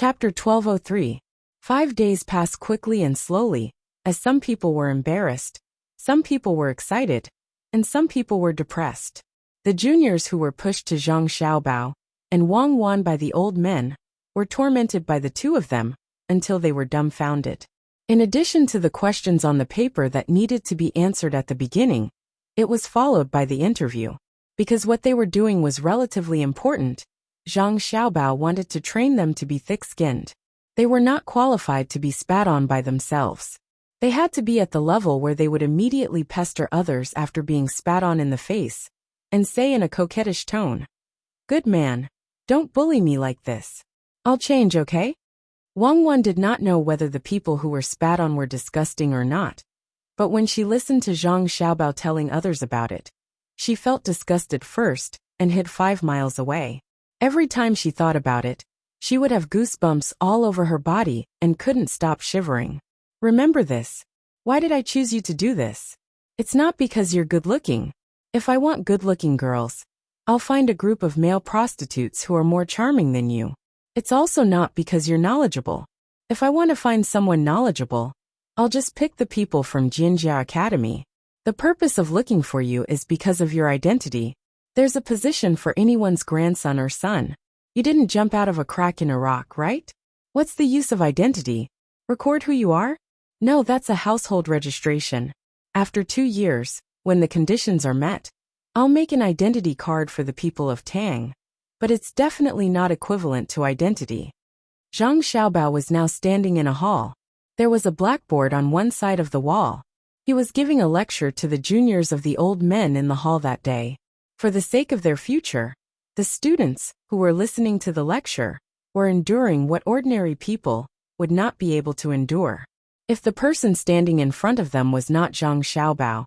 Chapter 1203. 5 days passed quickly and slowly, as some people were embarrassed, some people were excited, and some people were depressed. The juniors who were pushed to Zhang Xiaobao and Wang Wan by the old men were tormented by the two of them until they were dumbfounded. In addition to the questions on the paper that needed to be answered at the beginning, it was followed by the interview. Because what they were doing was relatively important, Zhang Xiaobao wanted to train them to be thick-skinned. They were not qualified to be spat on by themselves. They had to be at the level where they would immediately pester others after being spat on in the face, and say in a coquettish tone, "Good man, don't bully me like this. I'll change, okay?" Wang Wan did not know whether the people who were spat on were disgusting or not, but when she listened to Zhang Xiaobao telling others about it, she felt disgusted first and hid 5 miles away. Every time she thought about it, she would have goosebumps all over her body and couldn't stop shivering. Remember this. Why did I choose you to do this? It's not because you're good-looking. If I want good-looking girls, I'll find a group of male prostitutes who are more charming than you. It's also not because you're knowledgeable. If I want to find someone knowledgeable, I'll just pick the people from Jinjia Academy. The purpose of looking for you is because of your identity. There's a position for anyone's grandson or son. You didn't jump out of a crack in a rock, right? What's the use of identity? Record who you are? No, that's a household registration. After 2 years, when the conditions are met, I'll make an identity card for the people of Tang. But it's definitely not equivalent to identity. Zhang Xiaobao was now standing in a hall. There was a blackboard on one side of the wall. He was giving a lecture to the juniors of the old men in the hall that day. For the sake of their future, the students, who were listening to the lecture, were enduring what ordinary people would not be able to endure. If the person standing in front of them was not Zhang Xiaobao,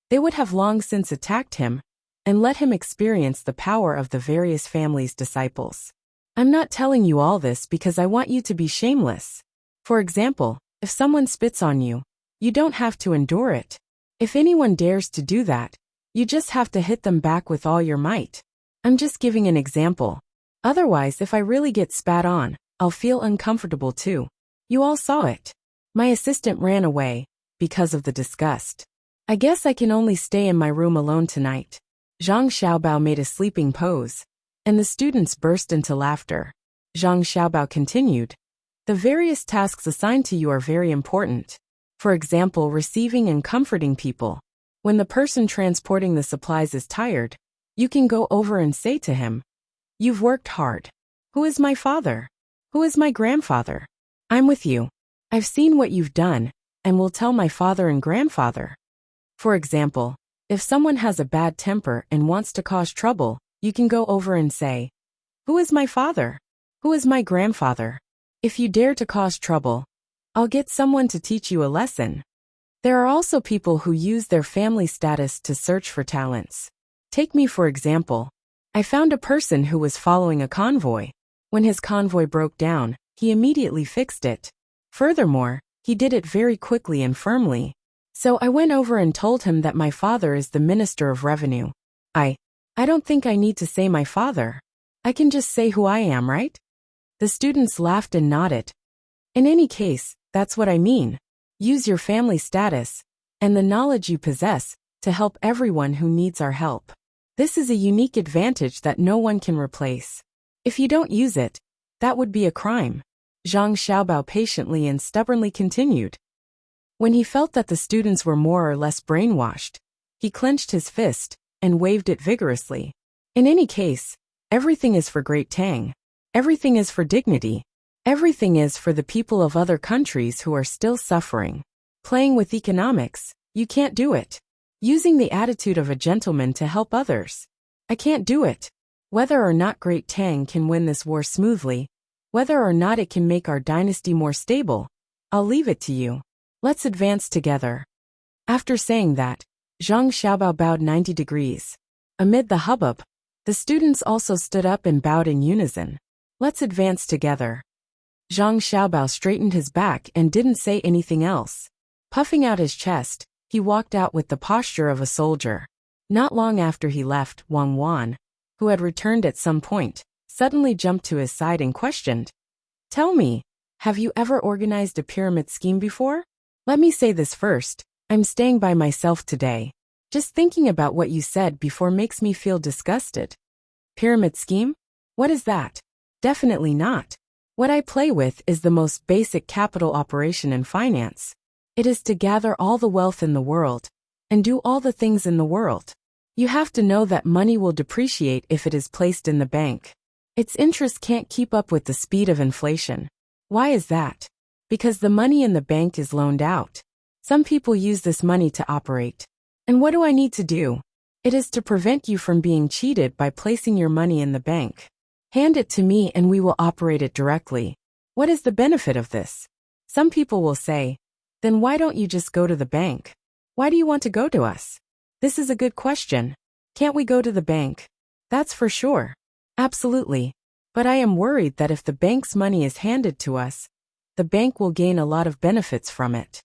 they would have long since attacked him and let him experience the power of the various families' disciples. I'm not telling you all this because I want you to be shameless. For example, if someone spits on you, you don't have to endure it. If anyone dares to do that, you just have to hit them back with all your might. I'm just giving an example. Otherwise, if I really get spat on, I'll feel uncomfortable too. You all saw it. My assistant ran away because of the disgust. I guess I can only stay in my room alone tonight. Zhang Xiaobao made a sleeping pose, and the students burst into laughter. Zhang Xiaobao continued, "The various tasks assigned to you are very important. For example, receiving and comforting people. When the person transporting the supplies is tired, you can go over and say to him, 'You've worked hard. Who is my father? Who is my grandfather? I'm with you. I've seen what you've done, and will tell my father and grandfather.' For example, if someone has a bad temper and wants to cause trouble, you can go over and say, 'Who is my father? Who is my grandfather? If you dare to cause trouble, I'll get someone to teach you a lesson.' There are also people who use their family status to search for talents. Take me for example. I found a person who was following a convoy. When his convoy broke down, he immediately fixed it. Furthermore, he did it very quickly and firmly. So I went over and told him that my father is the Minister of Revenue. I don't think I need to say my father. I can just say who I am, right?" The students laughed and nodded. In any case, that's what I mean. Use your family status and the knowledge you possess to help everyone who needs our help. This is a unique advantage that no one can replace. If you don't use it, that would be a crime. Zhang Xiaobao patiently and stubbornly continued. When he felt that the students were more or less brainwashed, he clenched his fist and waved it vigorously. In any case, everything is for Great Tang. Everything is for dignity. Everything is for the people of other countries who are still suffering. Playing with economics, you can't do it. Using the attitude of a gentleman to help others, I can't do it. Whether or not Great Tang can win this war smoothly, whether or not it can make our dynasty more stable, I'll leave it to you. Let's advance together." After saying that, Zhang Xiaobao bowed 90 degrees. Amid the hubbub, the students also stood up and bowed in unison. "Let's advance together." Zhang Xiaobao straightened his back and didn't say anything else. Puffing out his chest, he walked out with the posture of a soldier. Not long after he left, Wang Wan, who had returned at some point, suddenly jumped to his side and questioned, Tell me, have you ever organized a pyramid scheme before? Let me say this first, I'm staying by myself today. Just thinking about what you said before makes me feel disgusted. Pyramid scheme? What is that? Definitely not. What I play with is the most basic capital operation in finance. It is to gather all the wealth in the world and do all the things in the world. You have to know that money will depreciate if it is placed in the bank. Its interest can't keep up with the speed of inflation. Why is that? Because the money in the bank is loaned out. Some people use this money to operate. And what do I need to do? It is to prevent you from being cheated by placing your money in the bank. Hand it to me and we will operate it directly. What is the benefit of this? Some people will say, then why don't you just go to the bank? Why do you want to go to us? This is a good question. Can't we go to the bank? That's for sure. Absolutely. But I am worried that if the bank's money is handed to us, the bank will gain a lot of benefits from it.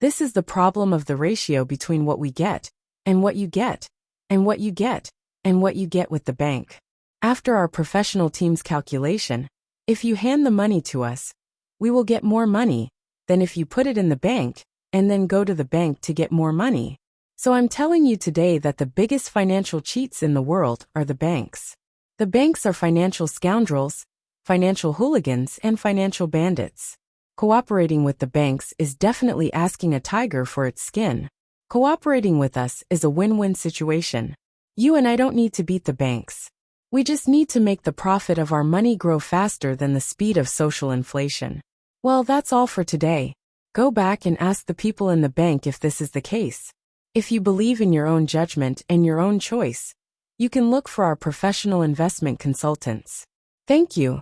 This is the problem of the ratio between what we get, and what you get, and what you get, and what you get with the bank. After our professional team's calculation, if you hand the money to us, we will get more money than if you put it in the bank and then go to the bank to get more money. So I'm telling you today that the biggest financial cheats in the world are the banks. The banks are financial scoundrels, financial hooligans, and financial bandits. Cooperating with the banks is definitely asking a tiger for its skin. Cooperating with us is a win-win situation. You and I don't need to beat the banks. We just need to make the profit of our money grow faster than the speed of social inflation. Well, that's all for today. Go back and ask the people in the bank if this is the case. If you believe in your own judgment and your own choice, you can look for our professional investment consultants. Thank you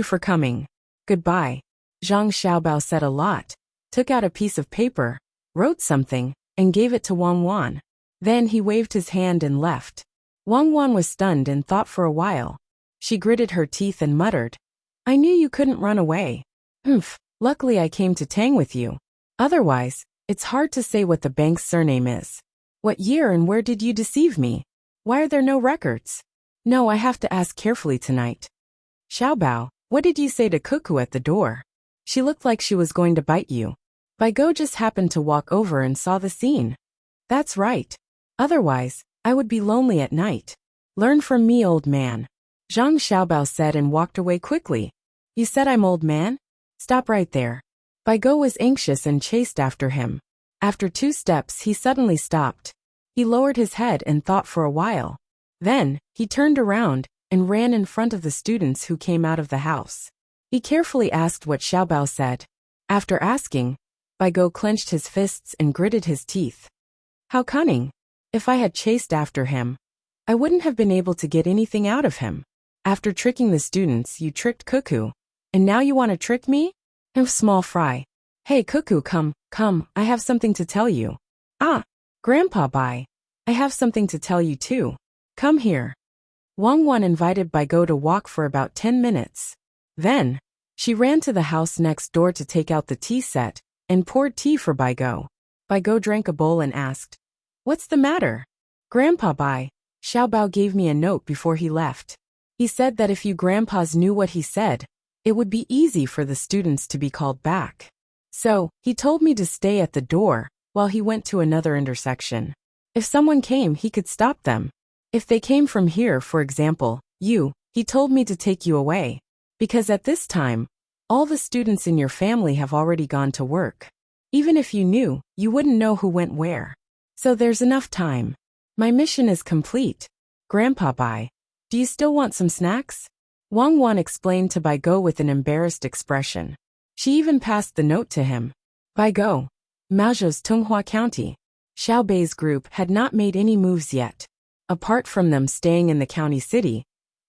for coming. Goodbye. Zhang Xiaobao said a lot, took out a piece of paper, wrote something, and gave it to Wang Wan. Then he waved his hand and left. Wang Wan was stunned and thought for a while. She gritted her teeth and muttered, I knew you couldn't run away. Luckily I came to Tang with you. Otherwise, it's hard to say what the bank's surname is. What year and where did you deceive me? Why are there no records? No, I have to ask carefully tonight. Xiaobao, what did you say to Cuckoo at the door? She looked like she was going to bite you. Baigo just happened to walk over and saw the scene. That's right. Otherwise, I would be lonely at night. Learn from me, old man. Zhang Xiaobao said and walked away quickly. You said I'm old man? Stop right there. Baigo was anxious and chased after him. After 2 steps he suddenly stopped. He lowered his head and thought for a while. Then, he turned around and ran in front of the students who came out of the house. He carefully asked what Xiaobao said. After asking, Baigo clenched his fists and gritted his teeth. How cunning. If I had chased after him, I wouldn't have been able to get anything out of him. After tricking the students, you tricked Cuckoo. And now you want to trick me? Small fry. Hey Cuckoo, come, I have something to tell you. Ah, Grandpa Bai. I have something to tell you too. Come here. Wang Wan invited Baigo to walk for about 10 minutes. Then, she ran to the house next door to take out the tea set and poured tea for Baigo. Baigo drank a bowl and asked, What's the matter? Grandpa Bai, Xiaobao gave me a note before he left. He said that if you grandpas knew what he said, it would be easy for the students to be called back. So, he told me to stay at the door while he went to another intersection. If someone came, he could stop them. If they came from here, for example, he told me to take you away. Because at this time, all the students in your family have already gone to work. Even if you knew, you wouldn't know who went where. So there's enough time. My mission is complete. Grandpa Bai, do you still want some snacks? Wang Wan explained to Baigo with an embarrassed expression. She even passed the note to him. Baigo, Maozhou's Tunghua County. Xiaobei's group had not made any moves yet. Apart from them staying in the county city,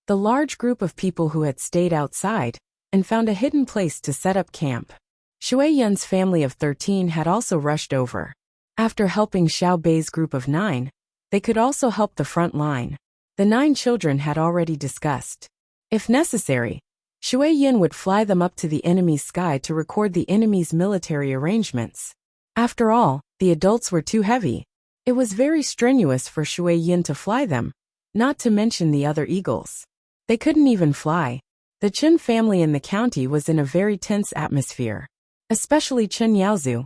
the large group of people who had stayed outside and found a hidden place to set up camp. Shui Yun's family of 13 had also rushed over. After helping Xiaobei's group of 9, they could also help the front line. The 9 children had already discussed. If necessary, Shui Yun would fly them up to the enemy's sky to record the enemy's military arrangements. After all, the adults were too heavy. It was very strenuous for Shui Yun to fly them, not to mention the other eagles. They couldn't even fly. The Chen family in the county was in a very tense atmosphere, especially Chen Yaozu.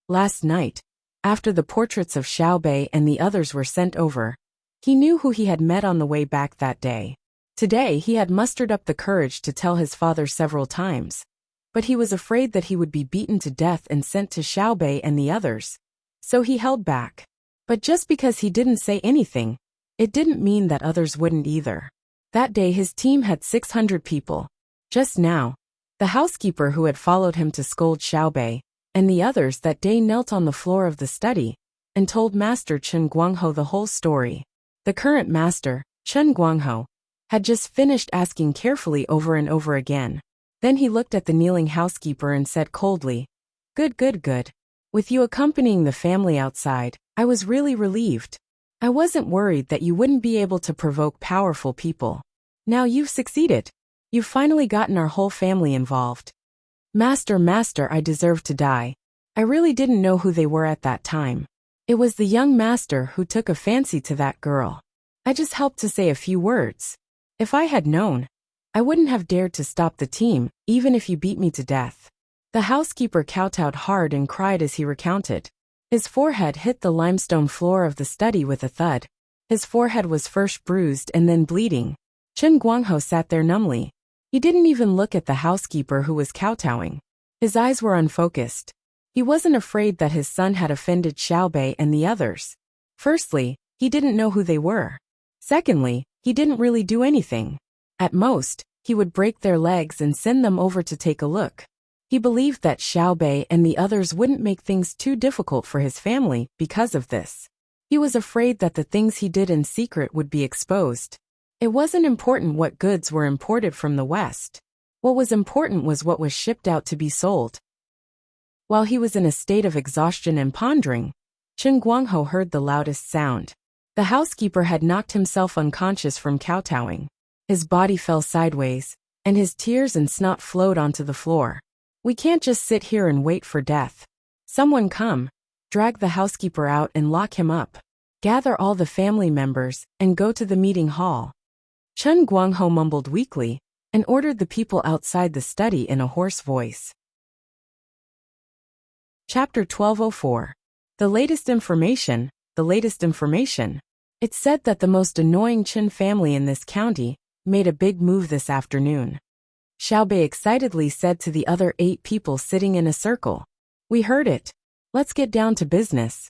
Last night, after the portraits of Xiao Bei and the others were sent over, he knew who he had met on the way back that day. Today he had mustered up the courage to tell his father several times, but he was afraid that he would be beaten to death and sent to Xiao Bei and the others, so he held back. But just because he didn't say anything, it didn't mean that others wouldn't either. That day his team had 600 people. Just now, the housekeeper who had followed him to scold Xiao Bei and the others that day knelt on the floor of the study and told Master Chen Guangho the whole story. The current master, Chen Guangho, had just finished asking carefully over and over again. Then he looked at the kneeling housekeeper and said coldly, "Good, good, good. With you accompanying the family outside, I was really relieved. I wasn't worried that you wouldn't be able to provoke powerful people. Now you've succeeded. You've finally gotten our whole family involved. Master, I deserve to die. I really didn't know who they were at that time. It was the young master who took a fancy to that girl. I just helped to say a few words. If I had known, I wouldn't have dared to stop the team, even if you beat me to death." The housekeeper kowtowed hard and cried as he recounted. His forehead hit the limestone floor of the study with a thud. His forehead was first bruised and then bleeding. Chen Guangho sat there numbly. He didn't even look at the housekeeper who was kowtowing. His eyes were unfocused. He wasn't afraid that his son had offended Xiao Bei and the others. Firstly, he didn't know who they were. Secondly, he didn't really do anything. At most, he would break their legs and send them over to take a look. He believed that Xiao Bei and the others wouldn't make things too difficult for his family because of this. He was afraid that the things he did in secret would be exposed. It wasn't important what goods were imported from the West. What was important was what was shipped out to be sold. While he was in a state of exhaustion and pondering, Chen Guangho heard the loudest sound. The housekeeper had knocked himself unconscious from kowtowing. His body fell sideways, and his tears and snot flowed onto the floor. "We can't just sit here and wait for death. Someone come, drag the housekeeper out and lock him up. Gather all the family members and go to the meeting hall." Chen Guangho mumbled weakly and ordered the people outside the study in a hoarse voice. Chapter 1204. The latest information. It's said that the most annoying Chen family in this county made a big move this afternoon. Xiao Bei excitedly said to the other 8 people sitting in a circle. "We heard it. Let's get down to business."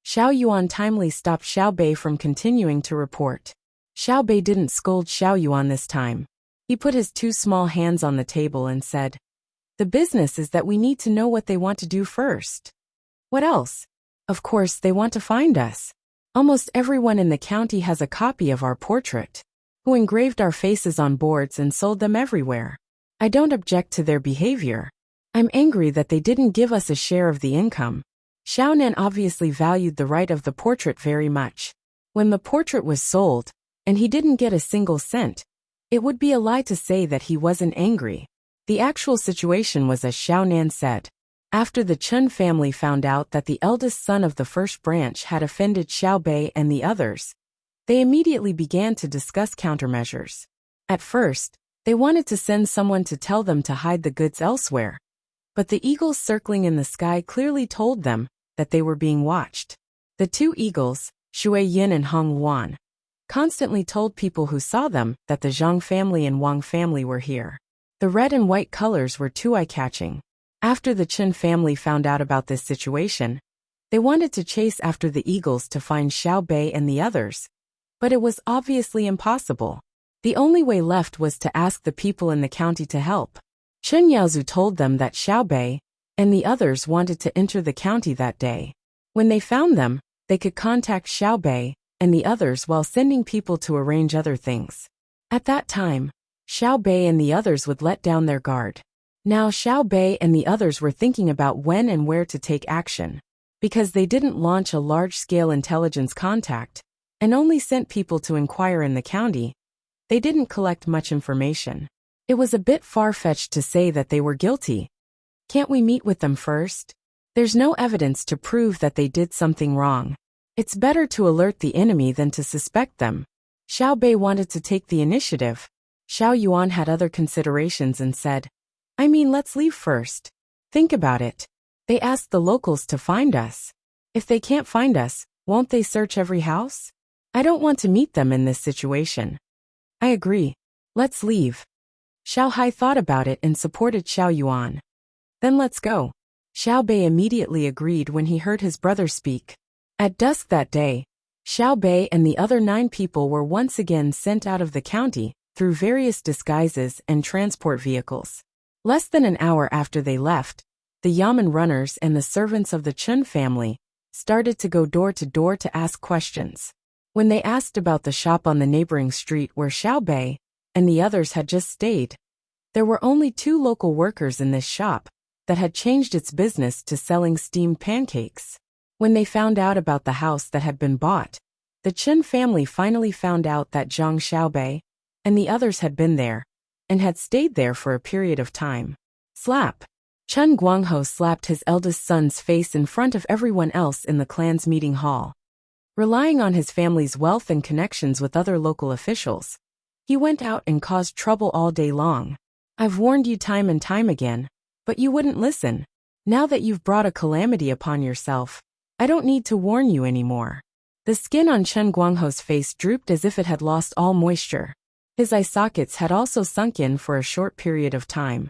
Xiao Yuan timely stopped Xiao Bei from continuing to report. Xiao Bei didn't scold Xiao Yuan this time. He put his 2 small hands on the table and said, "The business is that we need to know what they want to do first." "What else?" "Of course they want to find us. Almost everyone in the county has a copy of our portrait, who engraved our faces on boards and sold them everywhere. I don't object to their behavior. I'm angry that they didn't give us a share of the income." Xiaonan obviously valued the right of the portrait very much. When the portrait was sold, and he didn't get a single cent, it would be a lie to say that he wasn't angry. The actual situation was as Xiaonan said. After the Chen family found out that the eldest son of the first branch had offended Xiao Bei and the others, they immediately began to discuss countermeasures. At first, they wanted to send someone to tell them to hide the goods elsewhere, but the eagles circling in the sky clearly told them that they were being watched. The 2 eagles, Shui Yin and Hong Luan, constantly told people who saw them that the Zhang family and Wang family were here. The red and white colors were too eye-catching. After the Chen family found out about this situation, they wanted to chase after the eagles to find Xiao Bei and the others, but it was obviously impossible. The only way left was to ask the people in the county to help. Chen Yaozu told them that Xiao Bei and the others wanted to enter the county that day. When they found them, they could contact Xiao Bei and the others while sending people to arrange other things. At that time, Xiao Bei and the others would let down their guard. Now Xiao Bei and the others were thinking about when and where to take action. Because they didn't launch a large-scale intelligence contact and only sent people to inquire in the county, they didn't collect much information. It was a bit far-fetched to say that they were guilty. "Can't we meet with them first? There's no evidence to prove that they did something wrong. It's better to alert the enemy than to suspect them." Xiao Bei wanted to take the initiative. Xiao Yuan had other considerations and said, I mean, let's leave first. Think about it. They asked the locals to find us. If they can't find us, won't they search every house? I don't want to meet them in this situation. I agree. Let's leave. Xiao Hai thought about it and supported Xiao Yuan. Then let's go. Xiao Bei immediately agreed when he heard his brother speak. At dusk that day, Xiao Bei and the other 9 people were once again sent out of the county through various disguises and transport vehicles. Less than an hour after they left, the Yamen runners and the servants of the Chun family started to go door to door to ask questions. When they asked about the shop on the neighboring street where Xiao Bei and the others had just stayed, there were only 2 local workers in this shop that had changed its business to selling steamed pancakes. When they found out about the house that had been bought, the Chun family finally found out that Zhang Xiaobei and the others had been there and had stayed there for a period of time. Slap! Chun Guangho slapped his eldest son's face in front of everyone else in the clan's meeting hall. Relying on his family's wealth and connections with other local officials, he went out and caused trouble all day long. I've warned you time and time again, but you wouldn't listen. Now that you've brought a calamity upon yourself, I don't need to warn you anymore. The skin on Chun Guangho's face drooped as if it had lost all moisture. His eye sockets had also sunk in for a short period of time.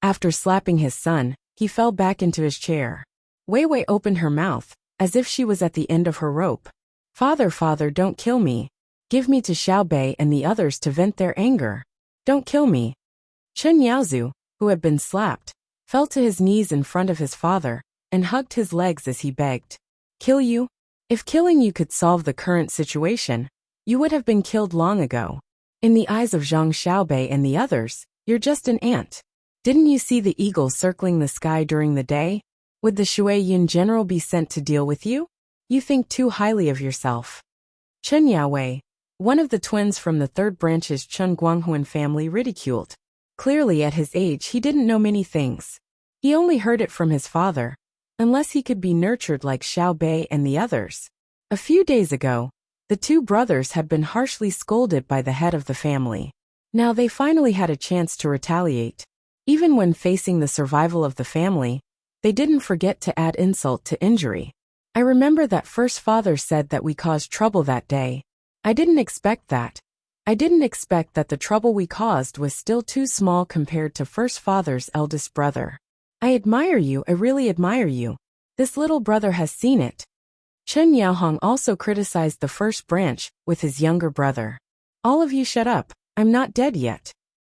After slapping his son, he fell back into his chair. Wei Wei opened her mouth, as if she was at the end of her rope. Father, don't kill me. Give me to Xiao Bei and the others to vent their anger. Don't kill me. Chen Yaozu, who had been slapped, fell to his knees in front of his father and hugged his legs as he begged. Kill you? If killing you could solve the current situation, you would have been killed long ago. In the eyes of Zhang Xiaobei and the others, you're just an ant. Didn't you see the eagle circling the sky during the day? Would the Shui Yun general be sent to deal with you? You think too highly of yourself. Chen Yaowei, one of the twins from the 3rd branch's Chun Guanghuan family, ridiculed. Clearly at his age he didn't know many things. He only heard it from his father, unless he could be nurtured like Xiao Bei and the others. A few days ago, the 2 brothers had been harshly scolded by the head of the family. Now they finally had a chance to retaliate. Even when facing the survival of the family, they didn't forget to add insult to injury. I remember that first father said that we caused trouble that day. I didn't expect that. I didn't expect that the trouble we caused was still too small compared to first father's eldest brother. I admire you, I really admire you. This little brother has seen it. Chen Yaohong also criticized the first branch with his younger brother. All of you shut up, I'm not dead yet.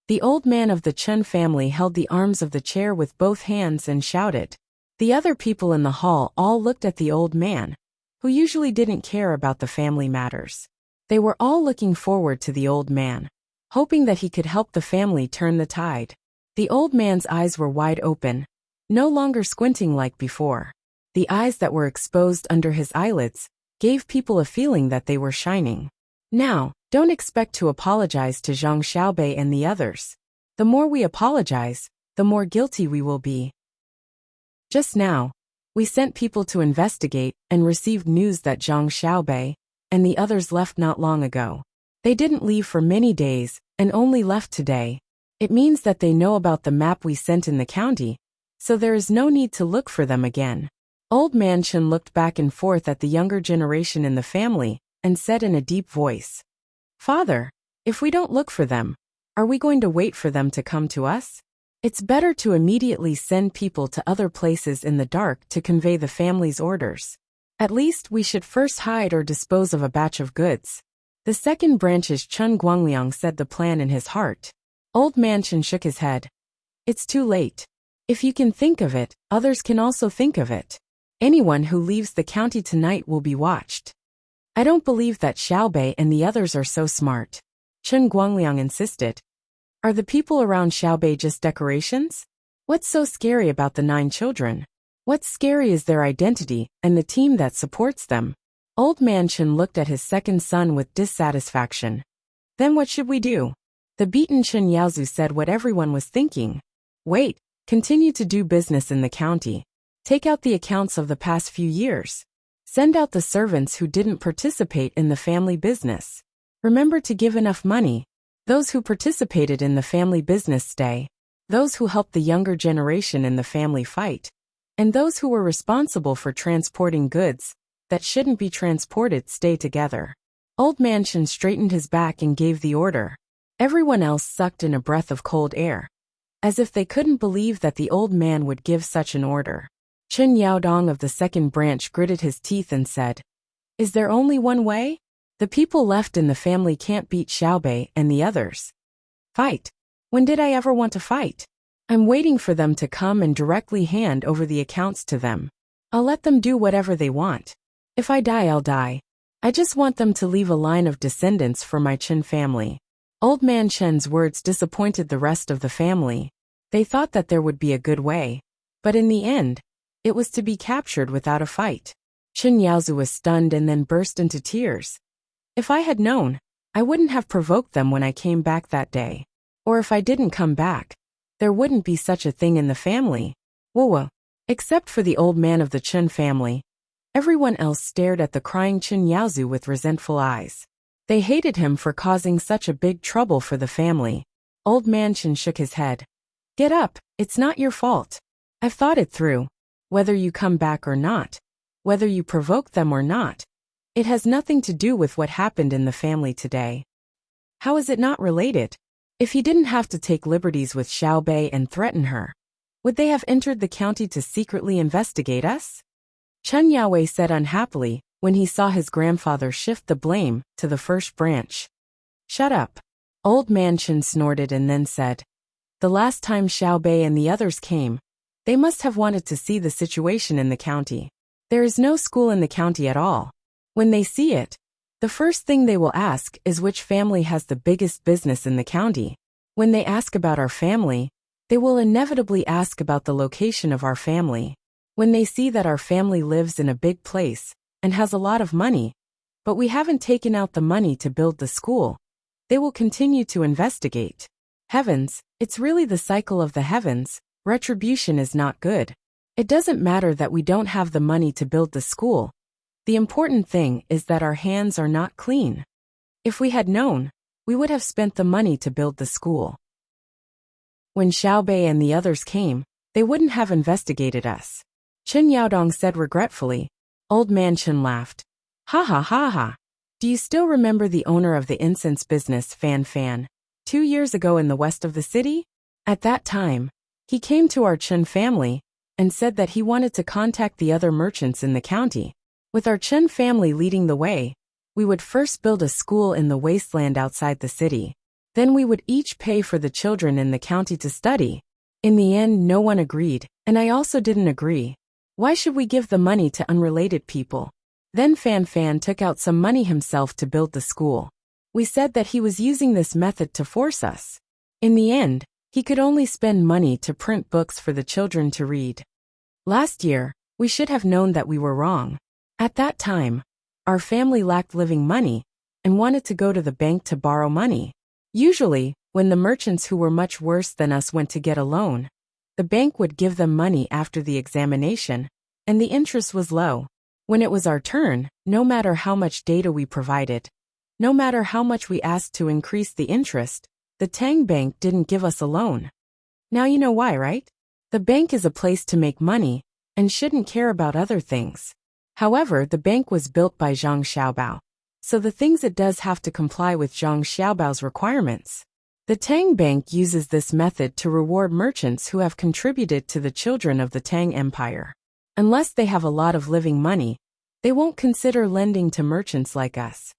The old man of the Chen family held the arms of the chair with both hands and shouted. The other people in the hall all looked at the old man, who usually didn't care about the family matters. They were all looking forward to the old man, hoping that he could help the family turn the tide. The old man's eyes were wide open, no longer squinting like before. The eyes that were exposed under his eyelids gave people a feeling that they were shining. Now, don't expect to apologize to Zhang Xiaobei and the others. The more we apologize, the more guilty we will be. Just now, we sent people to investigate and received news that Zhang Xiaobei and the others left not long ago. They didn't leave for many days and only left today. It means that they know about the map we sent in the county, so there is no need to look for them again. Old Man Chen looked back and forth at the younger generation in the family and said in a deep voice, Father, if we don't look for them, are we going to wait for them to come to us? It's better to immediately send people to other places in the dark to convey the family's orders. At least we should first hide or dispose of a batch of goods. The 2nd branch's Chun Guangliang said the plan in his heart. Old Man Chen shook his head. It's too late. If you can think of it, others can also think of it. Anyone who leaves the county tonight will be watched. I don't believe that Xiao Bei and the others are so smart. Chun Guangliang insisted. Are the people around Xiao Bei just decorations? What's so scary about the 9 children? What's scary is their identity and the team that supports them. Old Man Chen looked at his 2nd son with dissatisfaction. Then what should we do? The beaten Chen Yaozu said what everyone was thinking. Wait, continue to do business in the county. Take out the accounts of the past few years. Send out the servants who didn't participate in the family business. Remember to give enough money. those who participated in the family business stay, those who helped the younger generation in the family fight, and those who were responsible for transporting goods that shouldn't be transported stay together. Old Man Chen straightened his back and gave the order. Everyone else sucked in a breath of cold air, as if they couldn't believe that the old man would give such an order. Chen Yaodong of the second branch gritted his teeth and said, "Is there only one way? The people left in the family can't beat Xiaobei and the others. Fight? When did I ever want to fight? I'm waiting for them to come and directly hand over the accounts to them. I'll let them do whatever they want. If I die, I'll die. I just want them to leave a line of descendants for my Chen family." Old Man Chen's words disappointed the rest of the family. They thought that there would be a good way, but in the end, it was to be captured without a fight. Chen Yaozu was stunned and then burst into tears. "If I had known, I wouldn't have provoked them when I came back that day. Or if I didn't come back, there wouldn't be such a thing in the family." Whoa. Except for the old man of the Chen family, everyone else stared at the crying Chen Yaozu with resentful eyes. They hated him for causing such a big trouble for the family. Old Man Chen shook his head. "Get up, it's not your fault. I've thought it through. Whether you come back or not, whether you provoke them or not, it has nothing to do with what happened in the family today." "How is it not related? If he didn't have to take liberties with Xiaobei and threaten her, would they have entered the county to secretly investigate us?" Chen Yaowei said unhappily when he saw his grandfather shift the blame to the first branch. "Shut up." Old Man Chen snorted and then said, "The last time Xiaobei and the others came, they must have wanted to see the situation in the county. There is no school in the county at all. When they see it, the first thing they will ask is which family has the biggest business in the county. When they ask about our family, they will inevitably ask about the location of our family. When they see that our family lives in a big place and has a lot of money, but we haven't taken out the money to build the school, they will continue to investigate. Heavens, it's really the cycle of the heavens. Retribution is not good. It doesn't matter that we don't have the money to build the school. The important thing is that our hands are not clean. If we had known, we would have spent the money to build the school. When Xiaobei and the others came, they wouldn't have investigated us." Chen Yaodong said regretfully. Old Man Chen laughed. "Ha ha ha ha. Do you still remember the owner of the incense business, Fan Fan, 2 years ago in the west of the city? At that time, he came to our Chen family and said that he wanted to contact the other merchants in the county. With our Chen family leading the way, we would first build a school in the wasteland outside the city. Then we would each pay for the children in the county to study. In the end, no one agreed, and I also didn't agree. Why should we give the money to unrelated people? Then Fan Fan took out some money himself to build the school. We said that he was using this method to force us. In the end, he could only spend money to print books for the children to read. Last year, we should have known that we were wrong. At that time, our family lacked living money and wanted to go to the bank to borrow money. Usually, when the merchants who were much worse than us went to get a loan, the bank would give them money after the examination, and the interest was low. When it was our turn, no matter how much data we provided, no matter how much we asked to increase the interest, the Tang bank didn't give us a loan. Now you know why, right? The bank is a place to make money and shouldn't care about other things. However, the bank was built by Zhang Xiaobao, so the things it does have to comply with Zhang Xiaobao's requirements. The Tang Bank uses this method to reward merchants who have contributed to the children of the Tang Empire. Unless they have a lot of living money, they won't consider lending to merchants like us.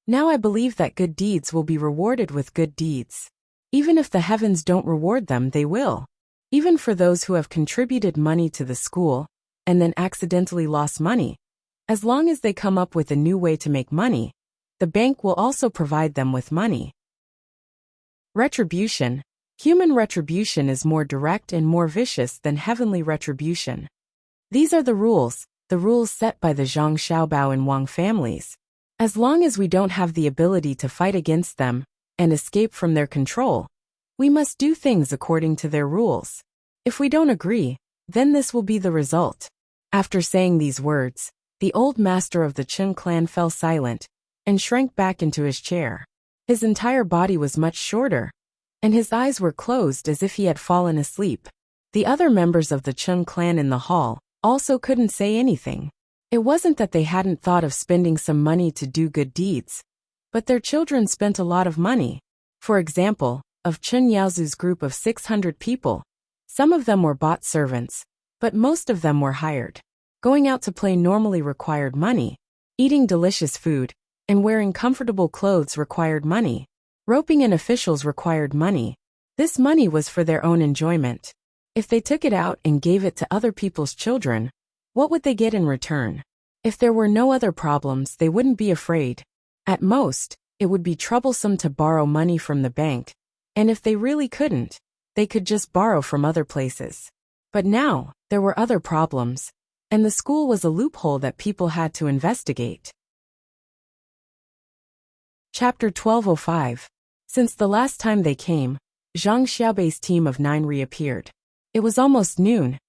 Now I believe that good deeds will be rewarded with good deeds. Even if the heavens don't reward them, they will. Even for those who have contributed money to the school and then accidentally lost money, as long as they come up with a new way to make money, the bank will also provide them with money. Retribution. Human retribution is more direct and more vicious than heavenly retribution. These are the rules set by the Zhang Xiaobao and Wang families. As long as we don't have the ability to fight against them and escape from their control, we must do things according to their rules. If we don't agree, then this will be the result. After saying these words, the old master of the Chen clan fell silent and shrank back into his chair. His entire body was much shorter, and his eyes were closed as if he had fallen asleep. The other members of the Chun clan in the hall also couldn't say anything. It wasn't that they hadn't thought of spending some money to do good deeds, but their children spent a lot of money. For example, of Chun Yaozu's group of 600 people, some of them were bought servants, but most of them were hired. Going out to play normally required money. Eating delicious food and wearing comfortable clothes required money. Roping in officials required money. This money was for their own enjoyment. If they took it out and gave it to other people's children, what would they get in return? If there were no other problems, they wouldn't be afraid. At most, it would be troublesome to borrow money from the bank, and if they really couldn't, they could just borrow from other places. But now, there were other problems, and the school was a loophole that people had to investigate. Chapter 1205. Since the last time they came, Zhang Xiaobei's team of 9 reappeared. It was almost noon,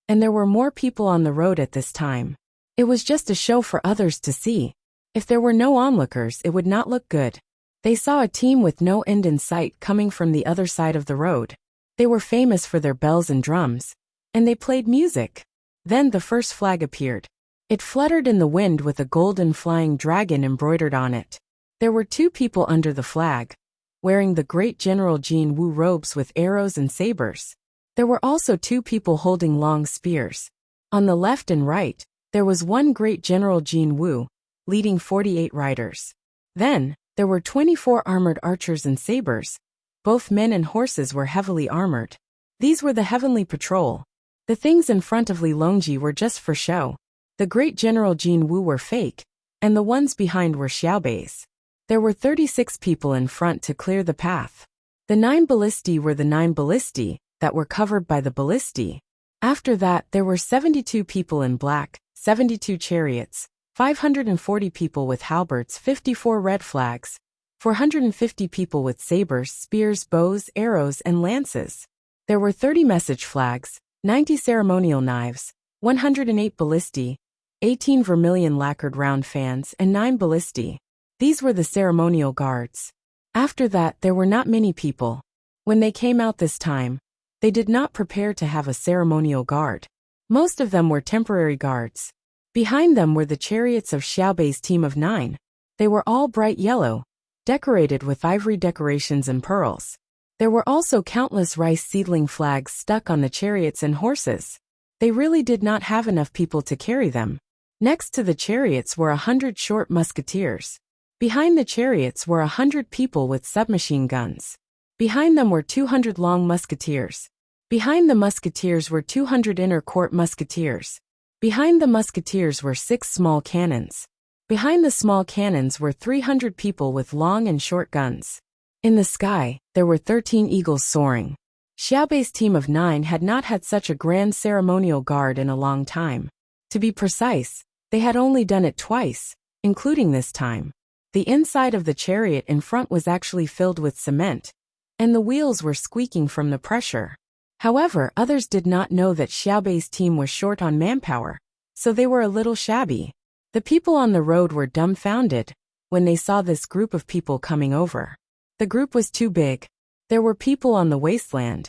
and there were more people on the road at this time. It was just a show for others to see. If there were no onlookers, it would not look good. They saw a team with no end in sight coming from the other side of the road. They were famous for their bells and drums, and they played music. Then the first flag appeared. It fluttered in the wind with a golden flying dragon embroidered on it. There were 2 people under the flag, wearing the great General Jin Wu robes with arrows and sabers. There were also 2 people holding long spears. On the left and right, there was one great General Jin Wu, leading 48 riders. Then, there were 24 armored archers and sabers. Both men and horses were heavily armored. These were the Heavenly Patrol. The things in front of Li Longji were just for show. The great General Jin Wu were fake, and the ones behind were Xiaobei's. There were 36 people in front to clear the path. The 9 ballistae were the 9 ballistae that were covered by the ballistae. After that, there were 72 people in black, 72 chariots, 540 people with halberds, 54 red flags, 450 people with sabers, spears, bows, arrows, and lances. There were 30 message flags, 90 ceremonial knives, 108 ballistae, 18 vermilion lacquered round fans, and 9 ballistae. These were the ceremonial guards. After that, there were not many people. When they came out this time, they did not prepare to have a ceremonial guard. Most of them were temporary guards. Behind them were the chariots of Xiaobei's team of 9. They were all bright yellow, decorated with ivory decorations and pearls. There were also countless rice seedling flags stuck on the chariots and horses. They really did not have enough people to carry them. Next to the chariots were 100 short musketeers. Behind the chariots were 100 people with submachine guns. Behind them were 200 long musketeers. Behind the musketeers were 200 inner court musketeers. Behind the musketeers were 6 small cannons. Behind the small cannons were 300 people with long and short guns. In the sky, there were 13 eagles soaring. Xiaobei's team of 9 had not had such a grand ceremonial guard in a long time. To be precise, they had only done it twice, including this time. The inside of the chariot in front was actually filled with cement, and the wheels were squeaking from the pressure. However, others did not know that Xiaobei's team was short on manpower, so they were a little shabby. The people on the road were dumbfounded when they saw this group of people coming over. The group was too big. There were people on the wasteland,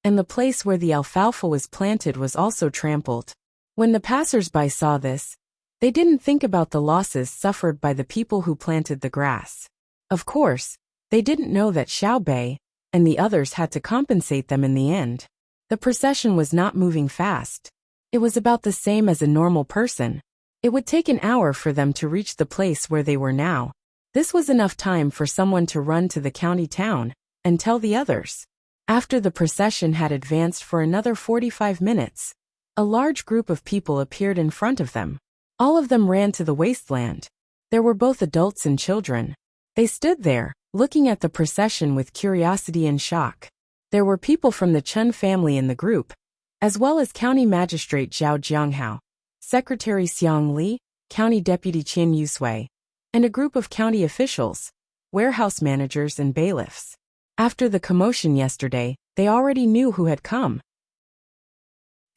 and the place where the alfalfa was planted was also trampled. When the passers-by saw this, they didn't think about the losses suffered by the people who planted the grass. Of course, they didn't know that Xiaobei and the others had to compensate them in the end. The procession was not moving fast. It was about the same as a normal person. It would take an hour for them to reach the place where they were now. This was enough time for someone to run to the county town and tell the others. After the procession had advanced for another 45 minutes, a large group of people appeared in front of them. All of them ran to the wasteland. There were both adults and children. They stood there, looking at the procession with curiosity and shock. There were people from the Chun family in the group, as well as County Magistrate Zhao Jianghao, Secretary Xiang Li, County Deputy Qian Yusui, and a group of county officials, warehouse managers and bailiffs. After the commotion yesterday, they already knew who had come.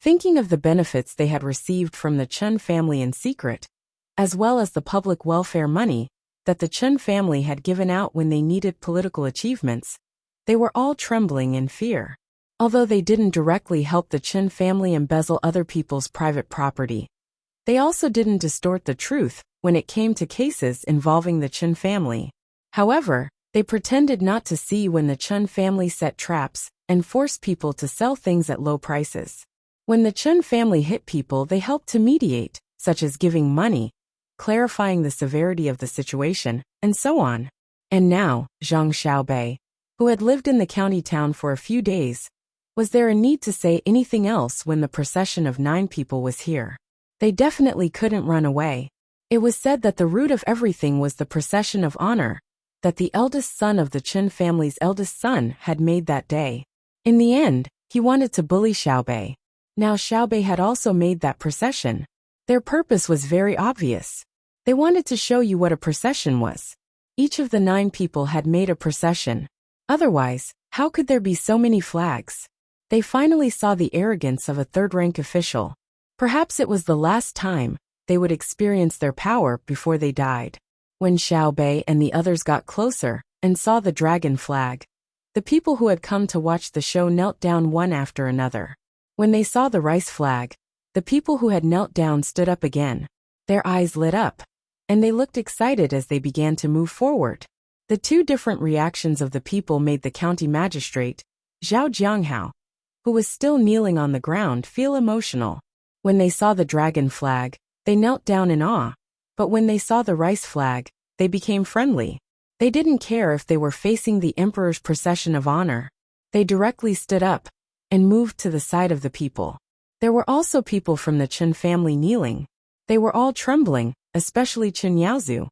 Thinking of the benefits they had received from the Chun family in secret, as well as the public welfare money that the Chen family had given out when they needed political achievements, they were all trembling in fear. Although they didn't directly help the Chen family embezzle other people's private property, they also didn't distort the truth when it came to cases involving the Chen family. However, they pretended not to see when the Chen family set traps and forced people to sell things at low prices. When the Chen family hit people, they helped to mediate, such as giving money, clarifying the severity of the situation, and so on. And now, Zhang Xiaobei, who had lived in the county town for a few days, was there a need to say anything else when the procession of 9 people was here? They definitely couldn't run away. It was said that the root of everything was the procession of honor that the eldest son of the Chen family's eldest son had made that day. In the end, he wanted to bully Xiaobei. Now Xiaobei had also made that procession. Their purpose was very obvious. They wanted to show you what a procession was. Each of the 9 people had made a procession. Otherwise, how could there be so many flags? They finally saw the arrogance of a third-rank official. Perhaps it was the last time they would experience their power before they died. When Xiaobei and the others got closer and saw the dragon flag, the people who had come to watch the show knelt down one after another. When they saw the rice flag, the people who had knelt down stood up again. Their eyes lit up, and they looked excited as they began to move forward. The 2 different reactions of the people made the county magistrate, Zhao Jianghao, who was still kneeling on the ground, feel emotional. When they saw the dragon flag, they knelt down in awe. But when they saw the rice flag, they became friendly. They didn't care if they were facing the emperor's procession of honor. They directly stood up and moved to the side of the people. There were also people from the Chen family kneeling. They were all trembling, especially Chen Yaozu.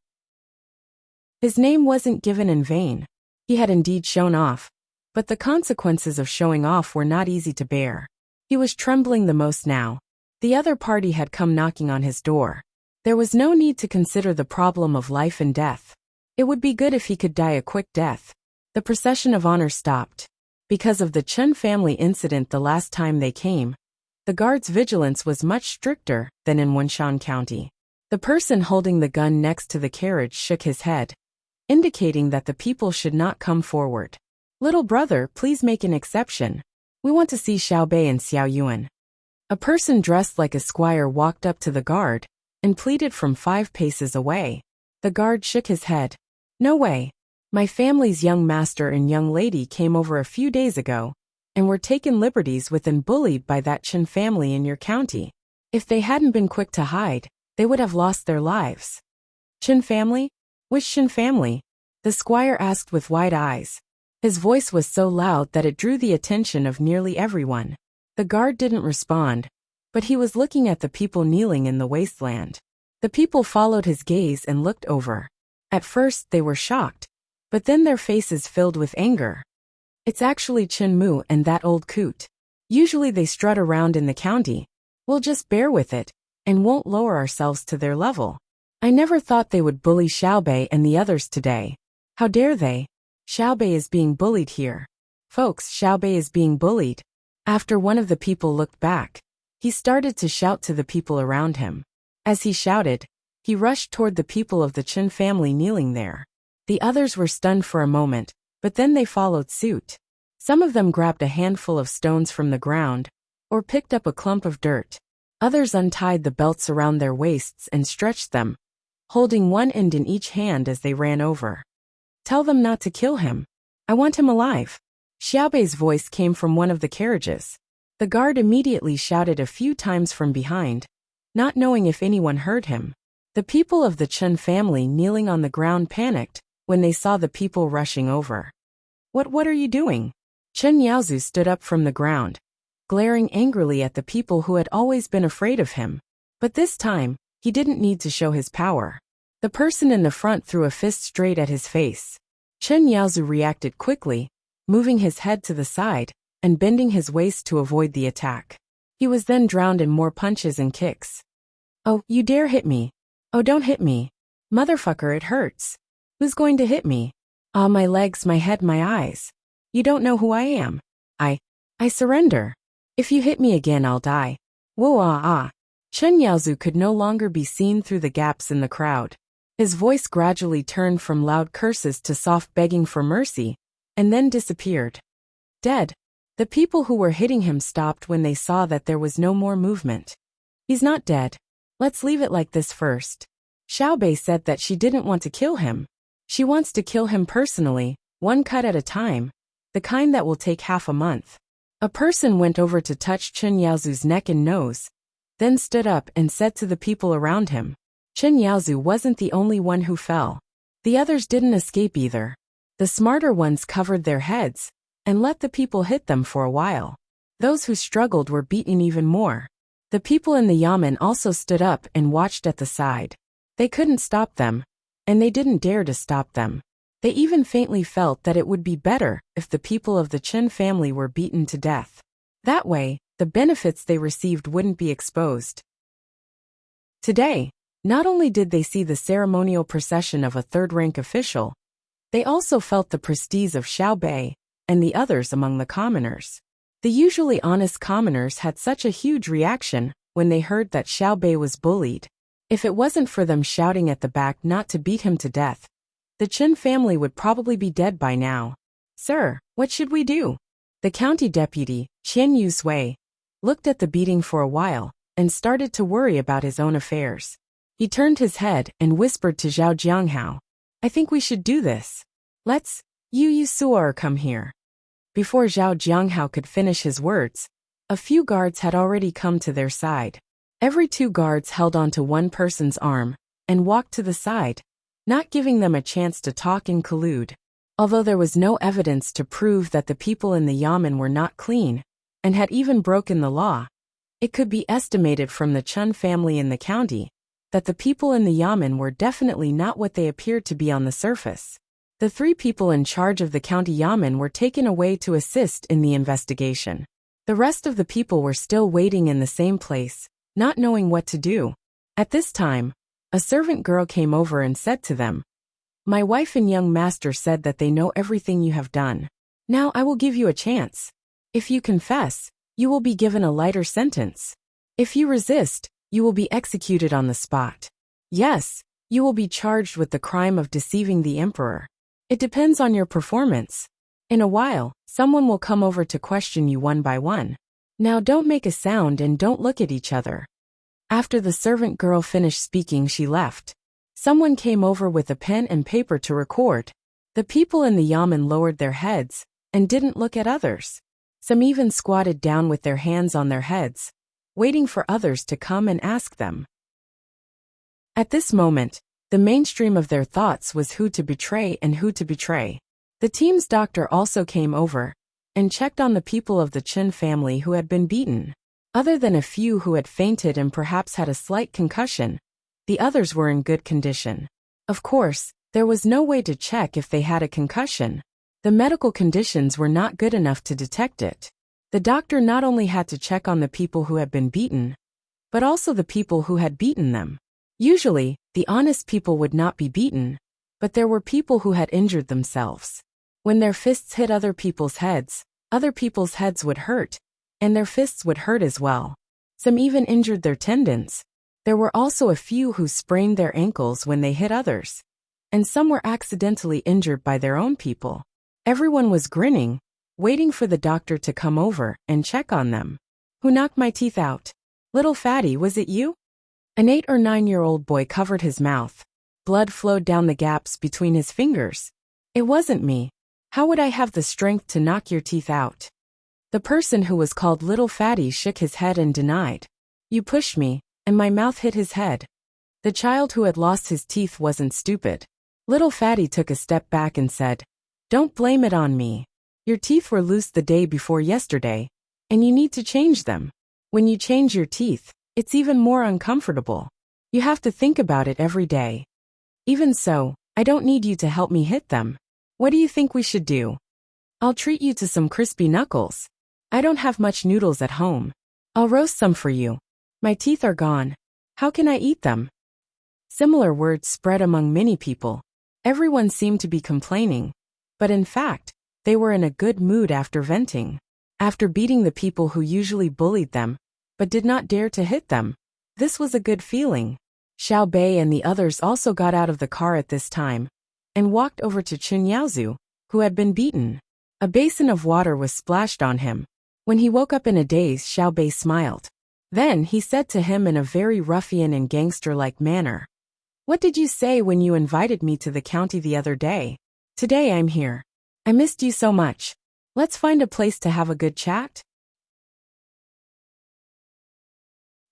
His name wasn't given in vain. He had indeed shown off, but the consequences of showing off were not easy to bear. He was trembling the most now. The other party had come knocking on his door. There was no need to consider the problem of life and death. It would be good if he could die a quick death. The procession of honor stopped. Because of the Chen family incident the last time they came, the guards' vigilance was much stricter than in Wunshan County. The person holding the gun next to the carriage shook his head, indicating that the people should not come forward. "Little brother, please make an exception. We want to see Xiaobei and Xiao Yuan." A person dressed like a squire walked up to the guard and pleaded from 5 paces away. The guard shook his head. "No way. My family's young master and young lady came over a few days ago and were taken liberties with and bullied by that Chen family in your county. If they hadn't been quick to hide, they would have lost their lives." "Chen family? Which Chen family?" the squire asked with wide eyes. His voice was so loud that it drew the attention of nearly everyone. The guard didn't respond, but he was looking at the people kneeling in the wasteland. The people followed his gaze and looked over. At first they were shocked, but then their faces filled with anger. "It's actually Chen Mu and that old coot. Usually they strut around in the county. We'll just bear with it, and won't lower ourselves to their level. I never thought they would bully Xiaobei and the others today. How dare they? Xiaobei is being bullied here. Folks, Xiaobei is being bullied." After one of the people looked back, he started to shout to the people around him. As he shouted, he rushed toward the people of the Chen family kneeling there. The others were stunned for a moment, but then they followed suit. Some of them grabbed a handful of stones from the ground, or picked up a clump of dirt. Others untied the belts around their waists and stretched them, holding one end in each hand as they ran over. "Tell them not to kill him. I want him alive." Xiaobei's voice came from one of the carriages. The guard immediately shouted a few times from behind, not knowing if anyone heard him. The people of the Chen family kneeling on the ground panicked when they saw the people rushing over. What are you doing?" Chen Yaozu stood up from the ground, glaring angrily at the people who had always been afraid of him. But this time, he didn't need to show his power. The person in the front threw a fist straight at his face. Chen Yaozu reacted quickly, moving his head to the side and bending his waist to avoid the attack. He was then drowned in more punches and kicks. "Oh, you dare hit me. Oh, don't hit me. Motherfucker, it hurts. Who's going to hit me? Ah, my legs, my head, my eyes. You don't know who I am. I surrender. If you hit me again, I'll die. Whoa, ah, ah." Chen Yaozu could no longer be seen through the gaps in the crowd. His voice gradually turned from loud curses to soft begging for mercy, and then disappeared. Dead. The people who were hitting him stopped when they saw that there was no more movement. He's not dead. Let's leave it like this first. Xiaobei said that she didn't want to kill him. She wants to kill him personally, one cut at a time, the kind that will take half a month. A person went over to touch Chen Yaozu's neck and nose, then stood up and said to the people around him. Chen Yaozu wasn't the only one who fell. The others didn't escape either. The smarter ones covered their heads and let the people hit them for a while. Those who struggled were beaten even more. The people in the yamen also stood up and watched at the side. They couldn't stop them, and they didn't dare to stop them. They even faintly felt that it would be better if the people of the Chen family were beaten to death. That way, the benefits they received wouldn't be exposed. Today, not only did they see the ceremonial procession of a third-rank official, they also felt the prestige of Xiaobei and the others among the commoners. The usually honest commoners had such a huge reaction when they heard that Xiaobei was bullied. If it wasn't for them shouting at the back not to beat him to death, the Chen family would probably be dead by now. Sir, what should we do? The county deputy, Qian Yusui, looked at the beating for a while and started to worry about his own affairs. He turned his head and whispered to Zhao Jianghao, I think we should do this. Let's, Yu Suor come here. Before Zhao Jianghao could finish his words, a few guards had already come to their side. Every 2 guards held onto one person's arm and walked to the side, not giving them a chance to talk and collude. Although there was no evidence to prove that the people in the yamen were not clean and had even broken the law, it could be estimated from the Chen family in the county that the people in the yamen were definitely not what they appeared to be on the surface. The 3 people in charge of the county yamen were taken away to assist in the investigation. The rest of the people were still waiting in the same place, not knowing what to do. At this time, a servant girl came over and said to them, My wife and young master said that they know everything you have done. Now I will give you a chance. If you confess, you will be given a lighter sentence. If you resist, you will be executed on the spot. Yes, you will be charged with the crime of deceiving the emperor. It depends on your performance. In a while, someone will come over to question you one by one. Now don't make a sound and don't look at each other. After the servant girl finished speaking, she left. Someone came over with a pen and paper to record. The people in the yamen lowered their heads and didn't look at others. Some even squatted down with their hands on their heads, waiting for others to come and ask them. At this moment, the mainstream of their thoughts was who to betray and who to betray. The team's doctor also came over and checked on the people of the Chen family who had been beaten. Other than a few who had fainted and perhaps had a slight concussion, the others were in good condition. Of course, there was no way to check if they had a concussion. The medical conditions were not good enough to detect it. The doctor not only had to check on the people who had been beaten, but also the people who had beaten them. Usually, the honest people would not be beaten, but there were people who had injured themselves. When their fists hit other people's heads would hurt, and their fists would hurt as well. Some even injured their tendons. There were also a few who sprained their ankles when they hit others, and some were accidentally injured by their own people. Everyone was grinning, waiting for the doctor to come over and check on them. Who knocked my teeth out? Little fatty, was it you? An 8 or 9-year-old boy covered his mouth. Blood flowed down the gaps between his fingers. It wasn't me. How would I have the strength to knock your teeth out? The person who was called Little Fatty shook his head and denied. You pushed me, and my mouth hit his head. The child who had lost his teeth wasn't stupid. Little Fatty took a step back and said, Don't blame it on me. Your teeth were loose the day before yesterday, and you need to change them. When you change your teeth, it's even more uncomfortable. You have to think about it every day. Even so, I don't need you to help me hit them. What do you think we should do? I'll treat you to some crispy knuckles. I don't have much noodles at home. I'll roast some for you. My teeth are gone. How can I eat them? Similar words spread among many people. Everyone seemed to be complaining, but in fact, they were in a good mood after venting. After beating the people who usually bullied them, but did not dare to hit them, this was a good feeling. Xiao Bei and the others also got out of the car at this time and walked over to Chun Yaozu, who had been beaten. A basin of water was splashed on him. When he woke up in a daze, Xiao Bei smiled. Then he said to him in a very ruffian and gangster-like manner, "What did you say when you invited me to the county the other day? Today I'm here. I missed you so much. Let's find a place to have a good chat."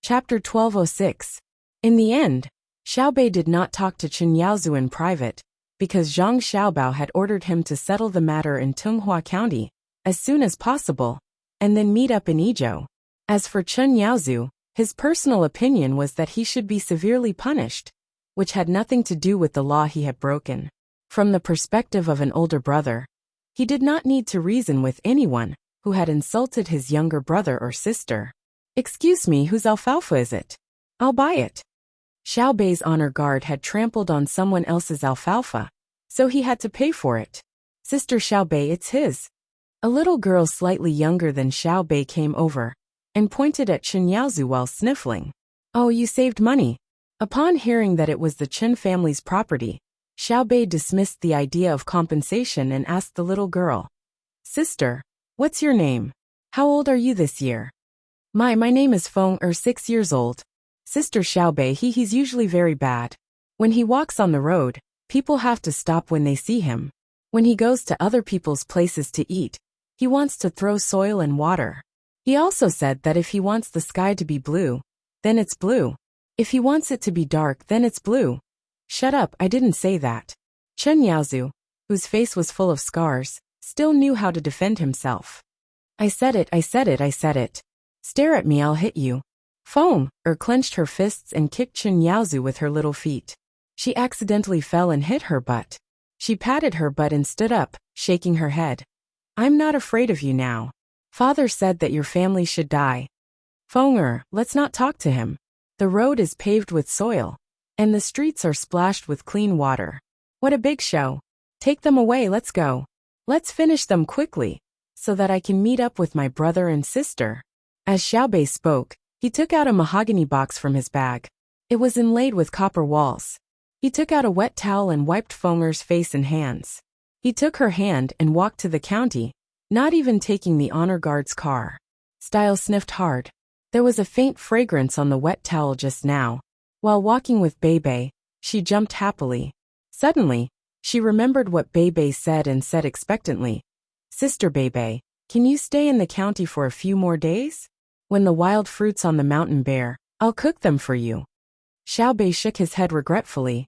Chapter 1206. In the end, Xiao Bei did not talk to Chun Yaozu in private, because Zhang Xiaobao had ordered him to settle the matter in Tunghua County as soon as possible, and then meet up in Idyll. As for Chun Yaozu, his personal opinion was that he should be severely punished, which had nothing to do with the law he had broken. From the perspective of an older brother, he did not need to reason with anyone who had insulted his younger brother or sister. "Excuse me, whose alfalfa is it? I'll buy it." Xiao Bei's honor guard had trampled on someone else's alfalfa, so he had to pay for it. "Sister Xiao Bei, it's his." A little girl slightly younger than Xiao Bei came over and pointed at Chun Yaozu while sniffling. "Oh, you saved money." Upon hearing that it was the Chen family's property, Xiao Bei dismissed the idea of compensation and asked the little girl, "Sister, what's your name? How old are you this year?" My name is Feng, 6 years old." Sister Xiao Bei, he's usually very bad. When he walks on the road, people have to stop when they see him. When he goes to other people's places to eat, he wants to throw soil and water. He also said that if he wants the sky to be blue, then it's blue. If he wants it to be dark, then it's blue. "Shut up, I didn't say that." Chun Yaozu, whose face was full of scars, still knew how to defend himself. I said it. "Stare at me, I'll hit you." Feng clenched her fists and kicked Chun Yaozu with her little feet. She accidentally fell and hit her butt. She patted her butt and stood up, shaking her head. "I'm not afraid of you now. Father said that your family should die." "Feng, let's not talk to him. The road is paved with soil, and the streets are splashed with clean water. What a big show. Take them away, let's go. Let's finish them quickly, so that I can meet up with my brother and sister." As Xiao Bei spoke, he took out a mahogany box from his bag. It was inlaid with copper walls. He took out a wet towel and wiped Fenger's face and hands. He took her hand and walked to the county, not even taking the honor guard's car. Style sniffed hard. There was a faint fragrance on the wet towel just now. While walking with Bei, she jumped happily. Suddenly, she remembered what Bei said and said expectantly, "Sister Bei, can you stay in the county for a few more days? When the wild fruits on the mountain bear, I'll cook them for you." Xiao Bei shook his head regretfully.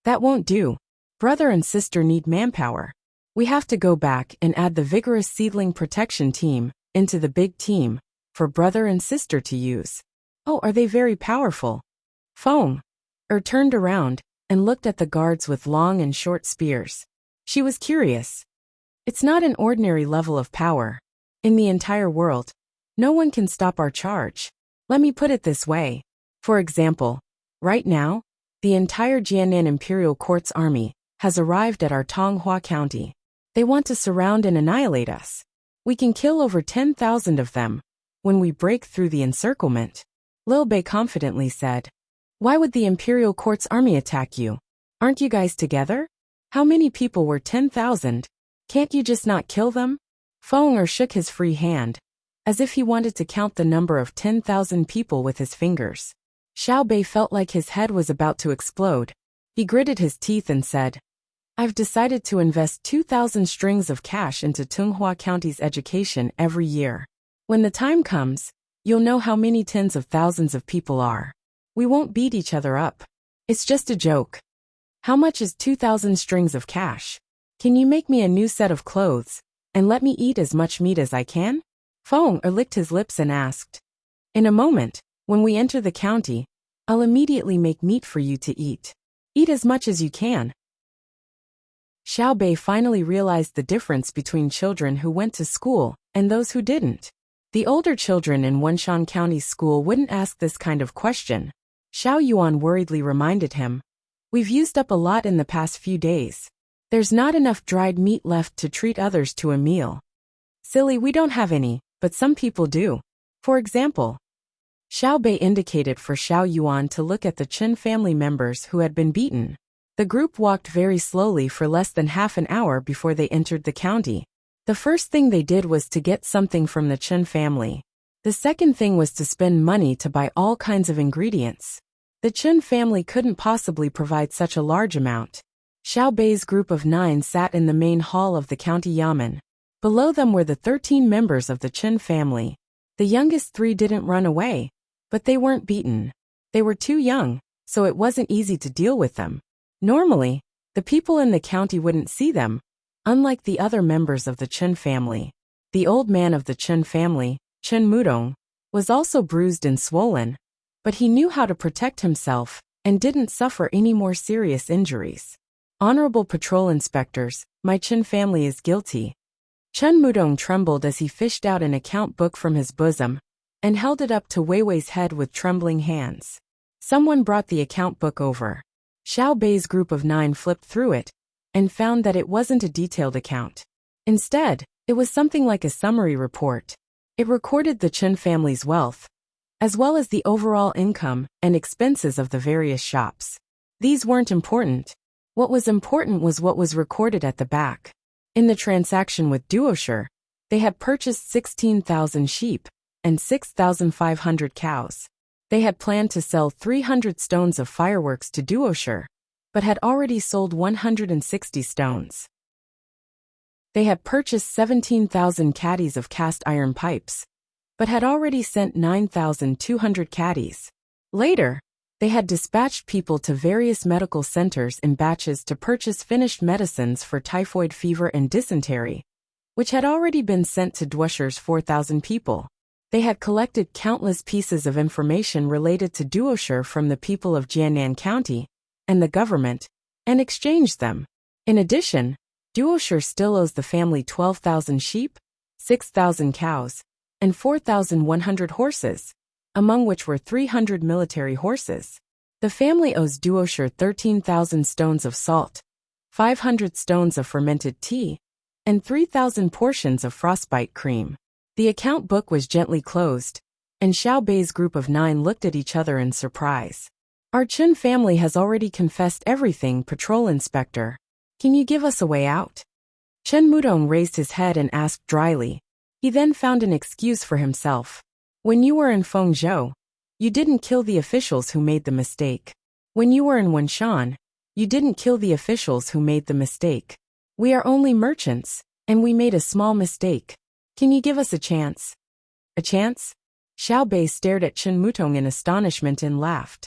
"That won't do. Brother and sister need manpower. We have to go back and add the vigorous seedling protection team into the big team for brother and sister to use." "Oh, are they very powerful?" Feng turned around and looked at the guards with long and short spears. She was curious. "It's not an ordinary level of power. In the entire world, no one can stop our charge. Let me put it this way. For example, right now, the entire Jianan Imperial Court's army has arrived at our Tonghua County. They want to surround and annihilate us. We can kill over 10,000 of them when we break through the encirclement." Lil Bei confidently said. "Why would the Imperial Court's army attack you? Aren't you guys together? How many people were 10,000? Can't you just not kill them?" Feng shook his free hand, as if he wanted to count the number of 10,000 people with his fingers. Xiao Bei felt like his head was about to explode. He gritted his teeth and said, "I've decided to invest 2,000 strings of cash into Tunghua County's education every year. When the time comes, you'll know how many tens of thousands of people are. We won't beat each other up. It's just a joke. How much is 2,000 strings of cash? Can you make me a new set of clothes, and let me eat as much meat as I can?" Feng licked his lips and asked, "In a moment, when we enter the county, I'll immediately make meat for you to eat. Eat as much as you can." Xiao Bei finally realized the difference between children who went to school and those who didn't. The older children in Wenshan County's school wouldn't ask this kind of question. Xiao Yuan worriedly reminded him, "We've used up a lot in the past few days. There's not enough dried meat left to treat others to a meal." "Silly, we don't have any, but some people do. For example." Xiao Bei indicated for Xiao Yuan to look at the Qin family members who had been beaten. The group walked very slowly for less than half an hour before they entered the county. The first thing they did was to get something from the Qin family. The second thing was to spend money to buy all kinds of ingredients. The Qin family couldn't possibly provide such a large amount. Xiao Bei's group of 9 sat in the main hall of the county yamen. Below them were the 13 members of the Qin family. The youngest 3 didn't run away, but they weren't beaten. They were too young, so it wasn't easy to deal with them. Normally, the people in the county wouldn't see them, unlike the other members of the Qin family. The old man of the Qin family, Qin Mudong, was also bruised and swollen, but he knew how to protect himself and didn't suffer any more serious injuries. Honorable patrol inspectors, my Qin family is guilty. Qin Mudong trembled as he fished out an account book from his bosom and held it up to Wei Wei's head with trembling hands. Someone brought the account book over. Xiao Bei's group of 9 flipped through it and found that it wasn't a detailed account. Instead, it was something like a summary report. It recorded the Qin family's wealth, as well as the overall income and expenses of the various shops. These weren't important. What was important was what was recorded at the back. In the transaction with Duosher, they had purchased 16,000 sheep and 6,500 cows. They had planned to sell 300 stones of fireworks to Duosher, but had already sold 160 stones. They had purchased 17,000 caddies of cast iron pipes, but had already sent 9,200 caddies. Later, they had dispatched people to various medical centers in batches to purchase finished medicines for typhoid fever and dysentery, which had already been sent to Duosher's 4,000 people. They had collected countless pieces of information related to Duosher from the people of Jiannan County and the government, and exchanged them. In addition, Duosher still owes the family 12,000 sheep, 6,000 cows, and 4,100 horses, among which were 300 military horses. The family owes Duosher 13,000 stones of salt, 500 stones of fermented tea, and 3,000 portions of frostbite cream. The account book was gently closed, and Xiao Bei's group of 9 looked at each other in surprise. Our Qin family has already confessed everything, Patrol Inspector. Can you give us a way out? Qin Mudong raised his head and asked dryly. He then found an excuse for himself. When you were in Fengzhou, you didn't kill the officials who made the mistake. When you were in Wenshan, you didn't kill the officials who made the mistake. We are only merchants, and we made a small mistake. Can you give us a chance? A chance? Xiao Bei stared at Qin Mudong in astonishment and laughed.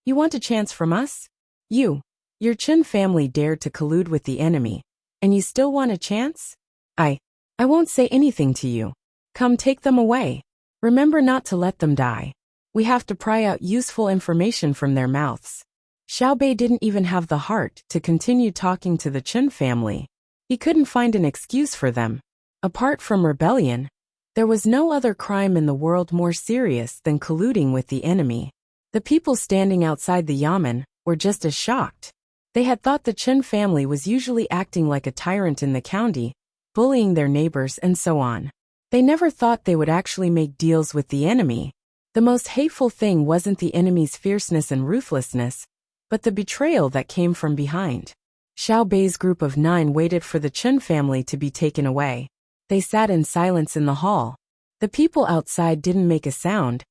You want a chance from us? Your Qin family dared to collude with the enemy, and you still want a chance? I won't say anything to you. Come, take them away. Remember not to let them die. We have to pry out useful information from their mouths. Xiao Bei didn't even have the heart to continue talking to the Qin family. He couldn't find an excuse for them. Apart from rebellion, there was no other crime in the world more serious than colluding with the enemy. The people standing outside the yamen were just as shocked. They had thought the Qin family was usually acting like a tyrant in the county, bullying their neighbors and so on. They never thought they would actually make deals with the enemy. The most hateful thing wasn't the enemy's fierceness and ruthlessness, but the betrayal that came from behind. Xiao Bei's group of 9 waited for the Qin family to be taken away. They sat in silence in the hall. The people outside didn't make a sound,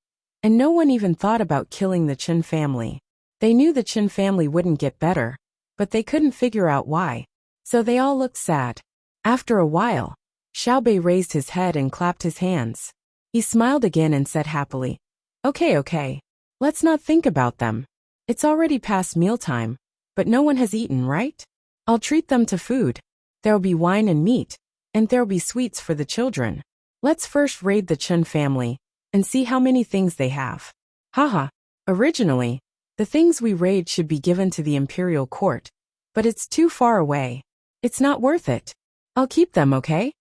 and no one even thought about killing the Qin family. They knew the Qin family wouldn't get better, but they couldn't figure out why. So they all looked sad. After a while, Xiao Bei raised his head and clapped his hands. He smiled again and said happily, Okay. Let's not think about them. It's already past mealtime, but no one has eaten, right? I'll treat them to food. There'll be wine and meat, and there'll be sweets for the children. Let's first raid the Qin family and see how many things they have. Haha. Originally, the things we raid should be given to the imperial court, but it's too far away. It's not worth it. I'll keep them, okay?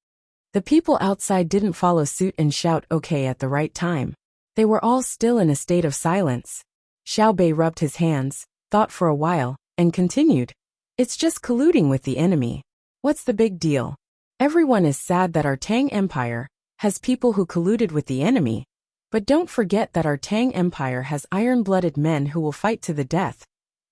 The people outside didn't follow suit and shout okay at the right time. They were all still in a state of silence. Xiao Bei rubbed his hands, thought for a while, and continued. It's just colluding with the enemy. What's the big deal? Everyone is sad that our Tang Empire has people who colluded with the enemy, But don't forget that our Tang Empire has iron-blooded men who will fight to the death,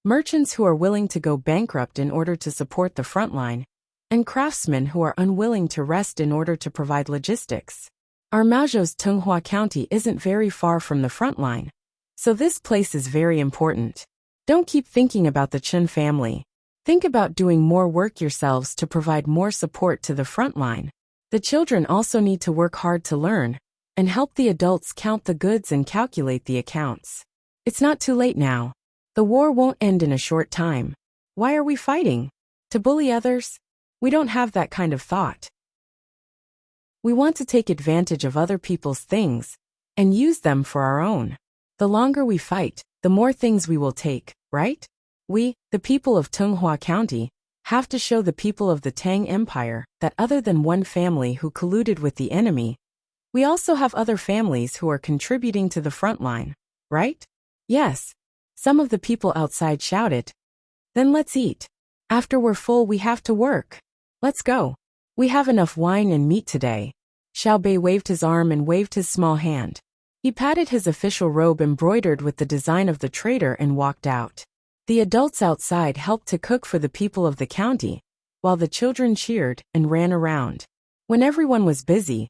merchants who are willing to go bankrupt in order to support the front line, and craftsmen who are unwilling to rest in order to provide logistics. Our Maozhou's Tunghua County isn't very far from the front line, so this place is very important. Don't keep thinking about the Chen family. Think about doing more work yourselves to provide more support to the front line. The children also need to work hard to learn, and help the adults count the goods and calculate the accounts. It's not too late now. The war won't end in a short time. Why are we fighting? To bully others? We don't have that kind of thought. We want to take advantage of other people's things, and use them for our own. The longer we fight, the more things we will take, right? We, the people of Tunghua County, have to show the people of the Tang Empire that other than one family who colluded with the enemy, we also have other families who are contributing to the front line, right? Yes. Some of the people outside shouted. Then let's eat. After we're full we have to work. Let's go. We have enough wine and meat today. Xiao Bei waved his arm and waved his small hand. He patted his official robe embroidered with the design of the trader and walked out. The adults outside helped to cook for the people of the county, while the children cheered and ran around. When everyone was busy,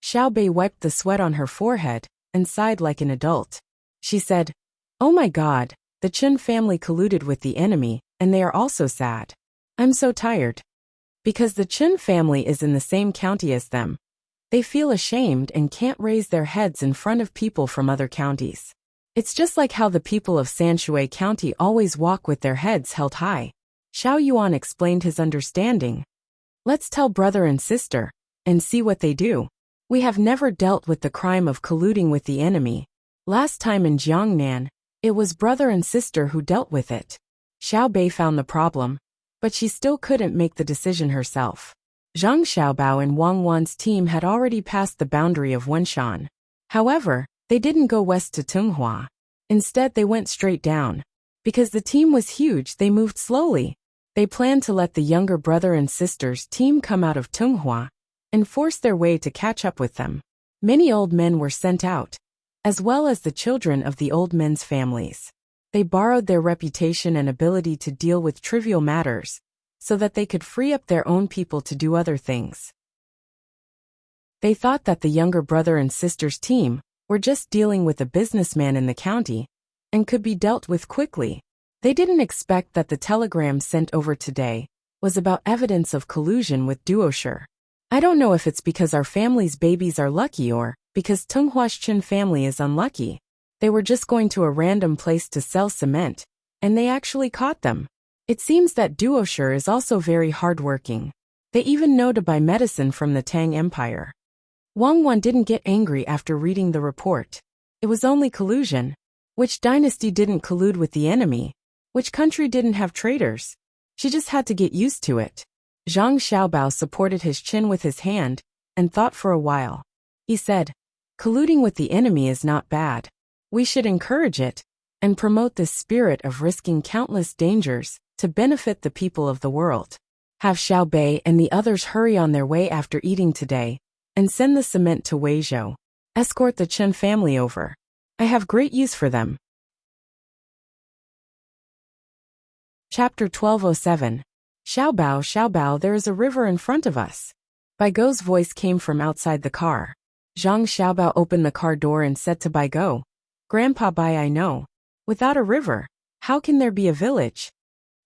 Xiao Bei wiped the sweat on her forehead and sighed like an adult. She said, "Oh my God, the Chen family colluded with the enemy, and they are also sad. I'm so tired." Because the Chen family is in the same county as them, they feel ashamed and can't raise their heads in front of people from other counties. It's just like how the people of Sanshui County always walk with their heads held high. Xiao Yuan explained his understanding. Let's tell brother and sister, and see what they do. We have never dealt with the crime of colluding with the enemy. Last time in Jiangnan, it was brother and sister who dealt with it. Xiao Bei found the problem, but she still couldn't make the decision herself. Zhang Xiaobao and Wang Wan's team had already passed the boundary of Wenshan. However, they didn't go west to Tunghua. Instead they went straight down. Because the team was huge, they moved slowly. They planned to let the younger brother and sister's team come out of Tunghua and force their way to catch up with them. Many old men were sent out, as well as the children of the old men's families. They borrowed their reputation and ability to deal with trivial matters, so that they could free up their own people to do other things. They thought that the younger brother and sister's team were just dealing with a businessman in the county, and could be dealt with quickly. They didn't expect that the telegram sent over today was about evidence of collusion with Duosher. I don't know if it's because our family's babies are lucky or because Tunghua's Chen family is unlucky. They were just going to a random place to sell cement, and they actually caught them. It seems that Duosher is also very hardworking. They even know to buy medicine from the Tang Empire. Wang Wan didn't get angry after reading the report. It was only collusion. Which dynasty didn't collude with the enemy? Which country didn't have traitors? She just had to get used to it. Zhang Xiaobao supported his chin with his hand and thought for a while. He said, colluding with the enemy is not bad. We should encourage it and promote this spirit of risking countless dangers to benefit the people of the world. Have Xiao Bei and the others hurry on their way after eating today and send the cement to Weizhou. Escort the Chen family over. I have great use for them. Chapter 1207. Xiaobao, there is a river in front of us. Baigo's voice came from outside the car. Zhang Xiaobao opened the car door and said to Baigo, Grandpa Bai, I know. Without a river, how can there be a village?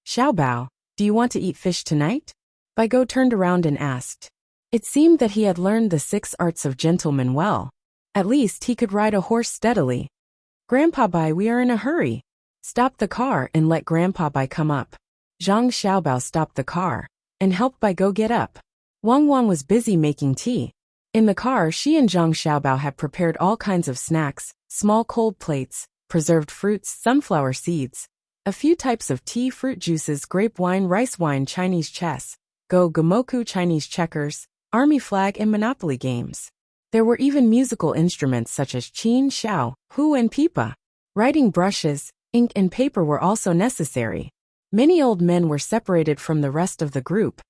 Xiaobao, do you want to eat fish tonight? Baigo turned around and asked. It seemed that he had learned the 6 arts of gentleman well. At least he could ride a horse steadily. Grandpa Bai, we are in a hurry. Stop the car and let Grandpa Bai come up. Zhang Xiaobao stopped the car and helped Baigo get up. Wang Wan was busy making tea. In the car, she and Zhang Xiaobao had prepared all kinds of snacks, small cold plates, preserved fruits, sunflower seeds, a few types of tea, fruit juices, grape wine, rice wine, Chinese chess, Gamoku Chinese checkers, army flag and monopoly games. There were even musical instruments such as qin, xiao, hu and pipa. Writing brushes, ink and paper were also necessary. Many old men were separated from the rest of the group,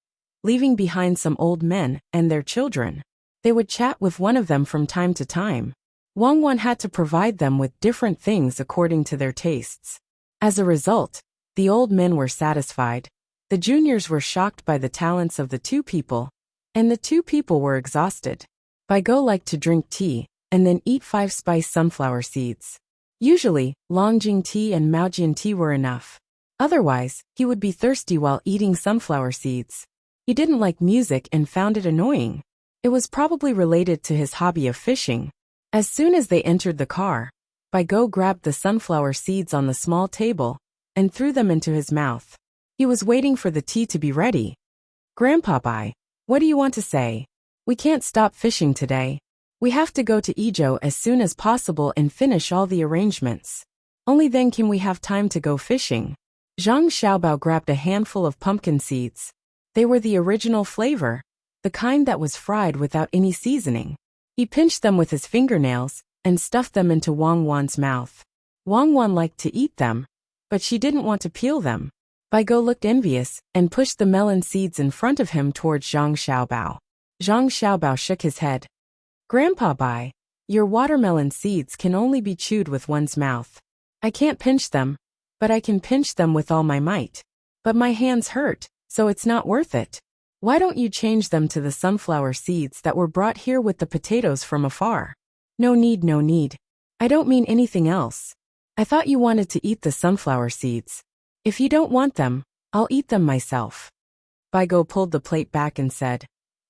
leaving behind some old men and their children. They would chat with one of them from time to time. Wang Wan had to provide them with different things according to their tastes. As a result, the old men were satisfied, the juniors were shocked by the talents of the two people, and the two people were exhausted. Bai Go liked to drink tea, and then eat 5-spice sunflower seeds. Usually, Longjing tea and Maojian tea were enough. Otherwise, he would be thirsty while eating sunflower seeds. He didn't like music and found it annoying. It was probably related to his hobby of fishing. As soon as they entered the car, Bai Go grabbed the sunflower seeds on the small table and threw them into his mouth. He was waiting for the tea to be ready. Grandpa Bai, what do you want to say? We can't stop fishing today. We have to go to Idyll as soon as possible and finish all the arrangements. Only then can we have time to go fishing. Zhang Xiaobao grabbed a handful of pumpkin seeds. They were the original flavor, the kind that was fried without any seasoning. He pinched them with his fingernails and stuffed them into Wang Wan's mouth. Wang Wan liked to eat them, but she didn't want to peel them. Bai Go looked envious and pushed the melon seeds in front of him towards Zhang Xiaobao. Zhang Xiaobao shook his head. Grandpa Bai, your watermelon seeds can only be chewed with one's mouth. I can't pinch them, but I can pinch them with all my might. But my hands hurt, so it's not worth it. Why don't you change them to the sunflower seeds that were brought here with the potatoes from afar? No need, no need. I don't mean anything else. I thought you wanted to eat the sunflower seeds. If you don't want them, I'll eat them myself. Bai Go pulled the plate back and said,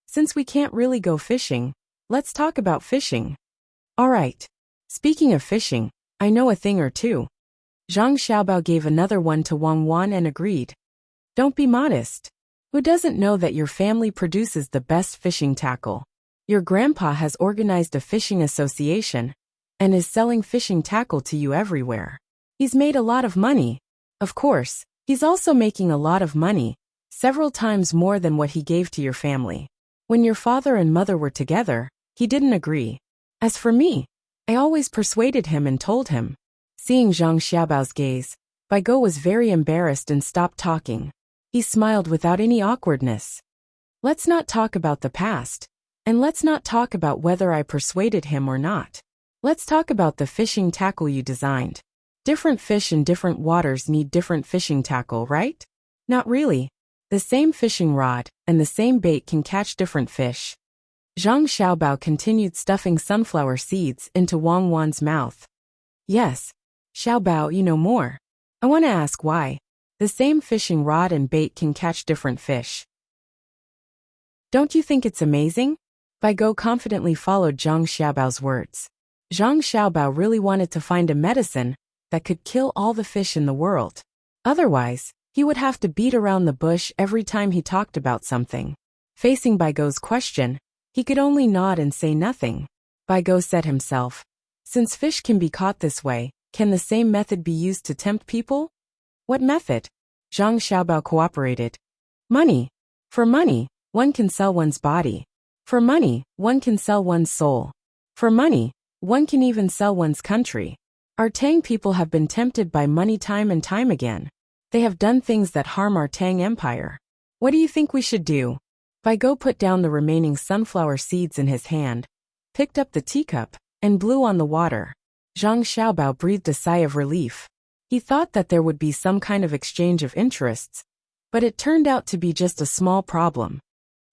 since we can't really go fishing, let's talk about fishing. All right. Speaking of fishing, I know a thing or two. Zhang Xiaobao gave another one to Wang Wan and agreed. Don't be modest. Who doesn't know that your family produces the best fishing tackle? Your grandpa has organized a fishing association and is selling fishing tackle to you everywhere. He's made a lot of money. Of course, he's also making a lot of money, several times more than what he gave to your family. When your father and mother were together, he didn't agree. As for me, I always persuaded him and told him. Seeing Zhang Xiaobao's gaze, Bai Go was very embarrassed and stopped talking. He smiled without any awkwardness. Let's not talk about the past, and let's not talk about whether I persuaded him or not. Let's talk about the fishing tackle you designed. Different fish in different waters need different fishing tackle, right? Not really. The same fishing rod and the same bait can catch different fish. Zhang Xiaobao continued stuffing sunflower seeds into Wang Wan's mouth. Yes, Xiaobao, you know more. I want to ask why. The same fishing rod and bait can catch different fish. Don't you think it's amazing? Bai Go confidently followed Zhang Xiaobao's words. Zhang Xiaobao really wanted to find a medicine that could kill all the fish in the world. Otherwise, he would have to beat around the bush every time he talked about something. Facing Bai Go's question, he could only nod and say nothing. Bai Go said himself, since fish can be caught this way, can the same method be used to tempt people? What method? Zhang Xiaobao cooperated. Money. For money, one can sell one's body. For money, one can sell one's soul. For money, one can even sell one's country. Our Tang people have been tempted by money time and time again. They have done things that harm our Tang empire. What do you think we should do? Bai Go put down the remaining sunflower seeds in his hand, picked up the teacup, and blew on the water. Zhang Xiaobao breathed a sigh of relief. He thought that there would be some kind of exchange of interests, but it turned out to be just a small problem.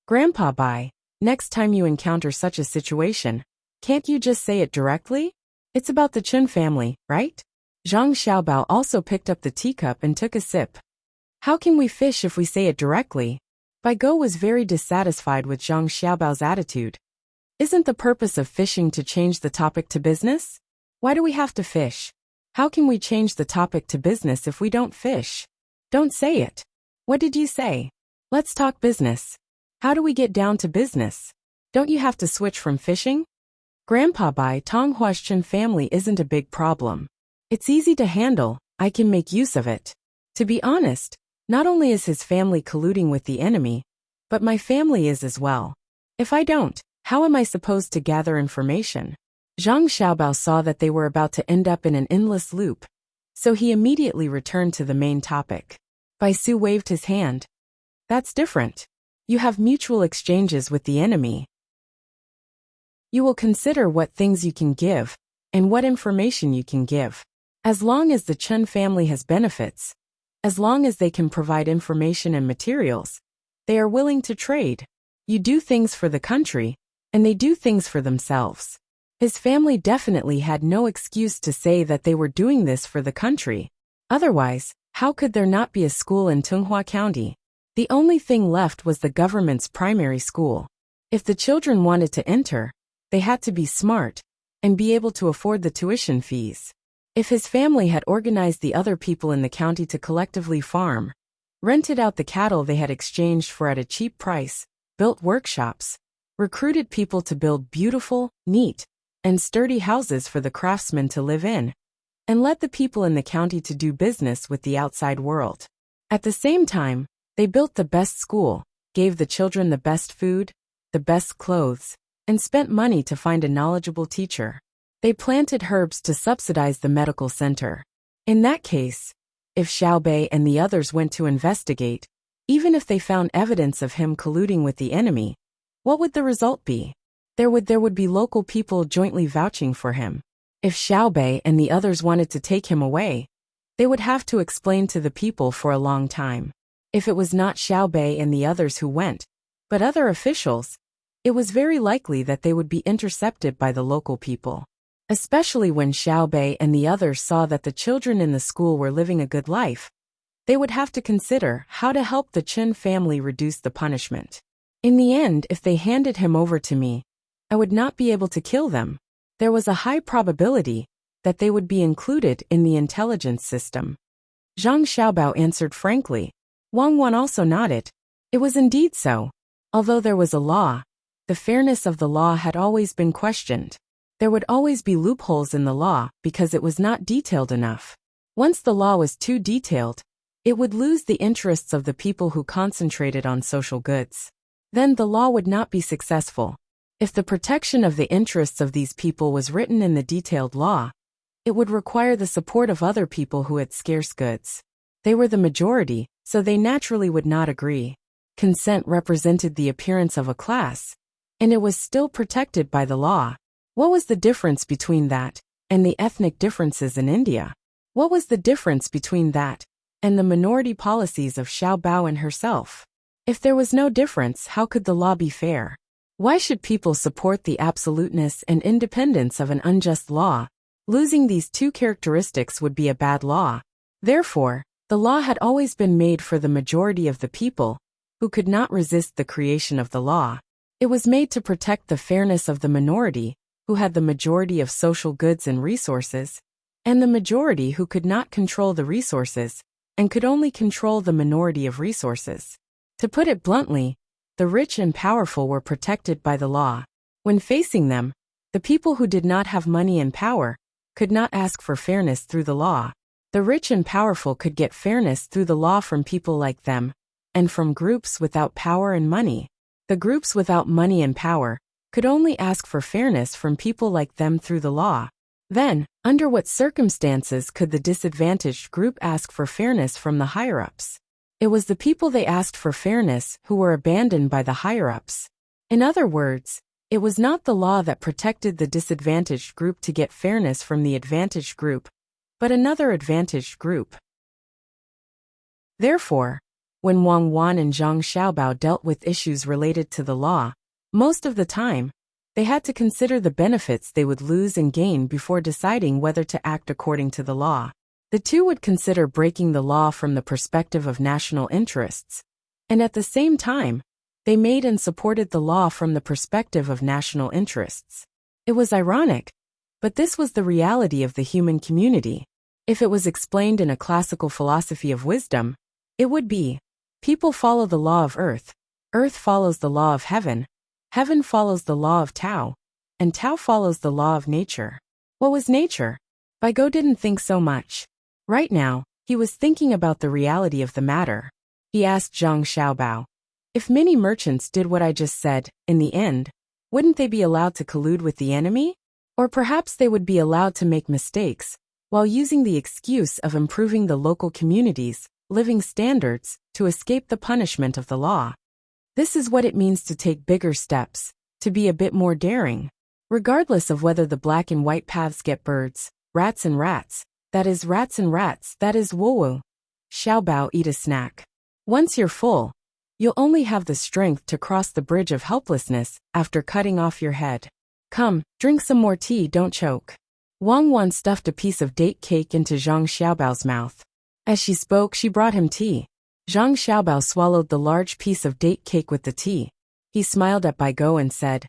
Grandpa Bai, next time you encounter such a situation, can't you just say it directly? It's about the Chun family, right? Zhang Xiaobao also picked up the teacup and took a sip. How can we fish if we say it directly? Bai Go was very dissatisfied with Zhang Xiaobao's attitude. Isn't the purpose of fishing to change the topic to business? Why do we have to fish? How can we change the topic to business if we don't fish? Don't say it. What did you say? Let's talk business. How do we get down to business? Don't you have to switch from fishing? Grandpa Bai, Tonghua's Chun family isn't a big problem. It's easy to handle, I can make use of it. To be honest, not only is his family colluding with the enemy, but my family is as well. If I don't, how am I supposed to gather information? Zhang Xiaobao saw that they were about to end up in an endless loop, so he immediately returned to the main topic. Bai Su waved his hand. That's different. You have mutual exchanges with the enemy. You will consider what things you can give, and what information you can give. As long as the Chen family has benefits, as long as they can provide information and materials, they are willing to trade. You do things for the country, and they do things for themselves. His family definitely had no excuse to say that they were doing this for the country. Otherwise, how could there not be a school in Tunghua County? The only thing left was the government's primary school. If the children wanted to enter, they had to be smart and be able to afford the tuition fees. If his family had organized the other people in the county to collectively farm, rented out the cattle they had exchanged for at a cheap price, built workshops, recruited people to build beautiful, neat, and sturdy houses for the craftsmen to live in, and let the people in the county to do business with the outside world. At the same time, they built the best school, gave the children the best food, the best clothes, and spent money to find a knowledgeable teacher. They planted herbs to subsidize the medical center. In that case, if Xiaobei and the others went to investigate, even if they found evidence of him colluding with the enemy, what would the result be? There would be local people jointly vouching for him. If Xiaobei and the others wanted to take him away, they would have to explain to the people for a long time. If it was not Xiaobei and the others who went, but other officials, it was very likely that they would be intercepted by the local people. Especially when Xiaobei and the others saw that the children in the school were living a good life, they would have to consider how to help the Chen family reduce the punishment. In the end, if they handed him over to me, I would not be able to kill them. There was a high probability that they would be included in the intelligence system. Zhang Xiaobao answered frankly. Wang Wan also nodded. It was indeed so. Although there was a law, the fairness of the law had always been questioned. There would always be loopholes in the law because it was not detailed enough. Once the law was too detailed, it would lose the interests of the people who concentrated on social goods. Then the law would not be successful. If the protection of the interests of these people was written in the detailed law, it would require the support of other people who had scarce goods. They were the majority, so they naturally would not agree. Consent represented the appearance of a class, and it was still protected by the law. What was the difference between that and the ethnic differences in India? What was the difference between that and the minority policies of Xiaobao and herself? If there was no difference, how could the law be fair? Why should people support the absoluteness and independence of an unjust law? Losing these two characteristics would be a bad law. Therefore, the law had always been made for the majority of the people, who could not resist the creation of the law. It was made to protect the fairness of the minority, who had the majority of social goods and resources, and the majority who could not control the resources, and could only control the minority of resources. To put it bluntly, the rich and powerful were protected by the law. When facing them, the people who did not have money and power could not ask for fairness through the law. The rich and powerful could get fairness through the law from people like them, and from groups without power and money. The groups without money and power could only ask for fairness from people like them through the law. Then, under what circumstances could the disadvantaged group ask for fairness from the higher-ups? It was the people they asked for fairness who were abandoned by the higher-ups. In other words, it was not the law that protected the disadvantaged group to get fairness from the advantaged group, but another advantaged group. Therefore, when Wang Wan and Zhang Xiaobao dealt with issues related to the law, most of the time, they had to consider the benefits they would lose and gain before deciding whether to act according to the law. The two would consider breaking the law from the perspective of national interests, and at the same time, they made and supported the law from the perspective of national interests. It was ironic, but this was the reality of the human community. If it was explained in a classical philosophy of wisdom, it would be, people follow the law of earth follows the law of heaven follows the law of Tao, and Tao follows the law of nature. What was nature? Baigo didn't think so much. Right now, he was thinking about the reality of the matter. He asked Zhang Xiaobao, if many merchants did what I just said, in the end, wouldn't they be allowed to collude with the enemy? Or perhaps they would be allowed to make mistakes, while using the excuse of improving the local communities' living standards to escape the punishment of the law. This is what it means to take bigger steps, to be a bit more daring. Regardless of whether the black and white paths get birds, rats and rats, that is rats and rats, that is woo-woo. Xiaobao, eat a snack. Once you're full, you'll only have the strength to cross the bridge of helplessness after cutting off your head. Come, drink some more tea, don't choke. Wang Wan stuffed a piece of date cake into Zhang Xiaobao's mouth. As she spoke, she brought him tea. Zhang Xiaobao swallowed the large piece of date cake with the tea. He smiled at Bai Go and said,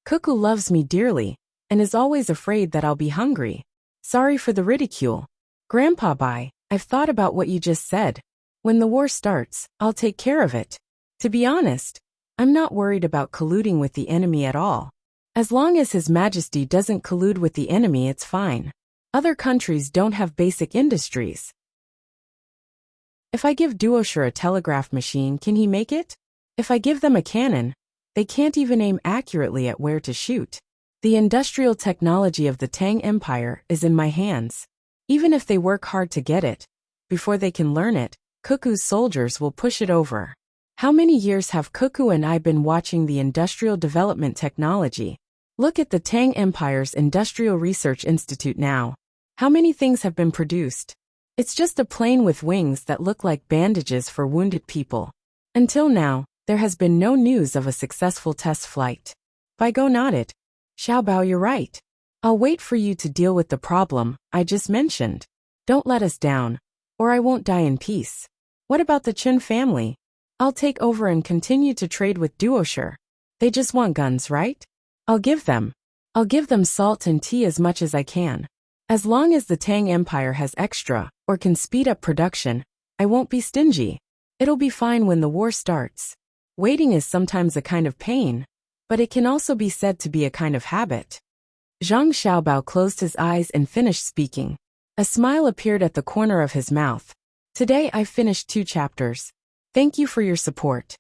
Cuckoo loves me dearly, and is always afraid that I'll be hungry. Sorry for the ridicule. Grandpa Bai, I've thought about what you just said. When the war starts, I'll take care of it. To be honest, I'm not worried about colluding with the enemy at all. As long as His Majesty doesn't collude with the enemy, it's fine. Other countries don't have basic industries. If I give Duosher a telegraph machine, can he make it? If I give them a cannon, they can't even aim accurately at where to shoot. The industrial technology of the Tang Empire is in my hands. Even if they work hard to get it, before they can learn it, Cuckoo's soldiers will push it over. How many years have Cuckoo and I been watching the industrial development technology? Look at the Tang Empire's Industrial Research Institute now. How many things have been produced? It's just a plane with wings that look like bandages for wounded people. Until now, there has been no news of a successful test flight. Bai Go nodded. Xiaobao, you're right. I'll wait for you to deal with the problem I just mentioned. Don't let us down, or I won't die in peace. What about the Chen family? I'll take over and continue to trade with Duosher. They just want guns, right? I'll give them salt and tea as much as I can. As long as the Tang Empire has extra, or can speed up production, I won't be stingy. It'll be fine when the war starts. Waiting is sometimes a kind of pain, but it can also be said to be a kind of habit. Zhang Xiaobao closed his eyes and finished speaking. A smile appeared at the corner of his mouth. Today I've finished 2 chapters. Thank you for your support.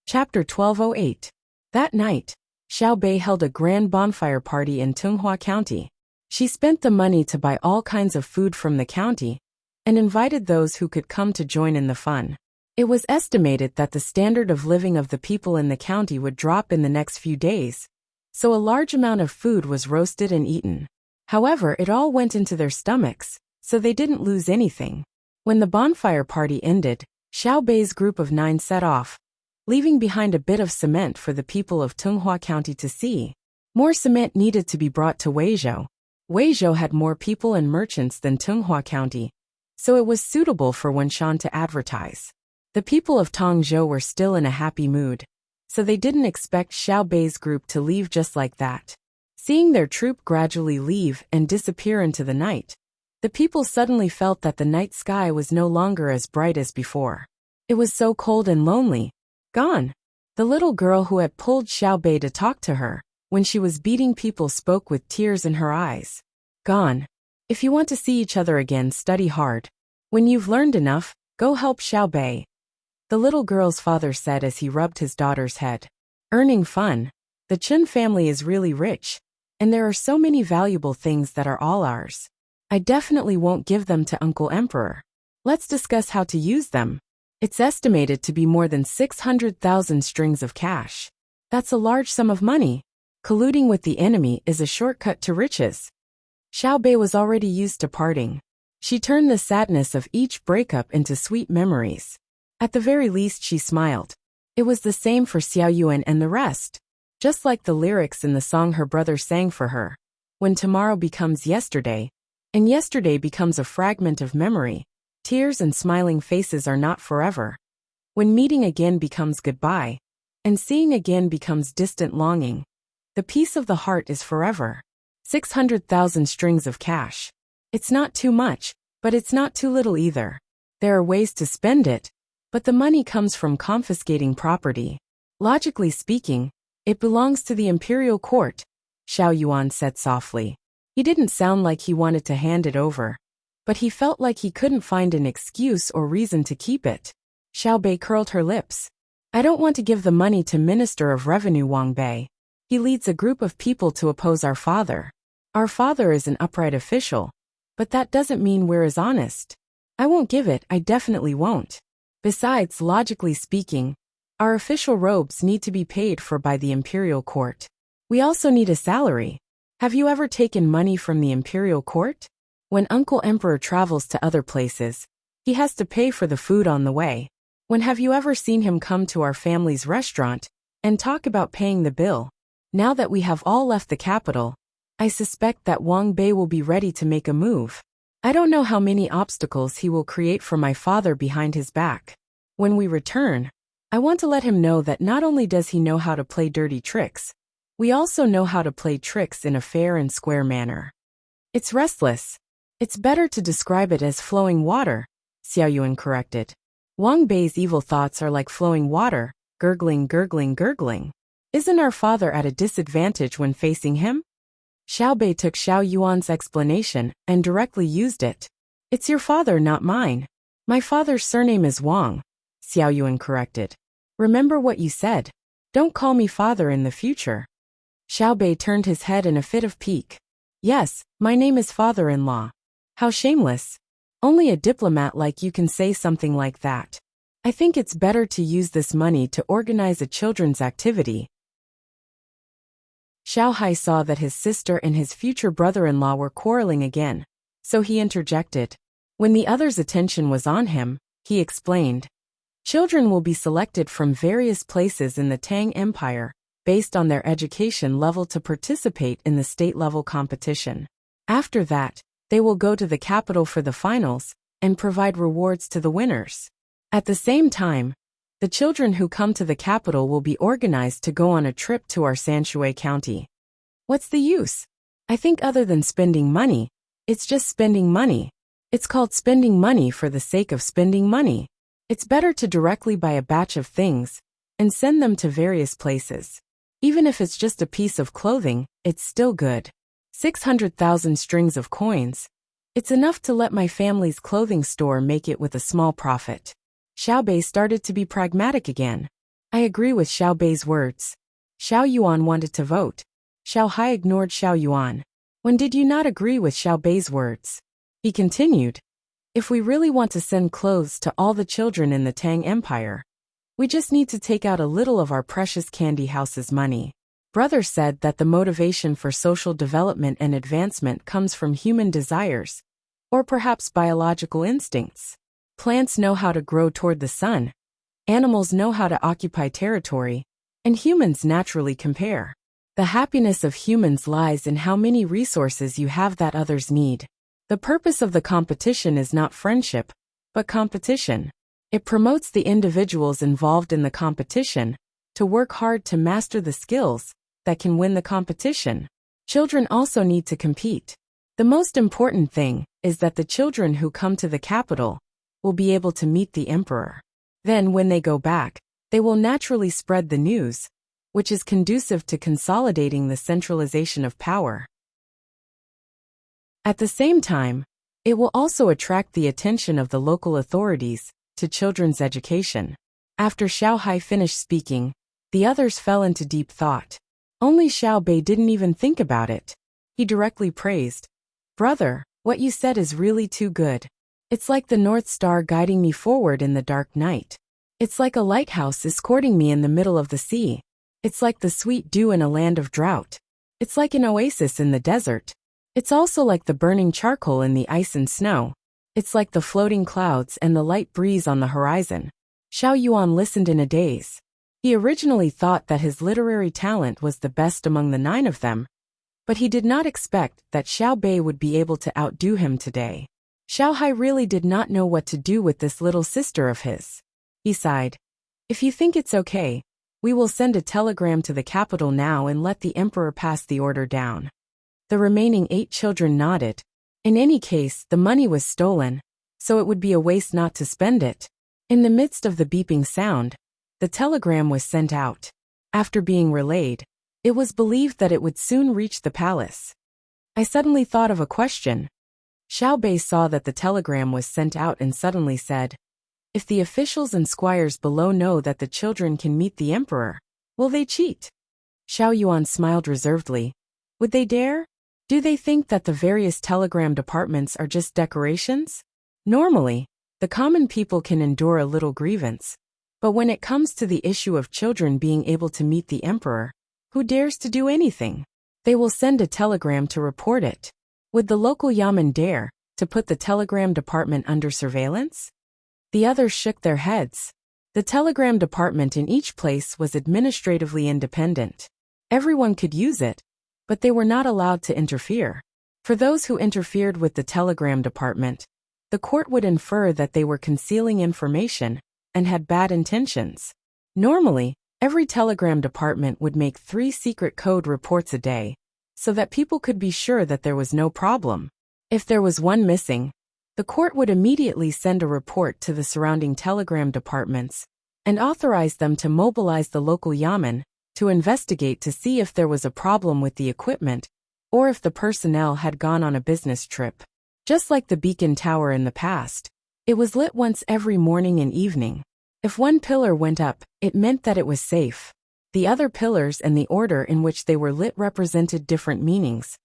Chapter 1208. That night, Xiao Bei held a grand bonfire party in Tunghua County. She spent the money to buy all kinds of food from the county and invited those who could come to join in the fun. It was estimated that the standard of living of the people in the county would drop in the next few days, so a large amount of food was roasted and eaten. However, it all went into their stomachs, so they didn't lose anything. When the bonfire party ended, Xiao Bei's group of 9 set off, leaving behind a bit of cement for the people of Tunghua County to see. More cement needed to be brought to Weizhou. Weizhou had more people and merchants than Tunghua County, so it was suitable for Wenshan to advertise. The people of Tangzhou were still in a happy mood, so they didn't expect Xiao Bei's group to leave just like that. Seeing their troop gradually leave and disappear into the night, the people suddenly felt that the night sky was no longer as bright as before. It was so cold and lonely. Gone. The little girl who had pulled Xiao Bei to talk to her when she was beating people spoke with tears in her eyes. Gone. If you want to see each other again, study hard. When you've learned enough, go help Xiao Bei. The little girl's father said as he rubbed his daughter's head. Earning fun. The Chen family is really rich, and there are so many valuable things that are all ours. I definitely won't give them to Uncle Emperor. Let's discuss how to use them. It's estimated to be more than 600,000 strings of cash. That's a large sum of money. Colluding with the enemy is a shortcut to riches. Xiao Bei was already used to parting. She turned the sadness of each breakup into sweet memories. At the very least, she smiled. It was the same for Xiao Yuan and the rest. Just like the lyrics in the song her brother sang for her. When tomorrow becomes yesterday, and yesterday becomes a fragment of memory, tears and smiling faces are not forever. When meeting again becomes goodbye, and seeing again becomes distant longing, the peace of the heart is forever. 600,000 strings of cash. It's not too much, but it's not too little either. There are ways to spend it, but the money comes from confiscating property. Logically speaking, it belongs to the imperial court, Xiao Yuan said softly. He didn't sound like he wanted to hand it over, but he felt like he couldn't find an excuse or reason to keep it. Xiao Bei curled her lips. I don't want to give the money to Minister of Revenue Wang Bei. He leads a group of people to oppose our father. Our father is an upright official, but that doesn't mean we're as honest. I won't give it, I definitely won't. Besides, logically speaking, Our official robes need to be paid for by the imperial court. We also need a salary. Have you ever taken money from the imperial court? When Uncle Emperor travels to other places, he has to pay for the food on the way. When have you ever seen him come to our family's restaurant and talk about paying the bill? Now that we have all left the capital, I suspect that Wang Bei will be ready to make a move. I don't know how many obstacles he will create for my father behind his back. When we return, I want to let him know that not only does he know how to play dirty tricks, we also know how to play tricks in a fair and square manner. It's restless. It's better to describe it as flowing water, Xiao Yuan corrected. Wang Bei's evil thoughts are like flowing water, gurgling, gurgling, gurgling. Isn't our father at a disadvantage when facing him? Xiao Bei took Xiao Yuan's explanation and directly used it. It's your father, not mine. My father's surname is Wang, Xiao Yuan corrected. Remember what you said. Don't call me father in the future. Xiao Bei turned his head in a fit of pique. Yes, my name is father-in-law. How shameless. Only a diplomat like you can say something like that. I think it's better to use this money to organize a children's activity. Xiao Hai saw that his sister and his future brother-in-law were quarreling again, so he interjected. When the other's attention was on him, he explained. Children will be selected from various places in the Tang Empire, based on their education level to participate in the state-level competition. After that, they will go to the capital for the finals and provide rewards to the winners. At the same time, the children who come to the capital will be organized to go on a trip to our Sanshui County. What's the use? I think other than spending money, it's just spending money. It's called spending money for the sake of spending money. It's better to directly buy a batch of things and send them to various places. Even if it's just a piece of clothing, it's still good. 600,000 strings of coins. It's enough to let my family's clothing store make it with a small profit. Xiao Bei started to be pragmatic again. I agree with Xiao Bei's words. Xiao Yuan wanted to vote. Xiao Hai ignored Xiao Yuan. When did you not agree with Xiao Bei's words? He continued. If we really want to send clothes to all the children in the Tang Empire, we just need to take out a little of our precious candy house's money. Brother said that the motivation for social development and advancement comes from human desires, or perhaps biological instincts. Plants know how to grow toward the sun, animals know how to occupy territory, and humans naturally compare. The happiness of humans lies in how many resources you have that others need. The purpose of the competition is not friendship, but competition. It promotes the individuals involved in the competition to work hard to master the skills that can win the competition. Children also need to compete. The most important thing is that the children who come to the capital will be able to meet the emperor. Then when they go back, they will naturally spread the news, which is conducive to consolidating the centralization of power. At the same time, it will also attract the attention of the local authorities to children's education. After Xiao Hai finished speaking, the others fell into deep thought. Only Xiao Bei didn't even think about it. He directly praised. Brother, what you said is really too good. It's like the North Star guiding me forward in the dark night. It's like a lighthouse escorting me in the middle of the sea. It's like the sweet dew in a land of drought. It's like an oasis in the desert. It's also like the burning charcoal in the ice and snow. It's like the floating clouds and the light breeze on the horizon. Xiao Yuan listened in a daze. He originally thought that his literary talent was the best among the 9 of them, but he did not expect that Xiao Bei would be able to outdo him today. Xiao Hai really did not know what to do with this little sister of his. He sighed. If you think it's okay, we will send a telegram to the capital now and let the emperor pass the order down. The remaining 8 children nodded. In any case, the money was stolen, so it would be a waste not to spend it. In the midst of the beeping sound, the telegram was sent out. After being relayed, it was believed that it would soon reach the palace. I suddenly thought of a question. Xiao Bei saw that the telegram was sent out and suddenly said, if the officials and squires below know that the children can meet the emperor, will they cheat? Xiao Yuan smiled reservedly. Would they dare? Do they think that the various telegram departments are just decorations? Normally, the common people can endure a little grievance, But when it comes to the issue of children being able to meet the emperor, who dares to do anything? They will send a telegram to report it. Would the local yamen dare to put the telegram department under surveillance? The others shook their heads. The telegram department in each place was administratively independent. Everyone could use it, but they were not allowed to interfere. For those who interfered with the telegram department, the court would infer that they were concealing information and had bad intentions. Normally, every telegram department would make 3 secret code reports a day, so that people could be sure that there was no problem. If there was one missing, the court would immediately send a report to the surrounding telegram departments and authorize them to mobilize the local yamen to investigate to see if there was a problem with the equipment or if the personnel had gone on a business trip. Just like the beacon tower in the past, it was lit once every morning and evening. If one pillar went up, it meant that it was safe. The other pillars and the order in which they were lit represented different meanings.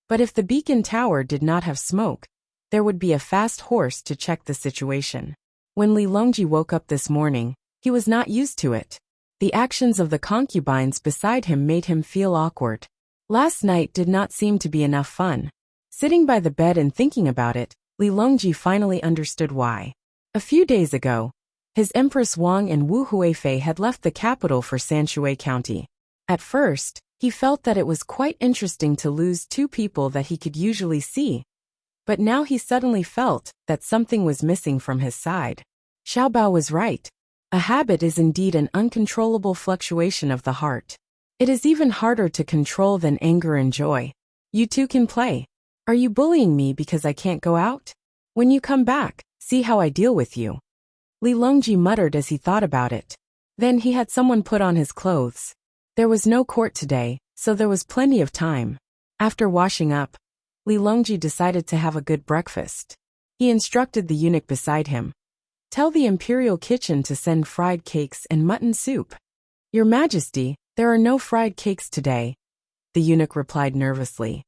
But if the beacon tower did not have smoke, there would be a fast horse to check the situation. When Li Longji woke up this morning, he was not used to it. The actions of the concubines beside him made him feel awkward. Last night did not seem to be enough fun. Sitting by the bed and thinking about it, Li Longji finally understood why. A few days ago, his Empress Wang and Wu Huifei had left the capital for Sanshui County. At first, he felt that it was quite interesting to lose 2 people that he could usually see. But now he suddenly felt that something was missing from his side. Xiao Bao was right. A habit is indeed an uncontrollable fluctuation of the heart. It is even harder to control than anger and joy. You two can play. Are you bullying me because I can't go out? When you come back, see how I deal with you. Li Longji muttered as he thought about it. Then he had someone put on his clothes. There was no court today, so there was plenty of time. After washing up, Li Longji decided to have a good breakfast. He instructed the eunuch beside him. Tell the imperial kitchen to send fried cakes and mutton soup. Your Majesty, there are no fried cakes today, the eunuch replied nervously.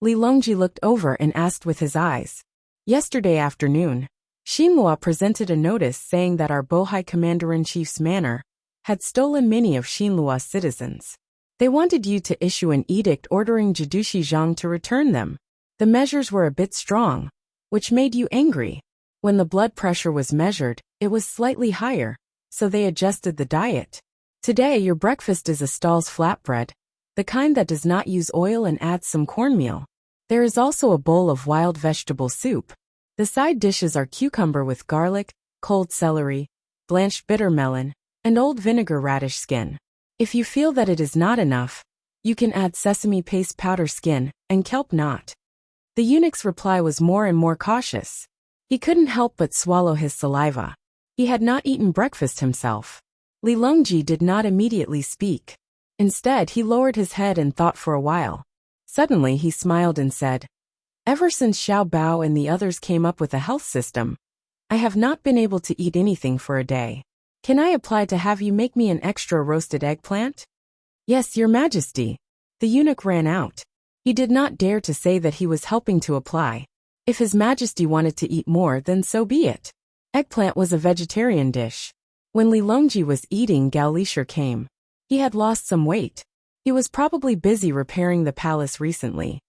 Li Longji looked over and asked with his eyes. Yesterday afternoon, Xinhua presented a notice saying that our Bohai commander-in-chief's manor had stolen many of Xinhua's citizens. They wanted you to issue an edict ordering Jidushi Zhang to return them. The measures were a bit strong, which made you angry. When the blood pressure was measured, it was slightly higher, so they adjusted the diet. Today your breakfast is a stall's flatbread, the kind that does not use oil and adds some cornmeal. There is also a bowl of wild vegetable soup. The side dishes are cucumber with garlic, cold celery, blanched bitter melon, and old vinegar radish skin. If you feel that it is not enough, you can add sesame paste powder skin and kelp knot. The eunuch's reply was more and more cautious. He couldn't help but swallow his saliva. He had not eaten breakfast himself. Li Longji did not immediately speak. Instead, he lowered his head and thought for a while. Suddenly, he smiled and said, Ever since Xiao Bao and the others came up with a health system, I have not been able to eat anything for a day. Can I apply to have you make me an extra roasted eggplant? Yes, Your Majesty. The eunuch ran out. He did not dare to say that he was helping to apply. If His Majesty wanted to eat more, then so be it. Eggplant was a vegetarian dish. When Li Longji was eating, Gao Lishir came. He had lost some weight. He was probably busy repairing the palace recently.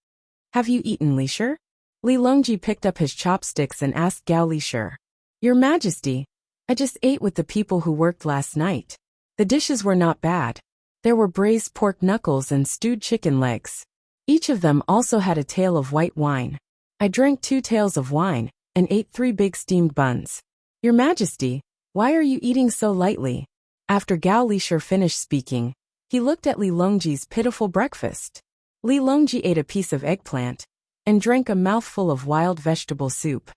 Have you eaten, Lishir? Li Longji picked up his chopsticks and asked Gao Lishir. Your Majesty, I just ate with the people who worked last night. The dishes were not bad. There were braised pork knuckles and stewed chicken legs. Each of them also had a tail of white wine. I drank 2 tails of wine and ate 3 big steamed buns. Your Majesty, why are you eating so lightly? After Gao Lishir finished speaking, he looked at Li Longji's pitiful breakfast. Li Longji ate a piece of eggplant and drank a mouthful of wild vegetable soup.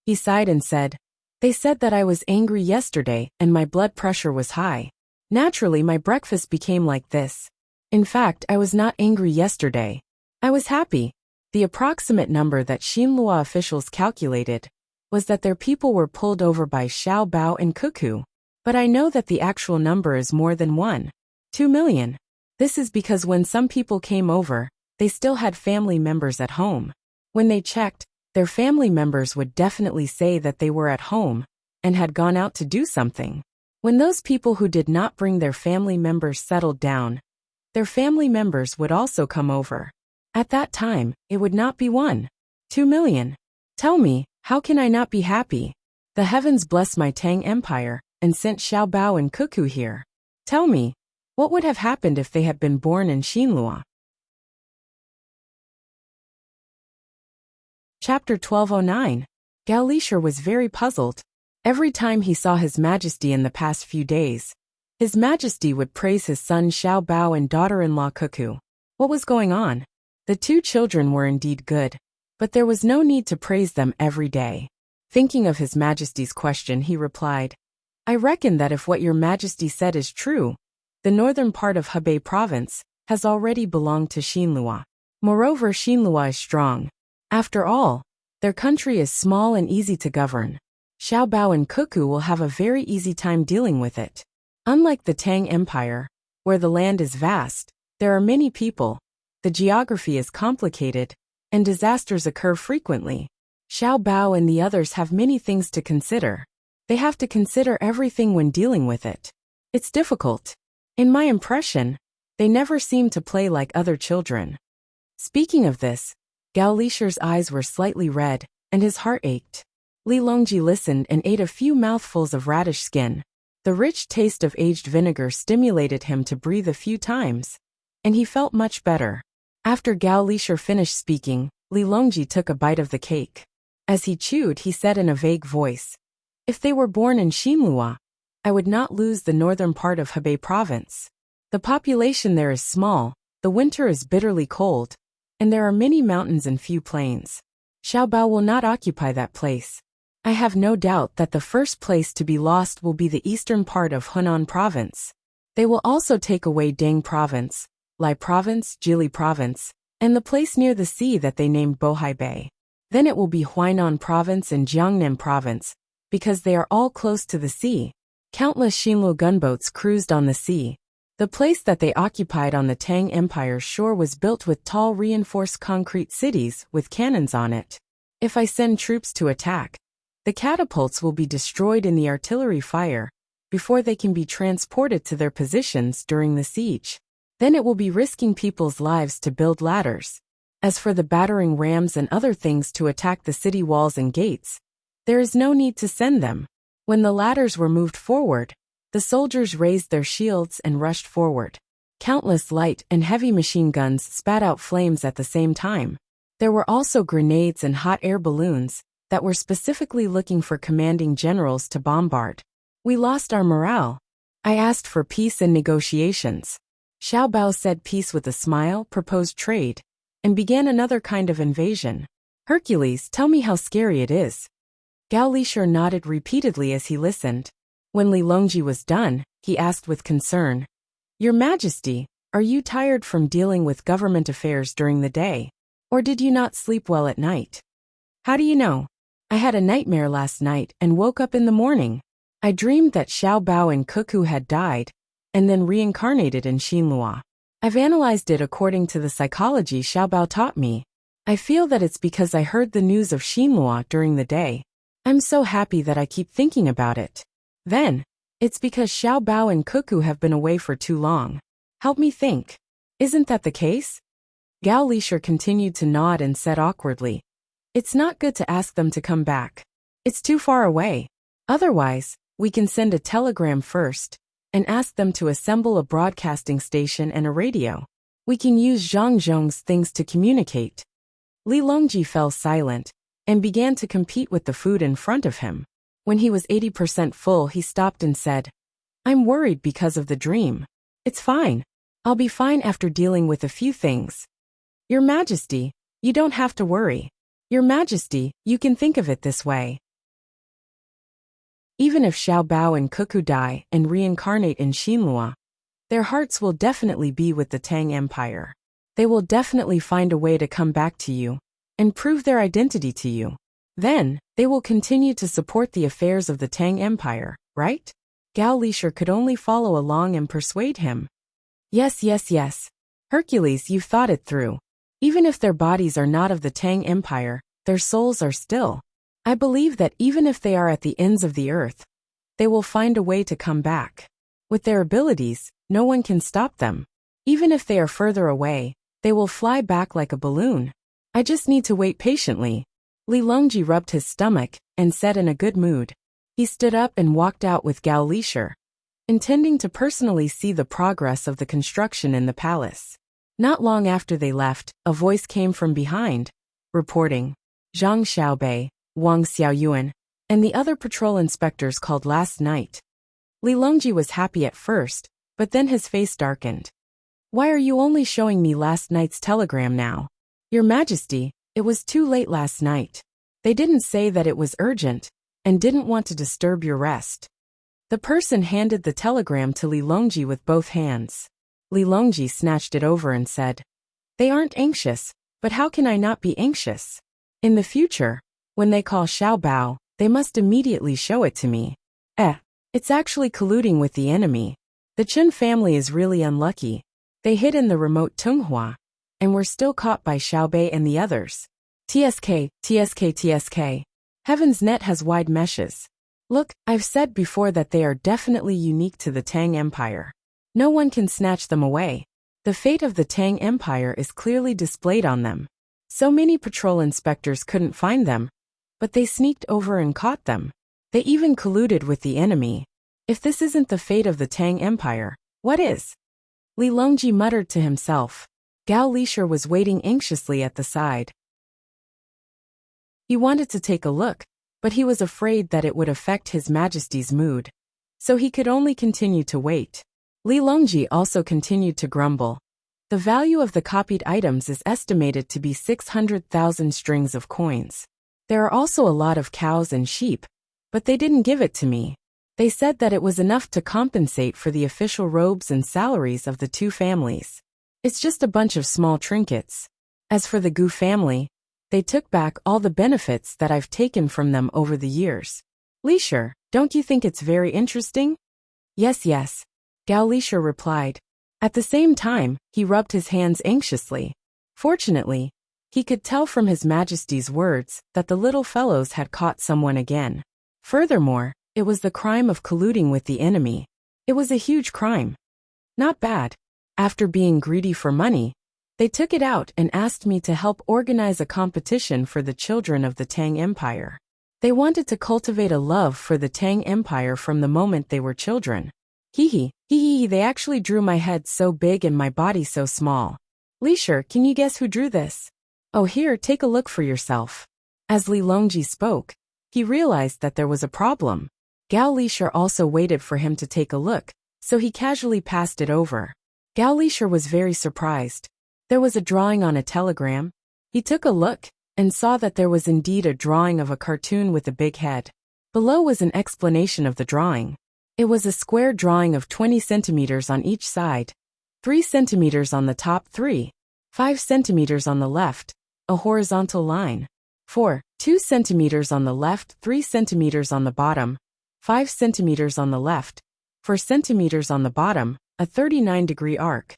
He sighed and said, They said that I was angry yesterday and my blood pressure was high. Naturally, my breakfast became like this. In fact, I was not angry yesterday. I was happy. The approximate number that Xinhua officials calculated was that their people were pulled over by Xiao Bao and Cuckoo. But I know that the actual number is more than 2 million. This is because when some people came over, they still had family members at home. When they checked, their family members would definitely say that they were at home, and had gone out to do something. When those people who did not bring their family members settled down, their family members would also come over. At that time, it would not be 2 million. Tell me, how can I not be happy? The heavens bless my Tang Empire and sent Xiao Bao and Cuckoo here. Tell me, what would have happened if they had been born in Xinlua? Chapter 1209. Gao Lishur was very puzzled. Every time he saw His Majesty in the past few days, His Majesty would praise his son Xiao Bao and daughter-in-law Cuckoo. What was going on? The two children were indeed good, but there was no need to praise them every day. Thinking of His Majesty's question, he replied, I reckon that if what your Majesty said is true, the northern part of Hebei province has already belonged to Xinlua. Moreover, Xinlua is strong. After all, their country is small and easy to govern. Xiao Bao and Cuckoo will have a very easy time dealing with it. Unlike the Tang Empire, where the land is vast, there are many people, the geography is complicated, and disasters occur frequently. Xiao Bao and the others have many things to consider. They have to consider everything when dealing with it. It's difficult. In my impression, they never seem to play like other children. Speaking of this, Gao Lishur's eyes were slightly red, and his heart ached. Li Longji listened and ate a few mouthfuls of radish skin. The rich taste of aged vinegar stimulated him to breathe a few times, and he felt much better. After Gao Lishur finished speaking, Li Longji took a bite of the cake. As he chewed, he said in a vague voice, If they were born in Xinlua, I would not lose the northern part of Hebei province. The population there is small, the winter is bitterly cold, and there are many mountains and few plains. Xiao Bao will not occupy that place. I have no doubt that the first place to be lost will be the eastern part of Hunan province. They will also take away Dang province, Lai province, Jili province, and the place near the sea that they named Bohai Bay. Then it will be Huainan province and Jiangnan province, because they are all close to the sea. Countless Xinlu gunboats cruised on the sea. The place that they occupied on the Tang Empire's shore was built with tall reinforced concrete cities with cannons on it. If I send troops to attack, the catapults will be destroyed in the artillery fire before they can be transported to their positions during the siege. Then it will be risking people's lives to build ladders. As for the battering rams and other things to attack the city walls and gates, there is no need to send them. When the ladders were moved forward, the soldiers raised their shields and rushed forward. Countless light and heavy machine guns spat out flames at the same time. There were also grenades and hot air balloons that were specifically looking for commanding generals to bombard. We lost our morale. I asked for peace and negotiations. Xiao Bao said peace with a smile, proposed trade, and began another kind of invasion. Hercules, tell me how scary it is. Gao Lishur nodded repeatedly as he listened. When Li Longji was done, he asked with concern, Your Majesty, are you tired from dealing with government affairs during the day? Or did you not sleep well at night? How do you know? I had a nightmare last night and woke up in the morning. I dreamed that Xiao Bao and Cuckoo had died, and then reincarnated in Xinlua. I've analyzed it according to the psychology Xiao Bao taught me. I feel that it's because I heard the news of Xinlua during the day. I'm so happy that I keep thinking about it. Then, it's because Xiao Bao and Cuckoo have been away for too long. Help me think. Isn't that the case? Gao Lishur continued to nod and said awkwardly, It's not good to ask them to come back. It's too far away. Otherwise, we can send a telegram first and ask them to assemble a broadcasting station and a radio. We can use Zhang Zhong's things to communicate. Li Longji fell silent and began to compete with the food in front of him. When he was 80% full, he stopped and said, I'm worried because of the dream. It's fine. I'll be fine after dealing with a few things. Your Majesty, you don't have to worry. Your Majesty, you can think of it this way. Even if Xiao Bao and Cuckoo die and reincarnate in Xinlua, their hearts will definitely be with the Tang Empire. They will definitely find a way to come back to you and prove their identity to you. Then, they will continue to support the affairs of the Tang Empire, right? Gao Lishur could only follow along and persuade him. Yes. Hercules, you've thought it through. Even if their bodies are not of the Tang Empire, their souls are still. I believe that even if they are at the ends of the earth, they will find a way to come back. With their abilities, no one can stop them. Even if they are further away, they will fly back like a balloon. I just need to wait patiently. Li Longji rubbed his stomach and said in a good mood. He stood up and walked out with Gao Lisher, intending to personally see the progress of the construction in the palace. Not long after they left, a voice came from behind, reporting, Zhang Xiaobei, Wang Xiaoyuan, and the other patrol inspectors called last night. Li Longji was happy at first, but then his face darkened. Why are you only showing me last night's telegram now? Your Majesty, it was too late last night. They didn't say that it was urgent, and didn't want to disturb your rest. The person handed the telegram to Li Longji with both hands. Li Longji snatched it over and said, They aren't anxious, but how can I not be anxious? In the future, when they call Xiao Bao, they must immediately show it to me. It's actually colluding with the enemy. The Chen family is really unlucky. They hid in the remote Tunghua, and were still caught by Xiaobei and the others. TSK. Heaven's net has wide meshes. Look, I've said before that they are definitely unique to the Tang Empire. No one can snatch them away. The fate of the Tang Empire is clearly displayed on them. So many patrol inspectors couldn't find them, but they sneaked over and caught them. They even colluded with the enemy. If this isn't the fate of the Tang Empire, what is? Li Longji muttered to himself. Gao Lisher was waiting anxiously at the side. He wanted to take a look, but he was afraid that it would affect His Majesty's mood. So he could only continue to wait. Li Longji also continued to grumble. The value of the copied items is estimated to be 600,000 strings of coins. There are also a lot of cows and sheep, but they didn't give it to me. They said that it was enough to compensate for the official robes and salaries of the two families. It's just a bunch of small trinkets. As for the Gu family, they took back all the benefits that I've taken from them over the years. Lisher, don't you think it's very interesting? Yes. Gao Lisher replied. At the same time, he rubbed his hands anxiously. Fortunately, he could tell from His Majesty's words that the little fellows had caught someone again. Furthermore, it was the crime of colluding with the enemy. It was a huge crime. Not bad. After being greedy for money, they took it out and asked me to help organize a competition for the children of the Tang Empire. They wanted to cultivate a love for the Tang Empire from the moment they were children. They actually drew my head so big and my body so small. Lisher, can you guess who drew this? Oh, here, take a look for yourself. As Li Longji spoke, he realized that there was a problem. Gao Lisher also waited for him to take a look, so he casually passed it over. Gao Lisher was very surprised. There was a drawing on a telegram. He took a look, and saw that there was indeed a drawing of a cartoon with a big head. Below was an explanation of the drawing. It was a square drawing of 20 centimeters on each side, 3 centimeters on the top, 5 centimeters on the left, a horizontal line, 2 centimeters on the left, 3 centimeters on the bottom, 5 centimeters on the left, 4 centimeters on the bottom, a 39-degree arc.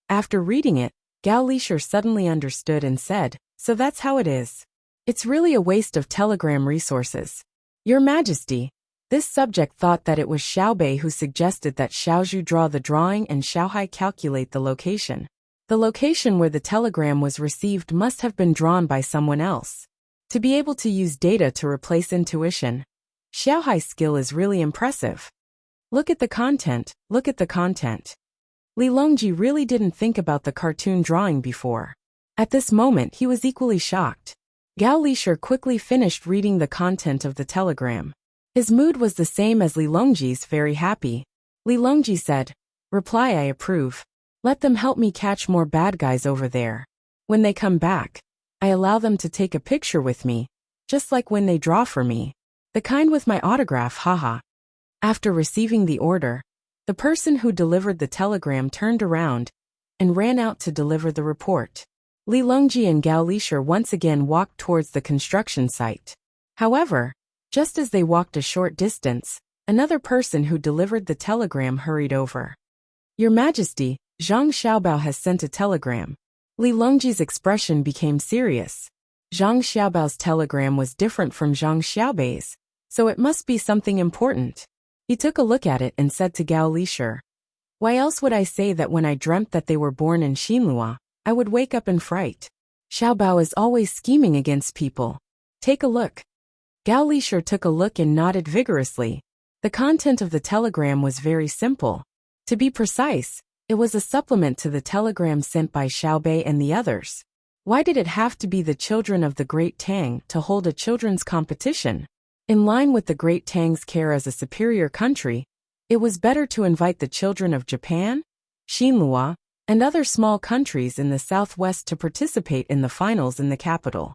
After reading it, Gao Lisher suddenly understood and said, So that's how it is. It's really a waste of telegram resources. Your Majesty, this subject thought that it was Xiaobei who suggested that Xiaozhu draw the drawing and Xiaohai calculate the location. The location where the telegram was received must have been drawn by someone else. To be able to use data to replace intuition, Xiaohai's skill is really impressive. Look at the content. Li Longji really didn't think about the cartoon drawing before. At this moment he was equally shocked. Gao Lisher quickly finished reading the content of the telegram. His mood was the same as Li Longji's, very happy. Li Longji said, Reply, I approve. Let them help me catch more bad guys over there. When they come back, I allow them to take a picture with me, just like when they draw for me. The kind with my autograph, haha. After receiving the order, the person who delivered the telegram turned around and ran out to deliver the report. Li Longji and Gao Lisher once again walked towards the construction site. However, just as they walked a short distance, another person who delivered the telegram hurried over. Your Majesty, Zhang Xiaobao has sent a telegram. Li Longji's expression became serious. Zhang Xiaobao's telegram was different from Zhang Xiaobei's, so it must be something important. He took a look at it and said to Gao Lishir, "Why else would I say that when I dreamt that they were born in Xinlua, I would wake up in fright? Xiaobao is always scheming against people. Take a look." Gao Lishir took a look and nodded vigorously. The content of the telegram was very simple. To be precise, it was a supplement to the telegram sent by Xiaobei and the others. Why did it have to be the children of the Great Tang to hold a children's competition? In line with the Great Tang's care as a superior country, it was better to invite the children of Japan, Xinlua, and other small countries in the southwest to participate in the finals in the capital.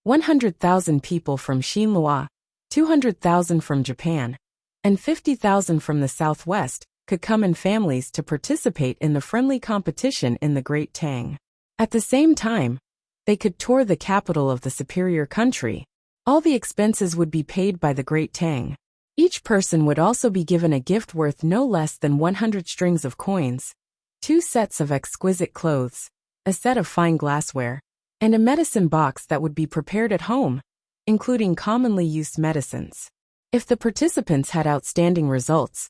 100,000 people from Xinlua, 200,000 from Japan, and 50,000 from the southwest could come in families to participate in the friendly competition in the Great Tang. At the same time, they could tour the capital of the superior country. All the expenses would be paid by the Great Tang. Each person would also be given a gift worth no less than 100 strings of coins, 2 sets of exquisite clothes, a set of fine glassware, and a medicine box that would be prepared at home, including commonly used medicines. If the participants had outstanding results,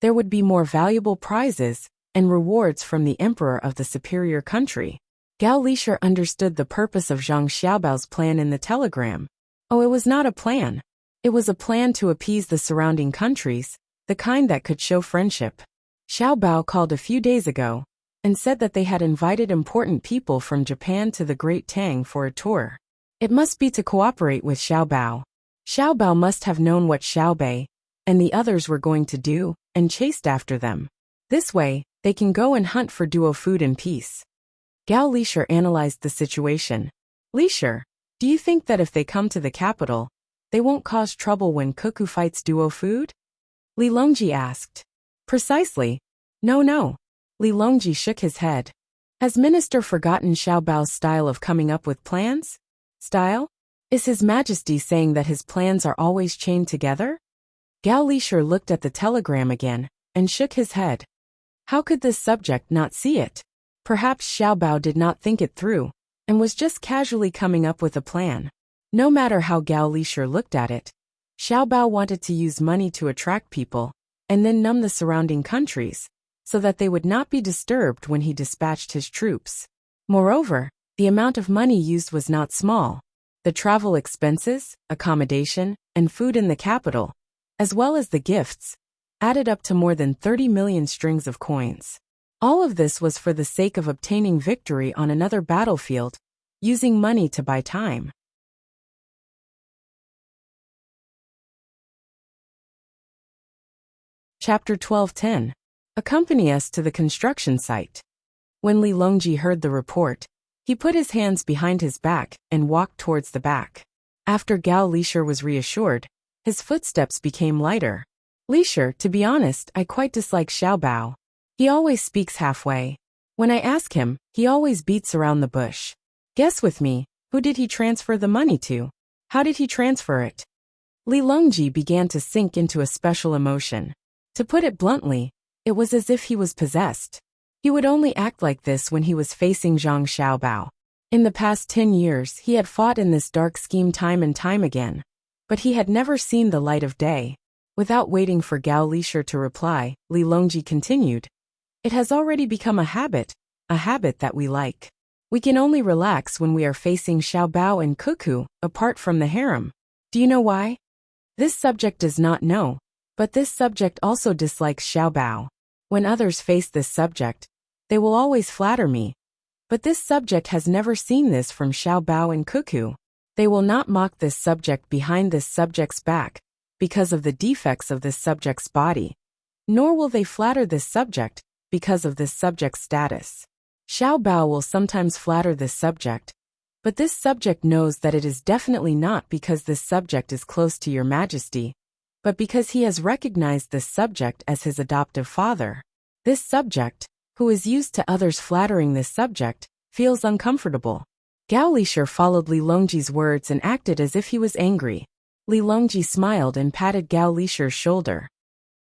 there would be more valuable prizes and rewards from the emperor of the superior country. Gao Lishir understood the purpose of Zhang Xiaobao's plan in the telegram. Oh, it was not a plan. It was a plan to appease the surrounding countries, the kind that could show friendship. Xiaobao called a few days ago and said that they had invited important people from Japan to the Great Tang for a tour. It must be to cooperate with Xiaobao. Xiaobao must have known what Xiaobei and the others were going to do and chased after them. This way, they can go and hunt for duo food in peace. Gao Lishir analyzed the situation. Lishir, do you think that if they come to the capital, they won't cause trouble when Cuckoo fights duo food? Li Longji asked. Precisely. No. Li Longji shook his head. Has Minister forgotten Xiaobao's style of coming up with plans? Style? Is His Majesty saying that his plans are always chained together? Gao Lishir looked at the telegram again and shook his head. How could this subject not see it? Perhaps Xiaobao did not think it through and was just casually coming up with a plan. No matter how Gao Lishir looked at it, Xiaobao wanted to use money to attract people and then numb the surrounding countries so that they would not be disturbed when he dispatched his troops. Moreover, the amount of money used was not small. The travel expenses, accommodation, and food in the capital, as well as the gifts, added up to more than 30 million strings of coins. All of this was for the sake of obtaining victory on another battlefield, using money to buy time. Chapter 12:10. Accompany us to the construction site. When Li Longji heard the report, he put his hands behind his back and walked towards the back. After Gao Lishir was reassured, his footsteps became lighter. Lishir, to be honest, I quite dislike Xiaobao. He always speaks halfway. When I ask him, he always beats around the bush. Guess with me, who did he transfer the money to? How did he transfer it? Li Longji began to sink into a special emotion. To put it bluntly, it was as if he was possessed. He would only act like this when he was facing Zhang Xiaobao. In the past 10 years, he had fought in this dark scheme time and time again, but he had never seen the light of day. Without waiting for Gao Lishir to reply, Li Longji continued. It has already become a habit that we like. We can only relax when we are facing Xiaobao and Cuckoo, apart from the harem. Do you know why? This subject does not know, but this subject also dislikes Xiaobao. When others face this subject, they will always flatter me. But this subject has never seen this from Xiaobao and Cuckoo. They will not mock this subject behind this subject's back, because of the defects of this subject's body. Nor will they flatter this subject, because of this subject's status. Xiaobao will sometimes flatter this subject, but this subject knows that it is definitely not because this subject is close to your majesty, but because he has recognized this subject as his adoptive father. This subject, who is used to others flattering this subject, feels uncomfortable. Gao Lishir followed Li Longji's words and acted as if he was angry. Li Longji smiled and patted Gao Lishir's shoulder.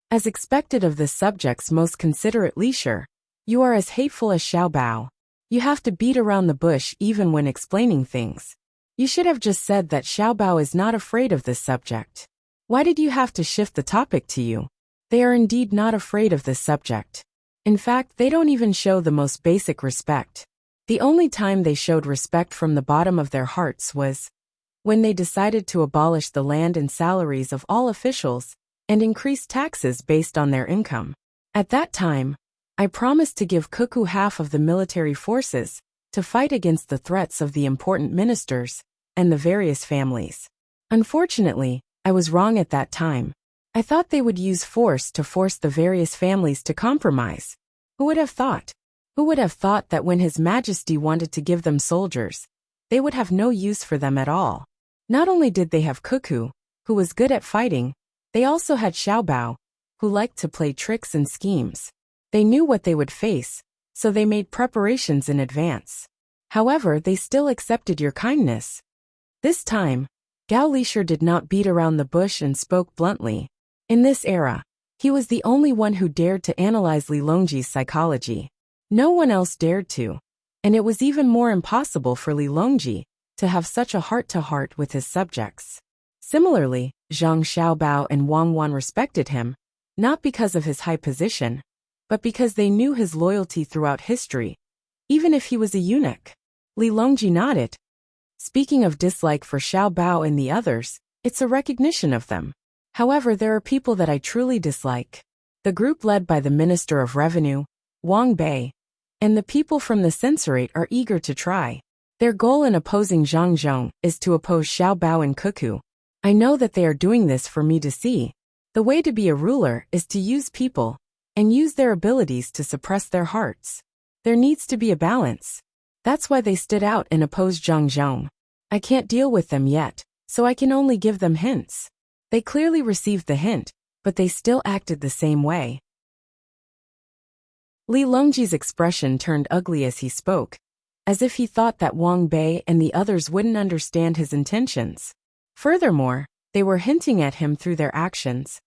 As expected of this subject's most considerate Lishir, you are as hateful as Xiaobao. You have to beat around the bush even when explaining things. You should have just said that Xiaobao is not afraid of this subject. Why did you have to shift the topic to you? They are indeed not afraid of this subject. In fact, they don't even show the most basic respect. The only time they showed respect from the bottom of their hearts was when they decided to abolish the land and salaries of all officials and increase taxes based on their income. At that time, I promised to give Cuckoo half of the military forces to fight against the threats of the important ministers and the various families. Unfortunately, I was wrong at that time. I thought they would use force to force the various families to compromise. Who would have thought? Who would have thought that when His Majesty wanted to give them soldiers, they would have no use for them at all? Not only did they have Cuckoo, who was good at fighting, they also had Xiaobao, who liked to play tricks and schemes. They knew what they would face, so they made preparations in advance. However, they still accepted your kindness. This time, Gao Lisher did not beat around the bush and spoke bluntly. In this era, he was the only one who dared to analyze Li Longji's psychology. No one else dared to, and it was even more impossible for Li Longji to have such a heart-to-heart with his subjects. Similarly, Zhang Xiaobao and Wang Wan respected him, not because of his high position, but because they knew his loyalty throughout history, even if he was a eunuch. Li Longji nodded. Speaking of dislike for Xiaobao and the others, it's a recognition of them. However, there are people that I truly dislike. The group led by the Minister of Revenue, Wang Bei, and the people from the censorate are eager to try. Their goal in opposing Zhang Zhong is to oppose Xiaobao and Cuckoo. I know that they are doing this for me to see. The way to be a ruler is to use people, and use their abilities to suppress their hearts. There needs to be a balance. That's why they stood out and opposed Zhang Zhong. I can't deal with them yet, so I can only give them hints. They clearly received the hint, but they still acted the same way. Li Longji's expression turned ugly as he spoke, as if he thought that Wang Bei and the others wouldn't understand his intentions. Furthermore, they were hinting at him through their actions,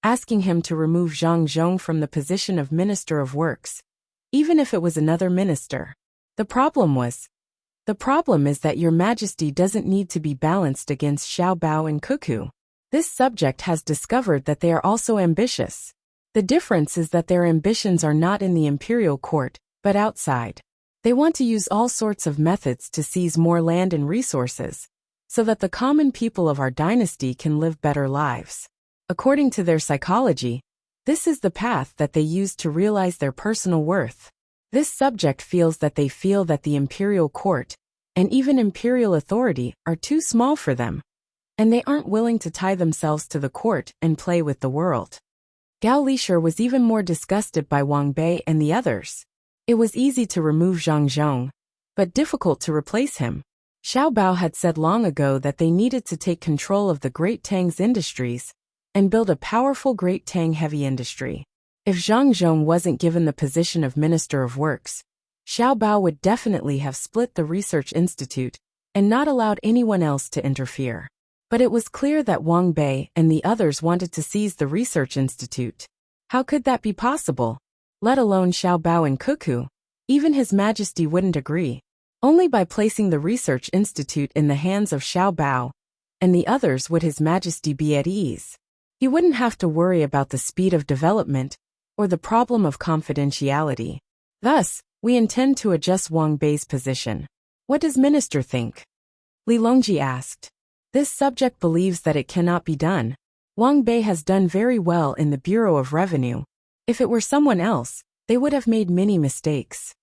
asking him to remove Zhang Zhong from the position of Minister of Works, even if it was another minister. The problem is that Your Majesty doesn't need to be balanced against Xiaobao and Cuckoo. This subject has discovered that they are also ambitious. The difference is that their ambitions are not in the imperial court, but outside. They want to use all sorts of methods to seize more land and resources, so that the common people of our dynasty can live better lives. According to their psychology, this is the path that they use to realize their personal worth. This subject feels that the imperial court, and even imperial authority, are too small for them, and they aren't willing to tie themselves to the court and play with the world. Gao Lisher was even more disgusted by Wang Bei and the others. It was easy to remove Zhang Zhong, but difficult to replace him. Xiaobao had said long ago that they needed to take control of the Great Tang's industries and build a powerful Great Tang heavy industry. If Zhang Zhong wasn't given the position of Minister of Works, Xiaobao would definitely have split the research institute and not allowed anyone else to interfere. But it was clear that Wang Bei and the others wanted to seize the research institute. How could that be possible? Let alone Xiaobao and Cuckoo. Even His Majesty wouldn't agree. Only by placing the research institute in the hands of Xiaobao and the others would His Majesty be at ease. He wouldn't have to worry about the speed of development or the problem of confidentiality. Thus, we intend to adjust Wang Bei's position. What does Minister think? Li Longji asked. This subject believes that it cannot be done. Wang Bei has done very well in the Bureau of Revenue. If it were someone else, they would have made many mistakes.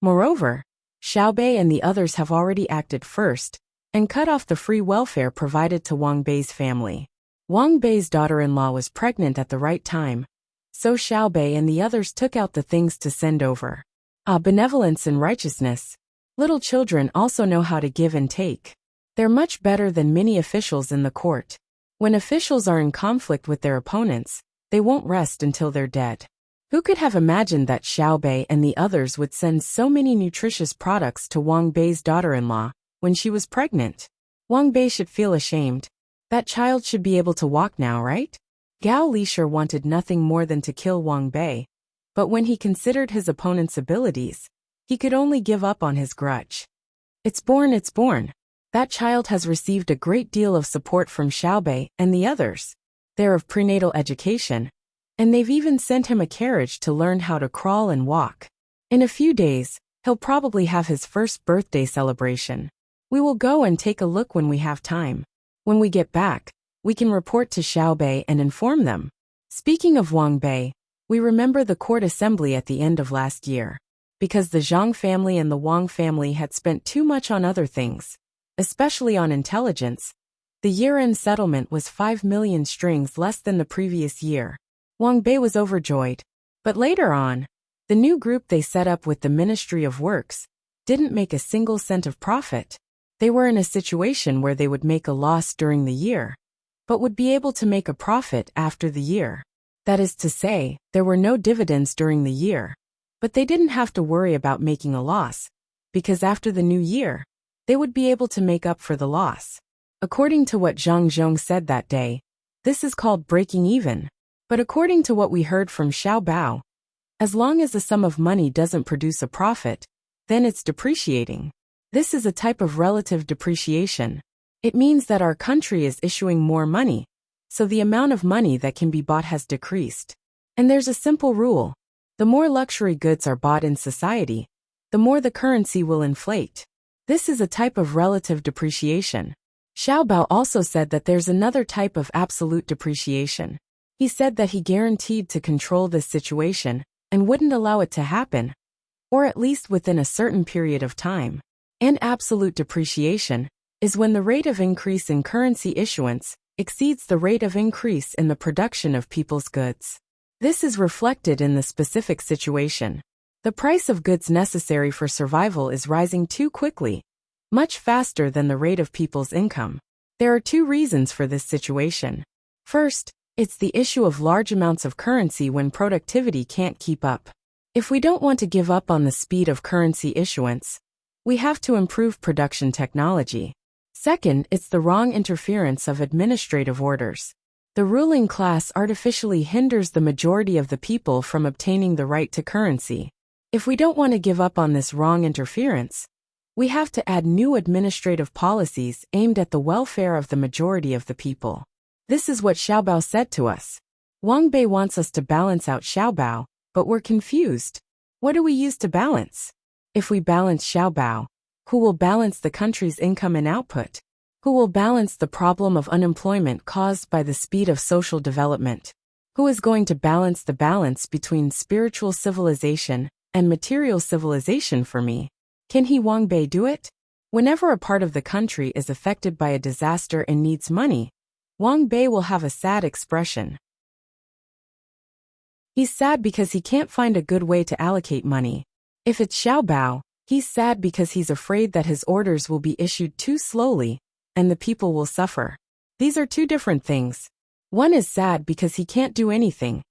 Moreover, Xiaobei and the others have already acted first and cut off the free welfare provided to Wang Bei's family. Wang Bei's daughter-in-law was pregnant at the right time, so Xiaobei and the others took out the things to send over. Benevolence and righteousness. Little children also know how to give and take. They're much better than many officials in the court. When officials are in conflict with their opponents, they won't rest until they're dead. Who could have imagined that Xiaobei and the others would send so many nutritious products to Wang Bei's daughter-in-law when she was pregnant? Wang Bei should feel ashamed. That child should be able to walk now, right? Gao Lisher wanted nothing more than to kill Wang Bei, But when he considered his opponent's abilities, he could only give up on his grudge. It's born, it's born. That child has received a great deal of support from Xiaobei and the others. They're of prenatal education, and they've even sent him a carriage to learn how to crawl and walk. In a few days, he'll probably have his first birthday celebration. We will go and take a look when we have time. When we get back, we can report to Xiaobei and inform them. Speaking of Wang Bei, we remember the court assembly at the end of last year. Because the Zhang family and the Wang family had spent too much on other things, especially on intelligence, the year-end settlement was 5 million strings less than the previous year. Wang Bei was overjoyed. But later on, the new group they set up with the Ministry of Works didn't make a single cent of profit. They were in a situation where they would make a loss during the year, but would be able to make a profit after the year. That is to say, there were no dividends during the year, but they didn't have to worry about making a loss, because after the new year, they would be able to make up for the loss. According to what Zhang Zhong said that day, this is called breaking even. But according to what we heard from Xiao Bao, as long as the sum of money doesn't produce a profit, then it's depreciating. This is a type of relative depreciation. It means that our country is issuing more money, so the amount of money that can be bought has decreased. And there's a simple rule. The more luxury goods are bought in society, the more the currency will inflate. This is a type of relative depreciation. Xiao Bao also said that there's another type of absolute depreciation. He said that he guaranteed to control this situation and wouldn't allow it to happen, or at least within a certain period of time. And absolute depreciation is when the rate of increase in currency issuance exceeds the rate of increase in the production of people's goods. This is reflected in the specific situation. The price of goods necessary for survival is rising too quickly, much faster than the rate of people's income. There are two reasons for this situation. First, it's the issue of large amounts of currency when productivity can't keep up. If we don't want to give up on the speed of currency issuance, we have to improve production technology. Second, it's the wrong interference of administrative orders. The ruling class artificially hinders the majority of the people from obtaining the right to currency. If we don't want to give up on this wrong interference, we have to add new administrative policies aimed at the welfare of the majority of the people. This is what Xiao Bao said to us. Wang Bei wants us to balance out Xiao Bao, but we're confused. What do we use to balance? If we balance Xiao Bao, who will balance the country's income and output? Who will balance the problem of unemployment caused by the speed of social development? Who is going to balance the balance between spiritual civilization and material civilization for me? Can he, Wang Bei, do it? Whenever a part of the country is affected by a disaster and needs money, Wang Bei will have a sad expression. He's sad because he can't find a good way to allocate money. If it's Xiao Bao, he's sad because he's afraid that his orders will be issued too slowly, and the people will suffer. These are two different things. One is sad because he can't do anything,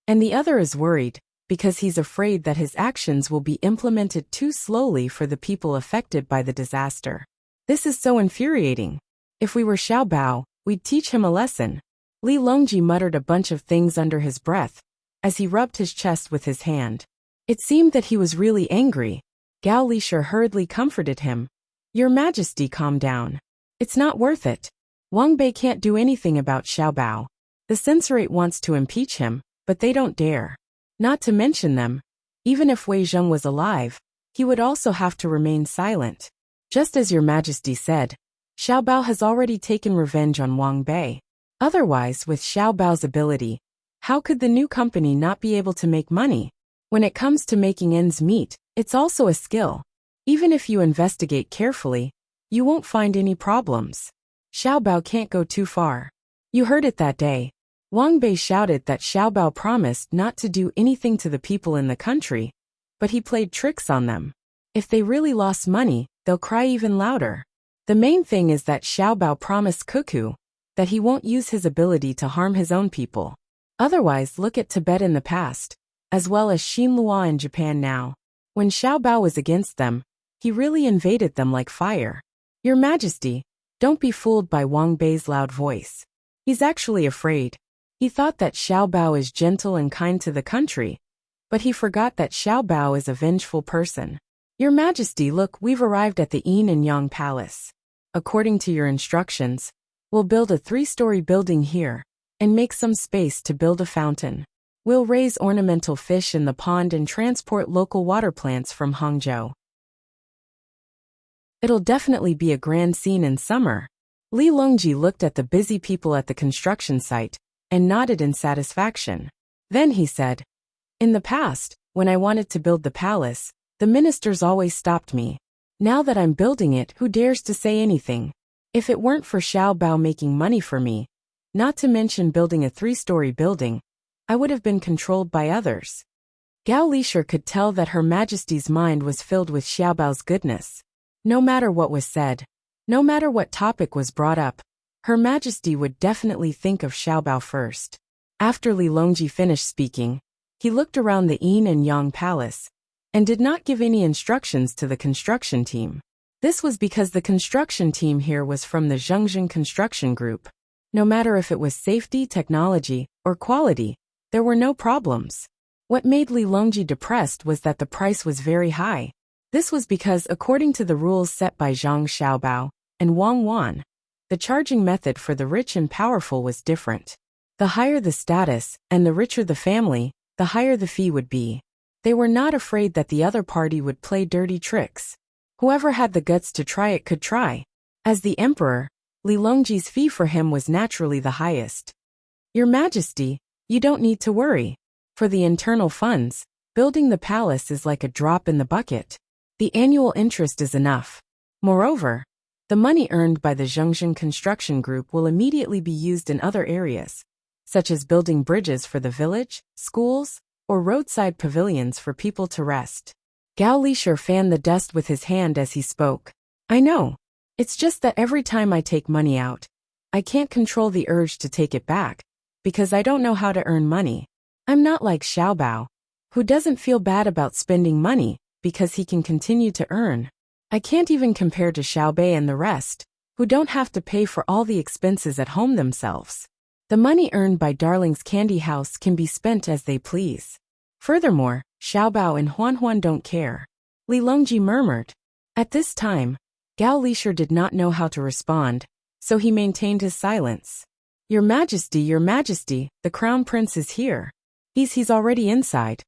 and the other is worried because he's afraid that his actions will be implemented too slowly for the people affected by the disaster. This is so infuriating. If we were Xiao Bao, we'd teach him a lesson. Li Longji muttered a bunch of things under his breath as he rubbed his chest with his hand. It seemed that he was really angry. Gao Lisher hurriedly comforted him. Your Majesty, calm down. It's not worth it. Wang Bei can't do anything about Xiao Bao. The censorate wants to impeach him, but they don't dare. Not to mention them, even if Wei Zheng was alive, he would also have to remain silent. Just as Your Majesty said, Xiao Bao has already taken revenge on Wang Bei. Otherwise, with Xiao Bao's ability, how could the new company not be able to make money? When it comes to making ends meet, it's also a skill. Even if you investigate carefully, you won't find any problems. Xiao Bao can't go too far. You heard it that day. Wang Bei shouted that Xiao Bao promised not to do anything to the people in the country, but he played tricks on them. If they really lost money, they'll cry even louder. The main thing is that Xiao Bao promised Cuckoo that he won't use his ability to harm his own people. Otherwise, look at Tibet in the past, as well as Xinhua in Japan now. When Xiao Bao was against them, he really invaded them like fire. Your Majesty, don't be fooled by Wang Bei's loud voice. He's actually afraid. He thought that Xiao Bao is gentle and kind to the country, But he forgot that Xiao Bao is a vengeful person. Your Majesty, look, we've arrived at the Yin and Yang Palace. According to your instructions, we'll build a 3-story building here, and make some space to build a fountain. We'll raise ornamental fish in the pond and transport local water plants from Hangzhou. It'll definitely be a grand scene in summer. Li Longji looked at the busy people at the construction site and nodded in satisfaction. Then he said, "In the past, when I wanted to build the palace, the ministers always stopped me. Now that I'm building it, who dares to say anything? If it weren't for Xiao Bao making money for me, not to mention building a 3-story building, I would have been controlled by others." Gao Lisher could tell that Her Majesty's mind was filled with Xiao Bao's goodness. No matter what was said, no matter what topic was brought up, Her Majesty would definitely think of Xiao Bao first. After Li Longji finished speaking, he looked around the Yin and Yang Palace and did not give any instructions to the construction team. This was because the construction team here was from the Zhengzheng Construction Group. No matter if it was safety, technology, or quality, there were no problems. What made Li Longji depressed was that the price was very high. This was because, according to the rules set by Zhang Xiaobao and Wang Wan, the charging method for the rich and powerful was different. The higher the status and the richer the family, the higher the fee would be. They were not afraid that the other party would play dirty tricks. Whoever had the guts to try it could try. As the emperor, Li Longji's fee for him was naturally the highest. Your Majesty, you don't need to worry. For the internal funds, building the palace is like a drop in the bucket. The annual interest is enough. Moreover, the money earned by the Zhengzheng Construction Group will immediately be used in other areas, such as building bridges for the village, schools, or roadside pavilions for people to rest. Gao Lisher fanned the dust with his hand as he spoke. I know. It's just that every time I take money out, I can't control the urge to take it back, because I don't know how to earn money. I'm not like Xiao Bao, who doesn't feel bad about spending money, because he can continue to earn. I can't even compare to Xiao Bei and the rest, who don't have to pay for all the expenses at home themselves. The money earned by Darling's Candy House can be spent as they please. Furthermore, Xiao Bao and Huan Huan don't care. Li Longji murmured. At this time, Gao Lisher did not know how to respond, so he maintained his silence. Your Majesty, the Crown Prince is here. He's already inside.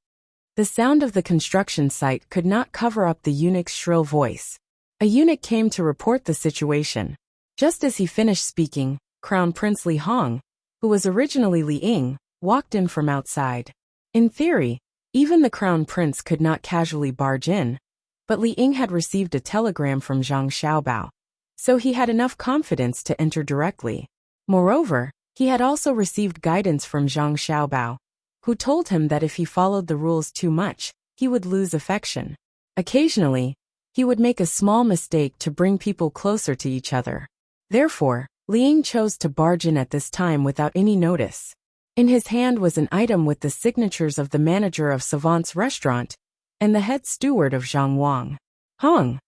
The sound of the construction site could not cover up the eunuch's shrill voice. A eunuch came to report the situation. Just as he finished speaking, Crown Prince Li Hong, who was originally Li Ying, walked in from outside. In theory, even the Crown Prince could not casually barge in, but Li Ying had received a telegram from Zhang Xiaobao, so he had enough confidence to enter directly. Moreover, he had also received guidance from Zhang Xiaobao, who told him that if he followed the rules too much, he would lose affection. Occasionally, he would make a small mistake to bring people closer to each other. Therefore, Li Ying chose to barge in at this time without any notice. In his hand was an item with the signatures of the manager of Savant's restaurant and the head steward of Zhang Wang. Hong,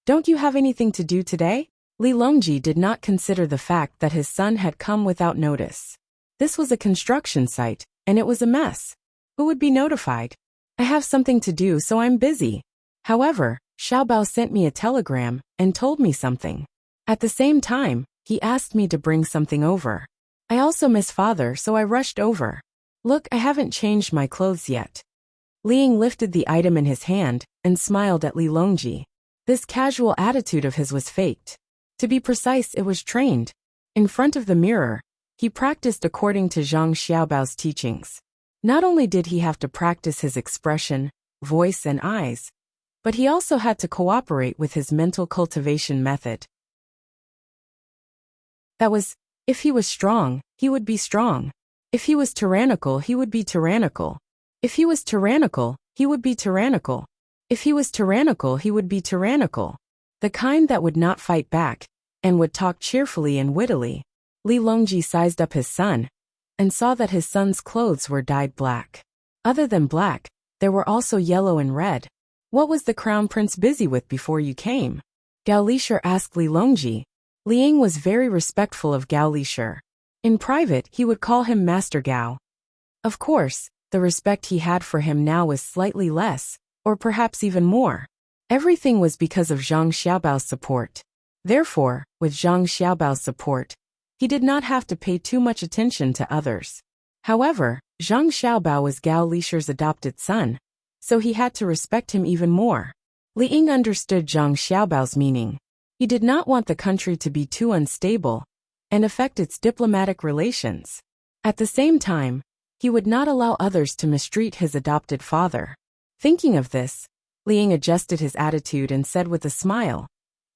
don't you have anything to do today? Li Longji did not consider the fact that his son had come without notice. This was a construction site, and it was a mess. Who would be notified? I have something to do, so I'm busy. However, Xiao Bao sent me a telegram and told me something. At the same time, he asked me to bring something over. I also miss father, so I rushed over. Look, I haven't changed my clothes yet. Li Ying lifted the item in his hand and smiled at Li Longji. This casual attitude of his was faked. To be precise, it was trained. In front of the mirror, he practiced according to Zhang Xiaobao's teachings. Not only did he have to practice his expression, voice and eyes, but he also had to cooperate with his mental cultivation method. That was, if he was strong, he would be strong. If he was tyrannical, he would be tyrannical. If he was tyrannical, he would be tyrannical. If he was tyrannical, he would be tyrannical. The kind that would not fight back, and would talk cheerfully and wittily. Li Longji sized up his son, and saw that his son's clothes were dyed black. Other than black, there were also yellow and red. What was the Crown Prince busy with before you came? Gao Lisher asked Li Longji. Li Ying was very respectful of Gao Lisher. In private, he would call him Master Gao. Of course, the respect he had for him now was slightly less, or perhaps even more. Everything was because of Zhang Xiaobao's support. Therefore, with Zhang Xiaobao's support, he did not have to pay too much attention to others. However, Zhang Xiaobao was Gao Lisher's adopted son, so he had to respect him even more. Li Ying understood Zhang Xiaobao's meaning. He did not want the country to be too unstable and affect its diplomatic relations. At the same time, he would not allow others to mistreat his adopted father. Thinking of this, Li Ying adjusted his attitude and said with a smile,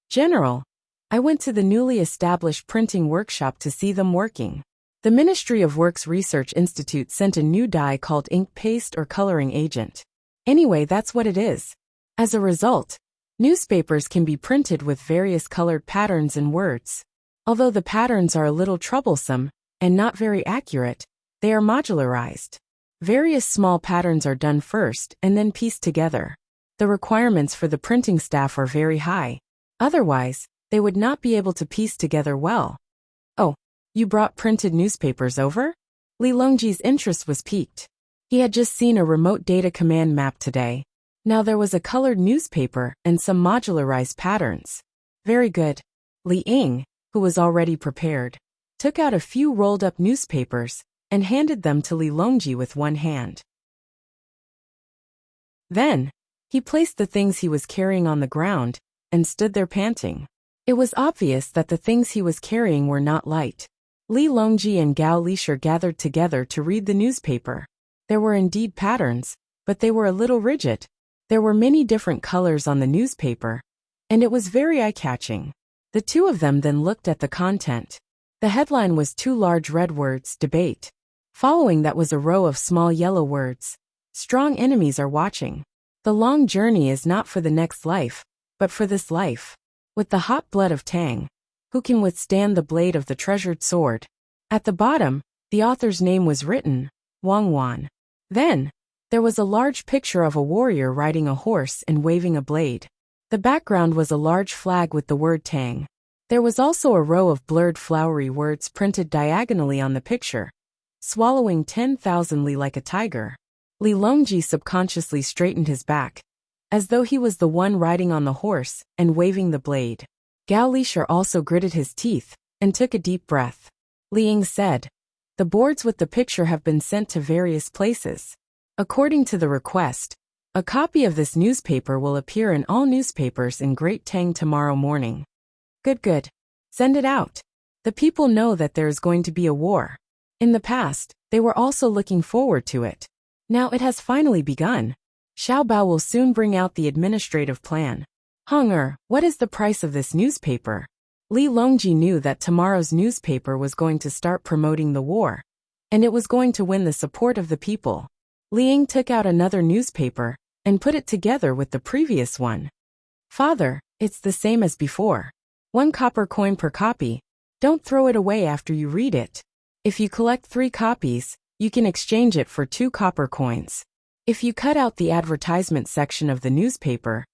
"General, I went to the newly established printing workshop to see them working. The Ministry of Works Research Institute sent a new dye called ink paste or coloring agent. Anyway, that's what it is. As a result, newspapers can be printed with various colored patterns and words. Although the patterns are a little troublesome and not very accurate, they are modularized. Various small patterns are done first and then pieced together. The requirements for the printing staff are very high. Otherwise, they would not be able to piece together well." "Oh, you brought printed newspapers over?" Li Longji's interest was piqued. He had just seen a remote data command map today. Now there was a colored newspaper and some modularized patterns. "Very good." Li Ying, who was already prepared, took out a few rolled-up newspapers and handed them to Li Longji with one hand. Then, he placed the things he was carrying on the ground and stood there panting. It was obvious that the things he was carrying were not light. Li Longji and Gao Lisher gathered together to read the newspaper. There were indeed patterns, but they were a little rigid. There were many different colors on the newspaper, and it was very eye-catching. The two of them then looked at the content. The headline was two large red words, debate. Following that was a row of small yellow words, strong enemies are watching. The long journey is not for the next life, but for this life. With the hot blood of Tang, who can withstand the blade of the treasured sword? At the bottom, the author's name was written, Wang Wan. Then, there was a large picture of a warrior riding a horse and waving a blade. The background was a large flag with the word Tang. There was also a row of blurred flowery words printed diagonally on the picture. Swallowing 10,000 li like a tiger. Li Longji subconsciously straightened his back, as though he was the one riding on the horse and waving the blade. Gao Lisher also gritted his teeth and took a deep breath. Li Ying said, "The boards with the picture have been sent to various places. According to the request, a copy of this newspaper will appear in all newspapers in Great Tang tomorrow morning." Good. Send it out. The people know that there is going to be a war. In the past, they were also looking forward to it. Now it has finally begun. Xiaobao will soon bring out the administrative plan. What is the price of this newspaper? Li Longji knew that tomorrow's newspaper was going to start promoting the war, and it was going to win the support of the people. Li Ying took out another newspaper and put it together with the previous one. "Father, it's the same as before. 1 copper coin per copy. Don't throw it away after you read it. If you collect 3 copies, you can exchange it for 2 copper coins. If you cut out the advertisement section of the newspaper,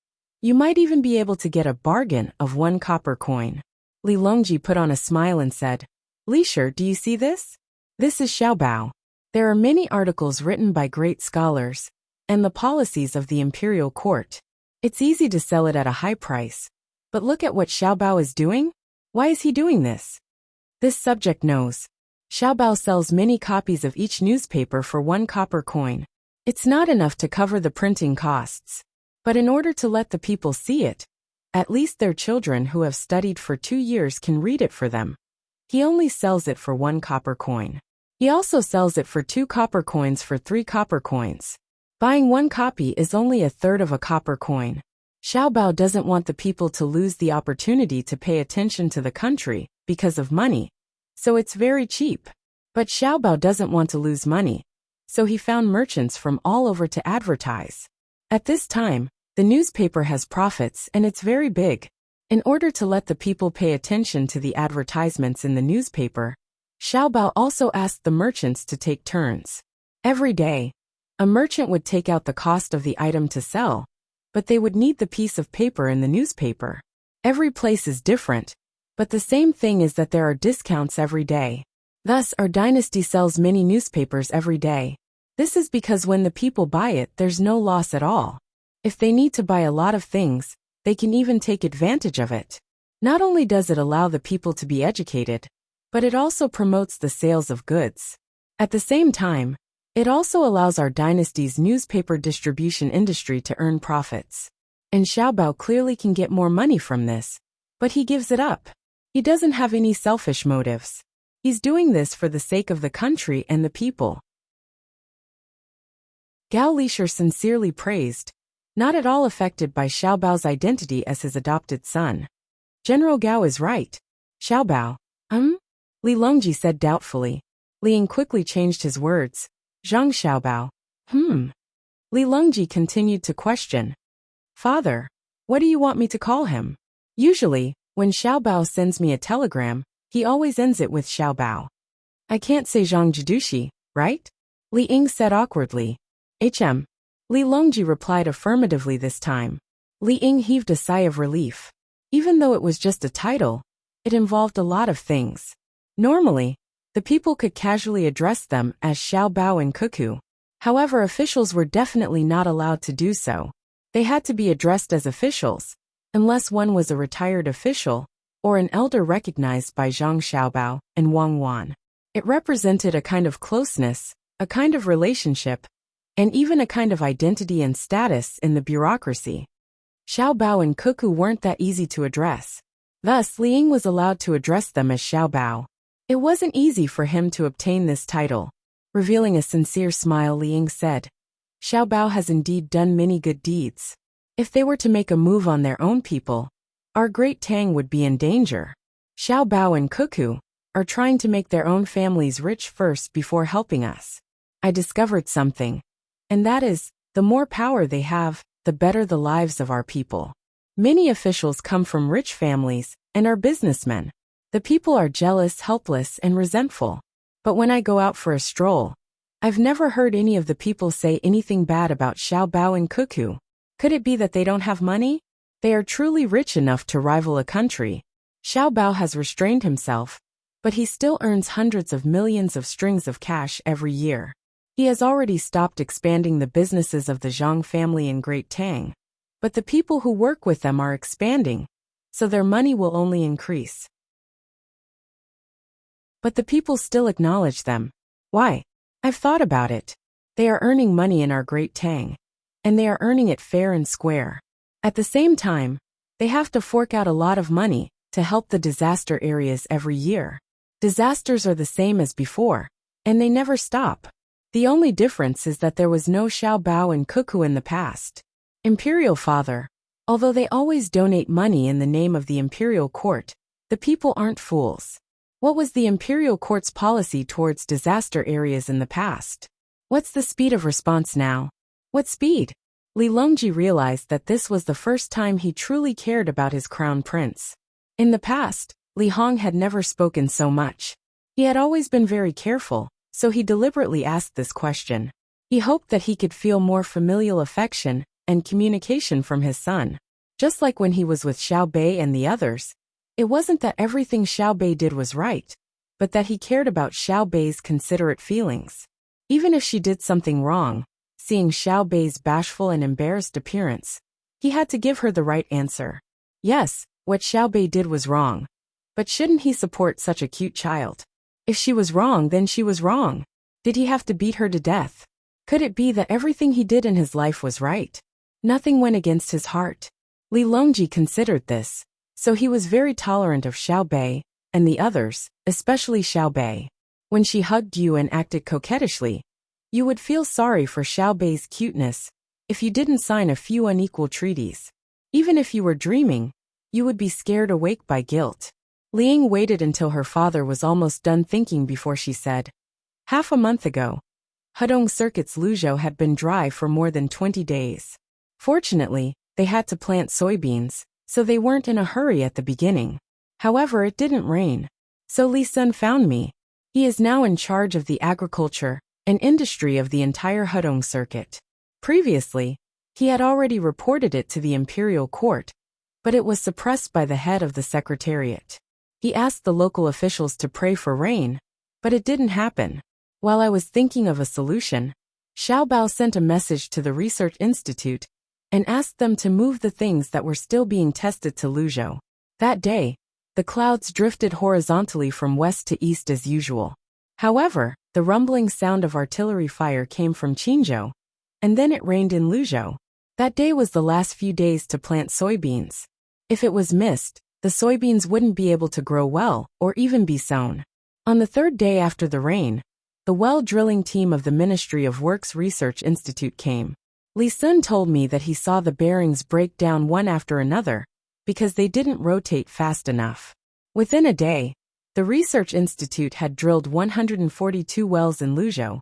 you might even be able to get a bargain of 1 copper coin." Li Longji put on a smile and said, "Lisher, do you see this? This is Xiaobao. There are many articles written by great scholars, and the policies of the imperial court. It's easy to sell it at a high price. But look at what Xiaobao is doing. Why is he doing this? This subject knows. Xiaobao sells many copies of each newspaper for 1 copper coin. It's not enough to cover the printing costs. But in order to let the people see it, at least their children who have studied for 2 years can read it for them. He only sells it for 1 copper coin. He also sells it for 2 copper coins for 3 copper coins. Buying 1 copy is only a third of a copper coin. Xiaobao doesn't want the people to lose the opportunity to pay attention to the country because of money, so it's very cheap. But Xiaobao doesn't want to lose money, so he found merchants from all over to advertise. At this time, the newspaper has profits and it's very big. In order to let the people pay attention to the advertisements in the newspaper, Xiaobao also asked the merchants to take turns. Every day, a merchant would take out the cost of the item to sell, but they would need the piece of paper in the newspaper. Every place is different, but the same thing is that there are discounts every day. Thus, our dynasty sells many newspapers every day. This is because when the people buy it, there's no loss at all. If they need to buy a lot of things, they can even take advantage of it. Not only does it allow the people to be educated, but it also promotes the sales of goods. At the same time, it also allows our dynasty's newspaper distribution industry to earn profits. And Xiaobao clearly can get more money from this, but he gives it up. He doesn't have any selfish motives. He's doing this for the sake of the country and the people. Gao Lisher sincerely praised, not at all affected by Xiaobao's identity as his adopted son. General Gao is right. Xiaobao, Li Longji said doubtfully. Li Ying quickly changed his words. Zhang Xiaobao. Li Longji continued to question. Father, what do you want me to call him? Usually, when Xiaobao sends me a telegram, he always ends it with Xiaobao. I can't say Zhang Jidushi, right? Li Ying said awkwardly. Li Longji replied affirmatively this time. Li Ying heaved a sigh of relief. Even though it was just a title, it involved a lot of things. Normally, the people could casually address them as Xiaobao and Cuckoo. However, officials were definitely not allowed to do so. They had to be addressed as officials, unless one was a retired official, or an elder recognized by Zhang Xiaobao and Wang Wan. It represented a kind of closeness, a kind of relationship, and even a kind of identity and status in the bureaucracy. Xiaobao and Cuckoo weren't that easy to address. Thus, Li Ying was allowed to address them as Xiaobao. It wasn't easy for him to obtain this title. Revealing a sincere smile, Li Ying said, Xiaobao has indeed done many good deeds. If they were to make a move on their own people, our great Tang would be in danger. Xiaobao and Cuckoo are trying to make their own families rich first before helping us. I discovered something. And that is, the more power they have, the better the lives of our people. Many officials come from rich families and are businessmen. The people are jealous, helpless, and resentful. But when I go out for a stroll, I've never heard any of the people say anything bad about Xiaobao and Cuckoo. Could it be that they don't have money? They are truly rich enough to rival a country. Xiaobao has restrained himself, but he still earns hundreds of millions of strings of cash every year. He has already stopped expanding the businesses of the Zhang family in Great Tang, but the people who work with them are expanding, so their money will only increase. But the people still acknowledge them. Why? I've thought about it. They are earning money in our Great Tang, and they are earning it fair and square. At the same time, they have to fork out a lot of money to help the disaster areas every year. Disasters are the same as before, and they never stop. The only difference is that there was no Xiaobao and Cuckoo in the past. Imperial Father, although they always donate money in the name of the Imperial Court, the people aren't fools. What was the Imperial Court's policy towards disaster areas in the past? What's the speed of response now? What speed? Li Longji realized that this was the first time he truly cared about his crown prince. In the past, Li Hong had never spoken so much. He had always been very careful, so he deliberately asked this question. He hoped that he could feel more familial affection and communication from his son. Just like when he was with Xiao Bei and the others, it wasn't that everything Xiao Bei did was right, but that he cared about Xiao Bei's considerate feelings. Even if she did something wrong, seeing Xiao Bei's bashful and embarrassed appearance, he had to give her the right answer. Yes, what Xiao Bei did was wrong. But shouldn't he support such a cute child? If she was wrong, then she was wrong. Did he have to beat her to death? Could it be that everything he did in his life was right? Nothing went against his heart. Li Longji considered this, so he was very tolerant of Xiao Bei and the others, especially Xiao Bei. When she hugged you and acted coquettishly, you would feel sorry for Xiao Bei's cuteness if you didn't sign a few unequal treaties. Even if you were dreaming, you would be scared awake by guilt. Li Ying waited until her father was almost done thinking before she said, half a month ago, Hudong Circuit's Luzhou had been dry for more than 20 days. Fortunately, they had to plant soybeans, so they weren't in a hurry at the beginning. However, it didn't rain. So Li Sun found me. He is now in charge of the agriculture and industry of the entire Hudong Circuit. Previously, he had already reported it to the Imperial Court, but it was suppressed by the head of the Secretariat. He asked the local officials to pray for rain, but it didn't happen. While I was thinking of a solution, Xiao Bao sent a message to the research institute and asked them to move the things that were still being tested to Luzhou. That day, the clouds drifted horizontally from west to east as usual. However, the rumbling sound of artillery fire came from Qinzhou, and then it rained in Luzhou. That day was the last few days to plant soybeans. If it was missed, the soybeans wouldn't be able to grow well or even be sown. On the third day after the rain, the well drilling team of the Ministry of Works Research Institute came. Li Sun told me that he saw the bearings break down one after another because they didn't rotate fast enough. Within a day, the Research Institute had drilled 142 wells in Luzhou,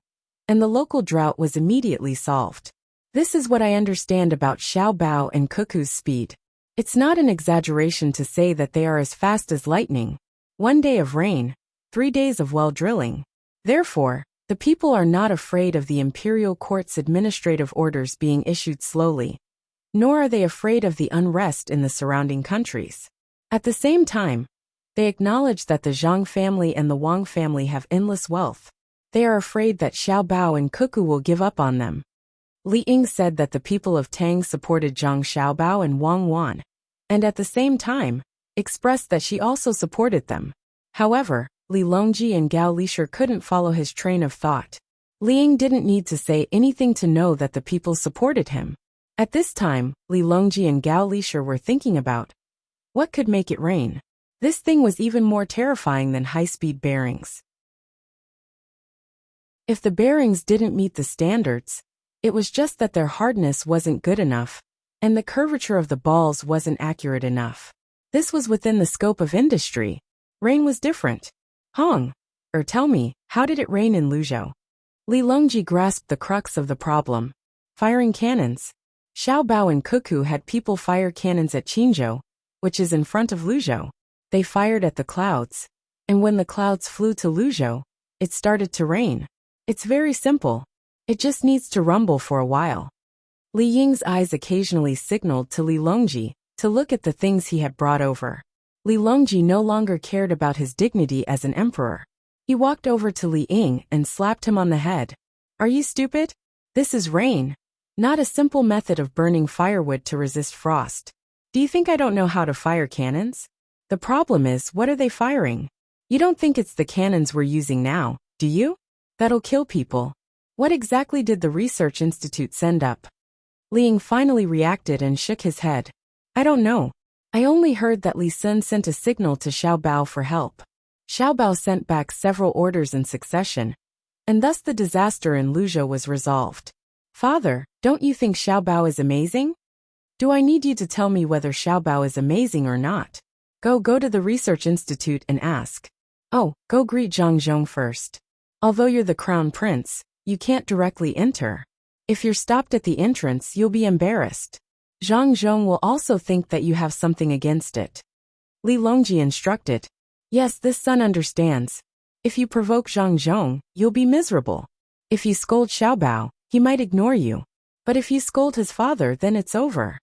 and the local drought was immediately solved. This is what I understand about Xiao Bao and Cuckoo's speed. It's not an exaggeration to say that they are as fast as lightning. 1 day of rain, 3 days of well drilling. Therefore, the people are not afraid of the imperial court's administrative orders being issued slowly, nor are they afraid of the unrest in the surrounding countries. At the same time, they acknowledge that the Zhang family and the Wang family have endless wealth. They are afraid that Xiao Bao and Cuckoo will give up on them. Li Ying said that the people of Tang supported Zhang Xiaobao and Wang Wan, and at the same time, expressed that she also supported them. However, Li Longji and Gao Lishir couldn't follow his train of thought. Li Ying didn't need to say anything to know that the people supported him. At this time, Li Longji and Gao Lishir were thinking about what could make it rain. This thing was even more terrifying than high-speed bearings. If the bearings didn't meet the standards, it was just that their hardness wasn't good enough, and the curvature of the balls wasn't accurate enough. This was within the scope of industry. Rain was different. Tell me, how did it rain in Luzhou? Li Longji grasped the crux of the problem. Firing cannons. Xiao Bao and Cuckoo had people fire cannons at Qinzhou, which is in front of Luzhou. They fired at the clouds, and when the clouds flew to Luzhou, it started to rain. It's very simple. It just needs to rumble for a while. Li Ying's eyes occasionally signaled to Li Longji to look at the things he had brought over. Li Longji no longer cared about his dignity as an emperor. He walked over to Li Ying and slapped him on the head. Are you stupid? This is rain, not a simple method of burning firewood to resist frost. Do you think I don't know how to fire cannons? The problem is, what are they firing? You don't think it's the cannons we're using now, do you? That'll kill people. What exactly did the Research Institute send up? Li Ying finally reacted and shook his head. I don't know. I only heard that Li Sun sent a signal to Xiao Bao for help. Xiao Bao sent back several orders in succession, and thus the disaster in Luzhou was resolved. Father, don't you think Xiao Bao is amazing? Do I need you to tell me whether Xiao Bao is amazing or not? Go to the Research Institute and ask. Oh, go greet Zhang Zhong first. Although you're the crown prince, you can't directly enter. If you're stopped at the entrance, you'll be embarrassed. Zhang Zhong will also think that you have something against it. Li Longji instructed. Yes, this son understands. If you provoke Zhang Zhong, you'll be miserable. If you scold Xiao Bao, he might ignore you. But if you scold his father, then it's over.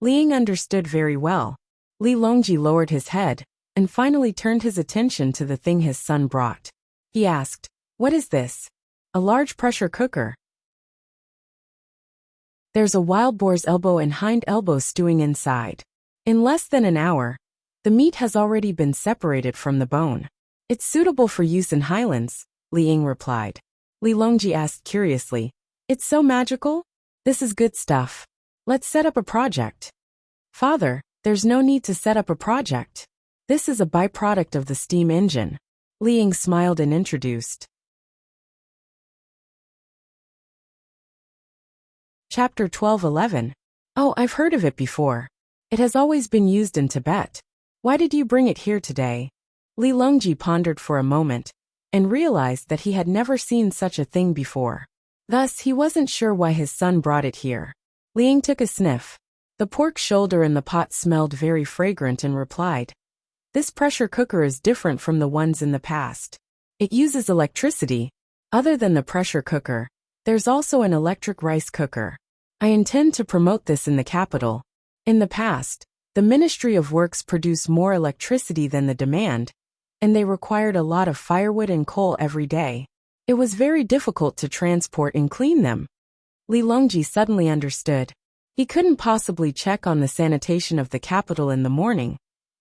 Li Ying understood very well. Li Longji lowered his head and finally turned his attention to the thing his son brought. He asked, what is this? A large pressure cooker. There's a wild boar's elbow and hind elbow stewing inside. In less than an hour, the meat has already been separated from the bone. It's suitable for use in highlands, Li Ying replied. Li Longji asked curiously, it's so magical? This is good stuff. Let's set up a project. Father, there's no need to set up a project. This is a byproduct of the steam engine. Li Ying smiled and introduced. Chapter 12:11. Oh, I've heard of it before. It has always been used in Tibet. Why did you bring it here today? Li Longji pondered for a moment and realized that he had never seen such a thing before. Thus, he wasn't sure why his son brought it here. Li Ying took a sniff. The pork shoulder in the pot smelled very fragrant and replied, this pressure cooker is different from the ones in the past. It uses electricity. Other than the pressure cooker, there's also an electric rice cooker. I intend to promote this in the capital. In the past, the Ministry of Works produced more electricity than the demand, and they required a lot of firewood and coal every day. It was very difficult to transport and clean them. Li Longji suddenly understood. He couldn't possibly check on the sanitation of the capital in the morning,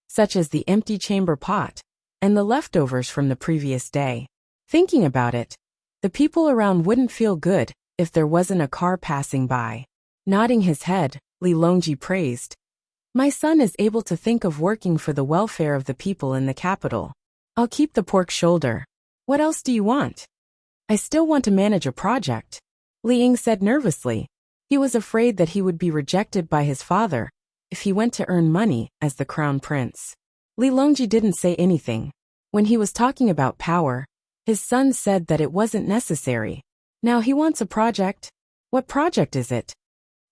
such as the empty chamber pot and the leftovers from the previous day. Thinking about it, the people around wouldn't feel good if there wasn't a car passing by. Nodding his head, Li Longji praised, "My son is able to think of working for the welfare of the people in the capital. I'll keep the pork shoulder. What else do you want?" "I still want to manage a project," Li Ying said nervously. He was afraid that he would be rejected by his father if he went to earn money as the crown prince. Li Longji didn't say anything. When he was talking about power, his son said that it wasn't necessary. Now he wants a project. "What project is it?"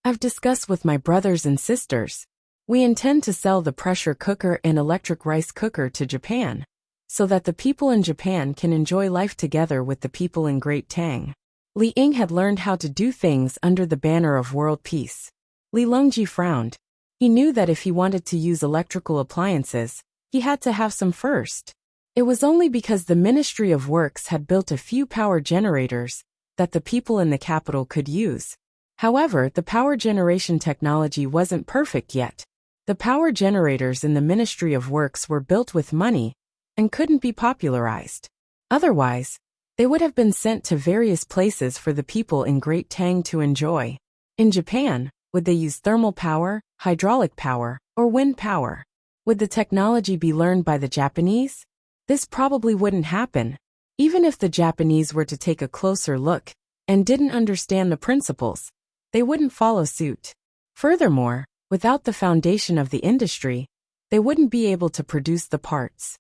"I've discussed with my brothers and sisters. We intend to sell the pressure cooker and electric rice cooker to Japan, so that the people in Japan can enjoy life together with the people in Great Tang." Li Ying had learned how to do things under the banner of world peace. Li Longji frowned. He knew that if he wanted to use electrical appliances, he had to have some first. It was only because the Ministry of Works had built a few power generators that the people in the capital could use. However, the power generation technology wasn't perfect yet. The power generators in the Ministry of Works were built with money and couldn't be popularized. Otherwise, they would have been sent to various places for the people in Great Tang to enjoy. In Japan, would they use thermal power, hydraulic power, or wind power? Would the technology be learned by the Japanese? This probably wouldn't happen. Even if the Japanese were to take a closer look and didn't understand the principles, they wouldn't follow suit. Furthermore, without the foundation of the industry, they wouldn't be able to produce the parts.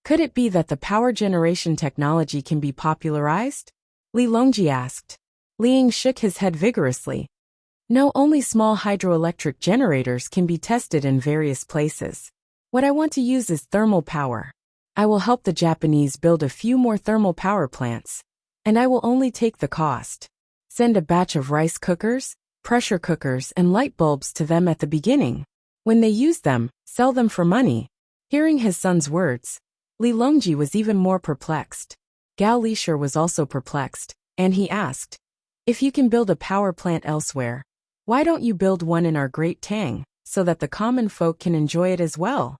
Could it be that the power generation technology can be popularized? Li Longji asked. Li Ying shook his head vigorously. No, only small hydroelectric generators can be tested in various places. What I want to use is thermal power. I will help the Japanese build a few more thermal power plants, and I will only take the cost. Send a batch of rice cookers, pressure cookers, and light bulbs to them at the beginning. When they use them, sell them for money." Hearing his son's words, Li Longji was even more perplexed. Gao Lishur was also perplexed, and he asked, "If you can build a power plant elsewhere, why don't you build one in our Great Tang, so that the common folk can enjoy it as well?"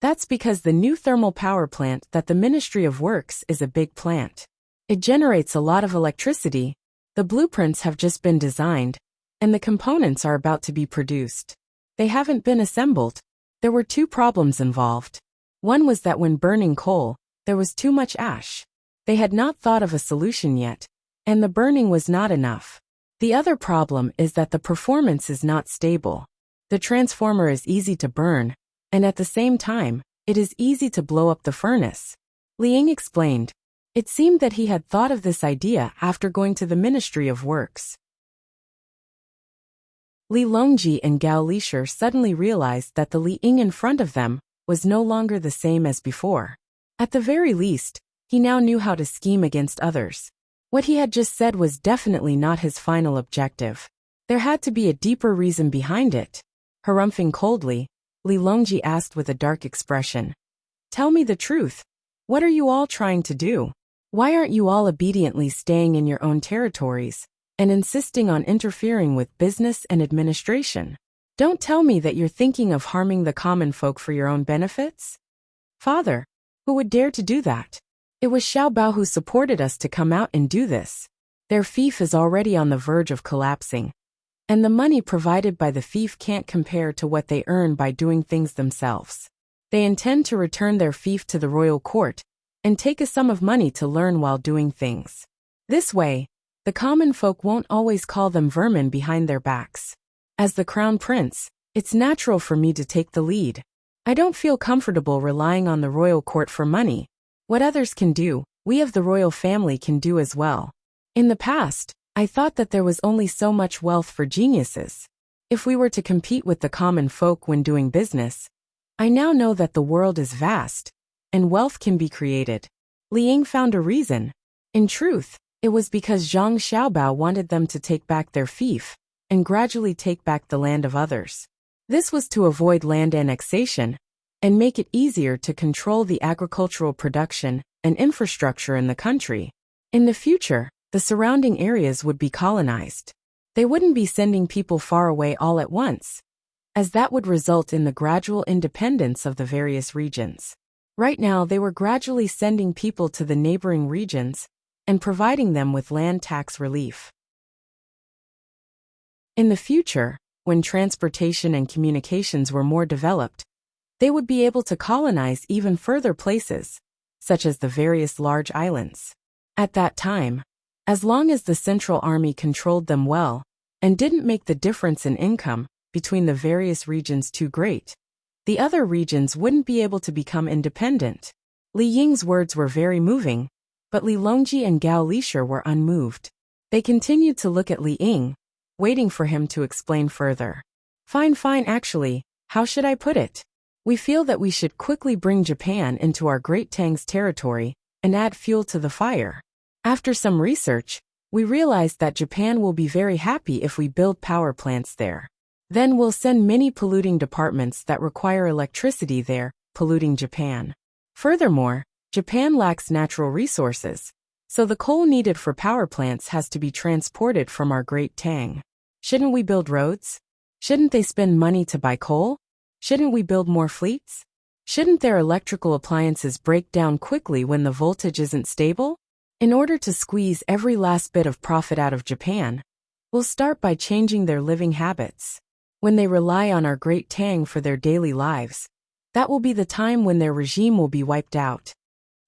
"That's because the new thermal power plant that the Ministry of Works is a big plant. It generates a lot of electricity. The blueprints have just been designed, and the components are about to be produced. They haven't been assembled." There were two problems involved. One was that when burning coal, there was too much ash. They had not thought of a solution yet, and the burning was not enough. The other problem is that the performance is not stable. The transformer is easy to burn, and at the same time, it is easy to blow up the furnace. Li Ying explained. It seemed that he had thought of this idea after going to the Ministry of Works. Li Longji and Gao Lishur suddenly realized that the Li Ying in front of them was no longer the same as before. At the very least, he now knew how to scheme against others. What he had just said was definitely not his final objective. There had to be a deeper reason behind it. Harumphing coldly, Li Longji asked with a dark expression, "Tell me the truth. What are you all trying to do? Why aren't you all obediently staying in your own territories and insisting on interfering with business and administration? Don't tell me that you're thinking of harming the common folk for your own benefits?" "Father, who would dare to do that? It was Xiao Bao who supported us to come out and do this. Their fief is already on the verge of collapsing, and the money provided by the fief can't compare to what they earn by doing things themselves. They intend to return their fief to the royal court and take a sum of money to learn while doing things. This way, the common folk won't always call them vermin behind their backs. As the crown prince, it's natural for me to take the lead. I don't feel comfortable relying on the royal court for money. What others can do, we of the royal family can do as well. In the past, I thought that there was only so much wealth for geniuses. If we were to compete with the common folk when doing business, I now know that the world is vast, and wealth can be created." Li Ying found a reason. In truth, it was because Zhang Xiaobao wanted them to take back their fief and gradually take back the land of others. This was to avoid land annexation and make it easier to control the agricultural production and infrastructure in the country. In the future, the surrounding areas would be colonized. They wouldn't be sending people far away all at once, as that would result in the gradual independence of the various regions. Right now, they were gradually sending people to the neighboring regions and providing them with land tax relief. In the future, when transportation and communications were more developed, they would be able to colonize even further places, such as the various large islands. At that time, as long as the Central Army controlled them well and didn't make the difference in income between the various regions too great, the other regions wouldn't be able to become independent. Li Ying's words were very moving, but Li Longji and Gao Lisher were unmoved. They continued to look at Li Ying, waiting for him to explain further. Fine, actually, how should I put it? We feel that we should quickly bring Japan into our Great Tang's territory and add fuel to the fire. After some research, we realized that Japan will be very happy if we build power plants there. Then we'll send many polluting departments that require electricity there, polluting Japan. Furthermore, Japan lacks natural resources, so the coal needed for power plants has to be transported from our Great Tang. Shouldn't we build roads? Shouldn't they spend money to buy coal? Shouldn't we build more fleets? Shouldn't their electrical appliances break down quickly when the voltage isn't stable? In order to squeeze every last bit of profit out of Japan, we'll start by changing their living habits. When they rely on our Great Tang for their daily lives, that will be the time when their regime will be wiped out.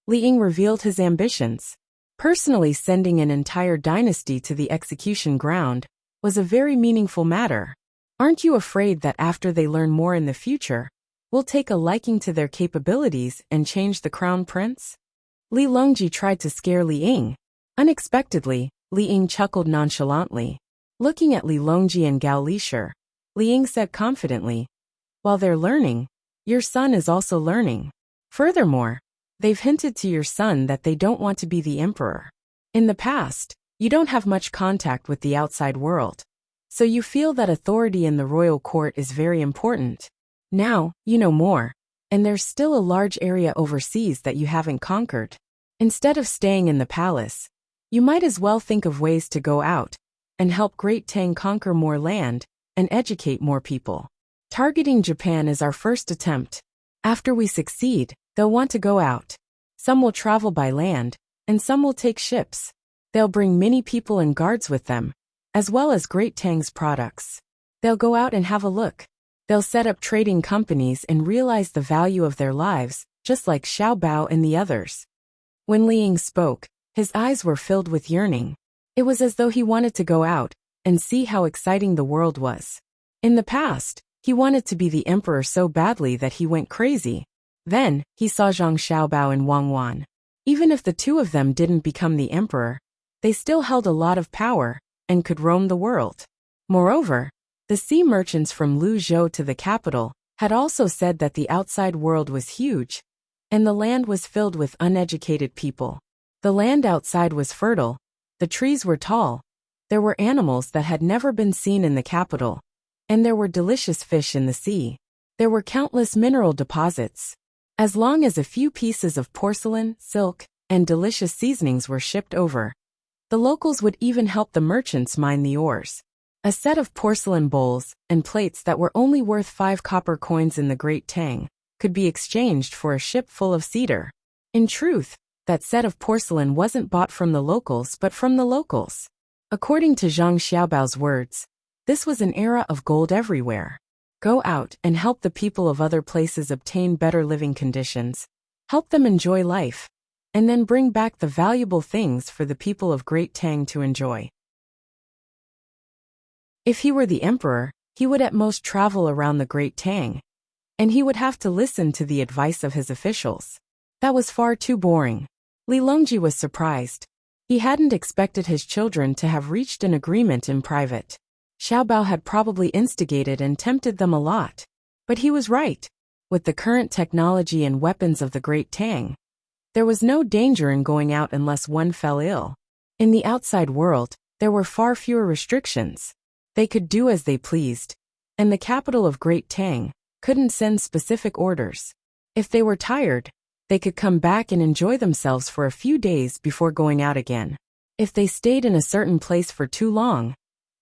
Li Ying revealed his ambitions. Personally sending an entire dynasty to the execution ground was a very meaningful matter. Aren't you afraid that after they learn more in the future, we'll take a liking to their capabilities and change the crown prince? Li Longji tried to scare Li Ying. Unexpectedly, Li Ying chuckled nonchalantly. Looking at Li Longji and Gao Lisher, Li Ying said confidently, "While they're learning, your son is also learning. Furthermore, they've hinted to your son that they don't want to be the emperor. In the past, you don't have much contact with the outside world, so you feel that authority in the royal court is very important. Now, you know more, and there's still a large area overseas that you haven't conquered. Instead of staying in the palace, you might as well think of ways to go out and help Great Tang conquer more land and educate more people. Targeting Japan is our first attempt. After we succeed, they'll want to go out. Some will travel by land, and some will take ships. They'll bring many people and guards with them, as well as Great Tang's products. They'll go out and have a look. They'll set up trading companies and realize the value of their lives, just like Xiao Bao and the others." When Li Ying spoke, his eyes were filled with yearning. It was as though he wanted to go out and see how exciting the world was. In the past, he wanted to be the emperor so badly that he went crazy. Then, he saw Zhang Xiaobao and Wang Wan. Even if the two of them didn't become the emperor, they still held a lot of power and could roam the world. Moreover, the sea merchants from Luzhou to the capital had also said that the outside world was huge, and the land was filled with uneducated people. The land outside was fertile, the trees were tall, there were animals that had never been seen in the capital, and there were delicious fish in the sea. There were countless mineral deposits. As long as a few pieces of porcelain, silk, and delicious seasonings were shipped over, the locals would even help the merchants mine the ores. A set of porcelain bowls and plates that were only worth 5 copper coins in the Great Tang could be exchanged for a ship full of cedar. In truth, that set of porcelain wasn't bought from the locals but from the locals. According to Zhang Xiaobao's words, this was an era of gold everywhere. Go out and help the people of other places obtain better living conditions, help them enjoy life, and then bring back the valuable things for the people of Great Tang to enjoy. If he were the emperor, he would at most travel around the Great Tang, and he would have to listen to the advice of his officials. That was far too boring. Li Longji was surprised. He hadn't expected his children to have reached an agreement in private. Xiao Bao had probably instigated and tempted them a lot. But he was right. With the current technology and weapons of the Great Tang, there was no danger in going out unless one fell ill. In the outside world, there were far fewer restrictions. They could do as they pleased, and the capital of Great Tang couldn't send specific orders. If they were tired, They could come back and enjoy themselves for a few days before going out again. If they stayed in a certain place for too long,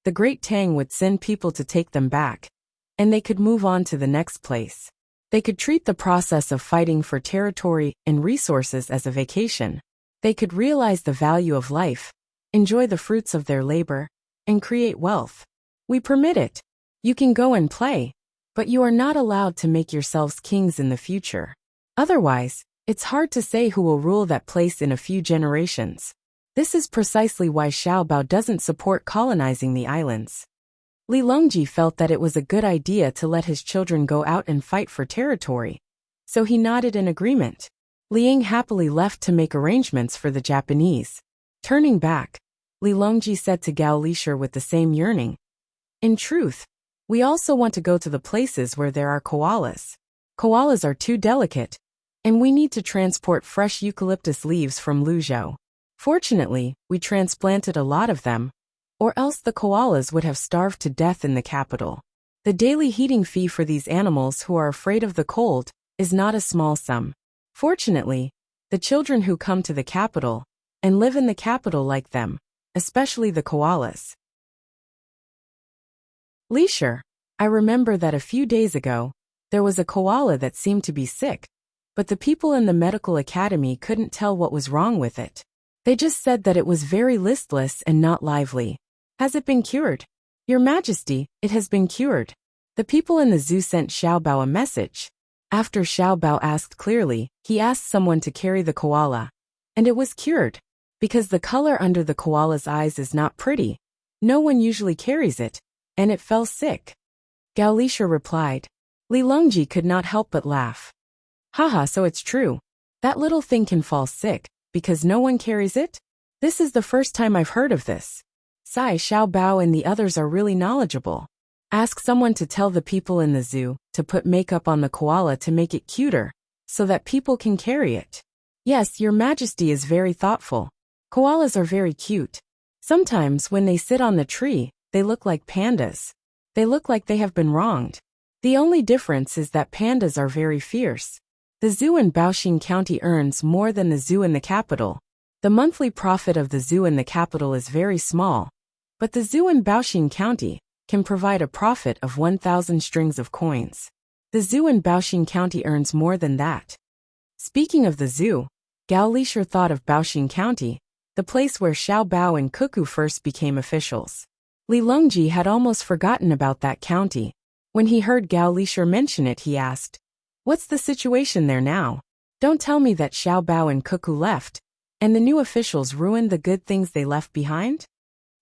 the Great Tang would send people to take them back, and they could move on to the next place. They could treat the process of fighting for territory and resources as a vacation. They could realize the value of life, enjoy the fruits of their labor, and create wealth. We permit it. You can go and play, but you are not allowed to make yourselves kings in the future. Otherwise, it's hard to say who will rule that place in a few generations. This is precisely why Xiaobao doesn't support colonizing the islands. Li Longji felt that it was a good idea to let his children go out and fight for territory, so he nodded in agreement. Liang happily left to make arrangements for the Japanese. Turning back, Li Longji said to Gao Lishir with the same yearning, "In truth, we also want to go to the places where there are koalas. Koalas are too delicate, and we need to transport fresh eucalyptus leaves from Luzhou. Fortunately, we transplanted a lot of them, or else the koalas would have starved to death in the capital. The daily heating fee for these animals who are afraid of the cold is not a small sum. Fortunately, the children who come to the capital and live in the capital like them, especially the koalas." Lishir, I remember that a few days ago, there was a koala that seemed to be sick, but the people in the medical academy couldn't tell what was wrong with it. They just said that it was very listless and not lively. Has it been cured? Your Majesty, it has been cured. The people in the zoo sent Xiaobao a message. After Xiaobao asked clearly, he asked someone to carry the koala. And it was cured. Because the color under the koala's eyes is not pretty, no one usually carries it, and it fell sick. Gao Lishir replied. Li Longji could not help but laugh. Haha, so it's true. That little thing can fall sick, because no one carries it? This is the first time I've heard of this. Sai Xiaobao and the others are really knowledgeable. Ask someone to tell the people in the zoo to put makeup on the koala to make it cuter, so that people can carry it. Yes, Your Majesty is very thoughtful. Koalas are very cute. Sometimes when they sit on the tree, they look like pandas. They look like they have been wronged. The only difference is that pandas are very fierce. The zoo in Baoxing County earns more than the zoo in the capital. The monthly profit of the zoo in the capital is very small, but the zoo in Baoxing County can provide a profit of 1,000 strings of coins. The zoo in Baoxing County earns more than that. Speaking of the zoo, Gao Lishir thought of Baoxing County, the place where Xiaobao and Cuckoo first became officials. Li Longji had almost forgotten about that county. When he heard Gao Lishir mention it, he asked, "What's the situation there now? Don't tell me that Xiaobao and Cuckoo left, and the new officials ruined the good things they left behind?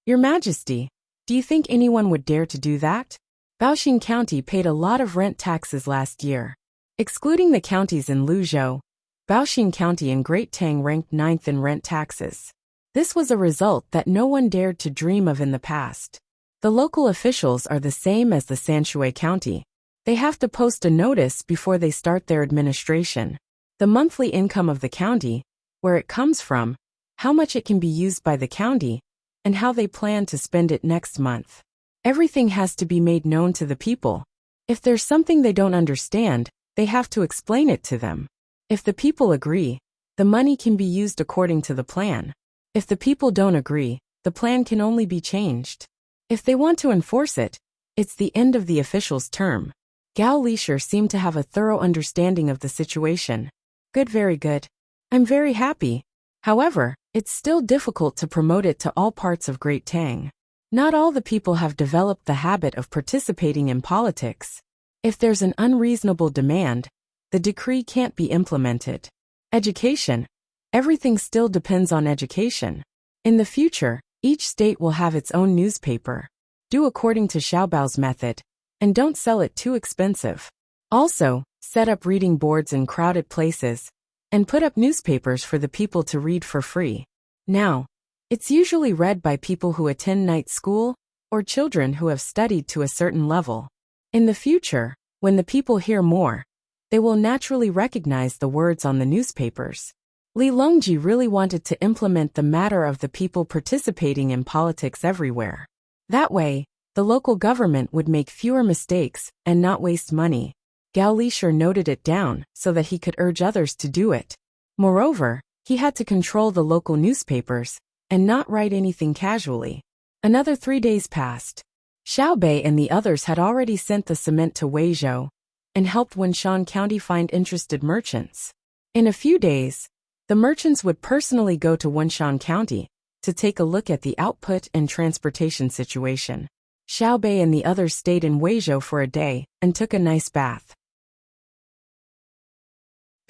Your Majesty, do you think anyone would dare to do that? Baoxing County paid a lot of rent taxes last year. Excluding the counties in Luzhou, Baoxing County and Great Tang ranked 9th in rent taxes. This was a result that no one dared to dream of in the past. The local officials are the same as the Sanshui County. They have to post a notice before they start their administration. The monthly income of the county, where it comes from, how much it can be used by the county, and how they plan to spend it next month. Everything has to be made known to the people. If there's something they don't understand, they have to explain it to them. If the people agree, the money can be used according to the plan. If the people don't agree, the plan can only be changed. If they want to enforce it, it's the end of the official's term. Gao Lishir seemed to have a thorough understanding of the situation. Good, very good. I'm very happy. However, it's still difficult to promote it to all parts of Great Tang. Not all the people have developed the habit of participating in politics. If there's an unreasonable demand, the decree can't be implemented. Education. Everything still depends on education. In the future, each state will have its own newspaper. Do according to Xiaobao's method, and don't sell it too expensive. Also, set up reading boards in crowded places, and put up newspapers for the people to read for free. Now, it's usually read by people who attend night school, or children who have studied to a certain level. In the future, when the people hear more, they will naturally recognize the words on the newspapers. Li Longji really wanted to implement the matter of the people participating in politics everywhere. That way, the local government would make fewer mistakes and not waste money. Gao Lisher noted it down so that he could urge others to do it. Moreover, he had to control the local newspapers and not write anything casually. Another 3 days passed. Xiaobei and the others had already sent the cement to Weizhou and helped Wenshan County find interested merchants. In a few days, the merchants would personally go to Wenshan County to take a look at the output and transportation situation. Xiaobei and the others stayed in Weizhou for a day and took a nice bath.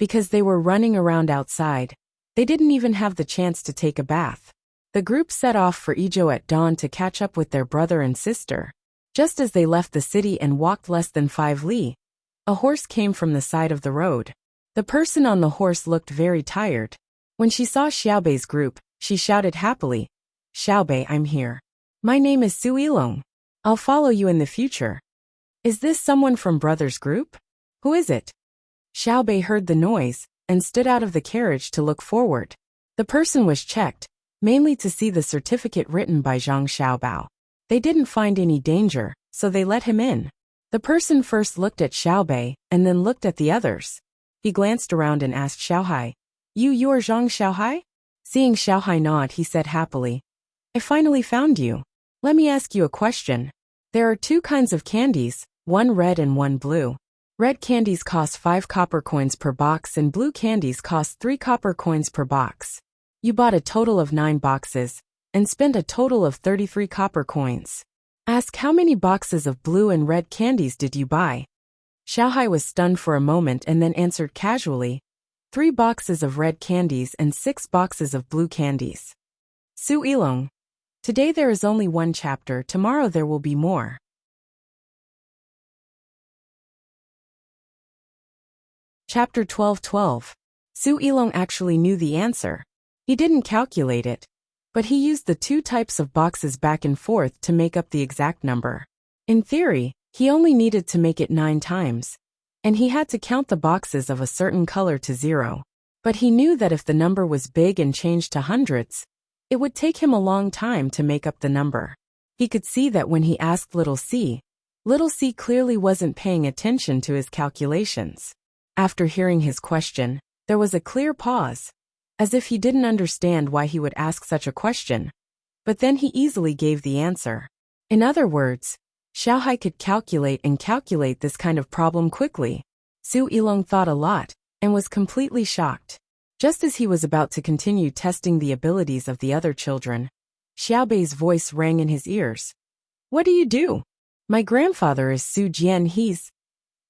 Because they were running around outside, they didn't even have the chance to take a bath. The group set off for Idyll at dawn to catch up with their brother and sister. Just as they left the city and walked less than 5 li, a horse came from the side of the road. The person on the horse looked very tired. When she saw Xiaobei's group, she shouted happily, "Xiaobei, I'm here. My name is Su Yilong. I'll follow you in the future." "Is this someone from Brothers Group? Who is it?" Xiaobei heard the noise and stood out of the carriage to look forward. The person was checked, mainly to see the certificate written by Zhang Xiaobao. They didn't find any danger, so they let him in. The person first looked at Xiaobei and then looked at the others. He glanced around and asked Xiaohai, You're Zhang Xiaohai?" Seeing Xiaohai nod, he said happily, "I finally found you. Let me ask you a question. There are 2 kinds of candies, one red and one blue. Red candies cost 5 copper coins per box and blue candies cost 3 copper coins per box. You bought a total of 9 boxes and spent a total of 33 copper coins. Ask how many boxes of blue and red candies did you buy?" Xiaohai was stunned for a moment and then answered casually, 3 boxes of red candies and 6 boxes of blue candies. Su Yilong. Today there is only 1 chapter, tomorrow there will be more. Chapter 12:12. Su Yilong actually knew the answer. He didn't calculate it, but he used the 2 types of boxes back and forth to make up the exact number. In theory, he only needed to make it 9 times, and he had to count the boxes of a certain color to 0. But he knew that if the number was big and changed to hundreds, it would take him a long time to make up the number. He could see that when he asked Little C clearly wasn't paying attention to his calculations. After hearing his question, there was a clear pause, as if he didn't understand why he would ask such a question. But then he easily gave the answer. In other words, Xiaohai could calculate this kind of problem quickly. Su Yilong thought a lot and was completely shocked. Just as he was about to continue testing the abilities of the other children, Xiaobei's voice rang in his ears. "What do you do?" "My grandfather is Su Jian. He's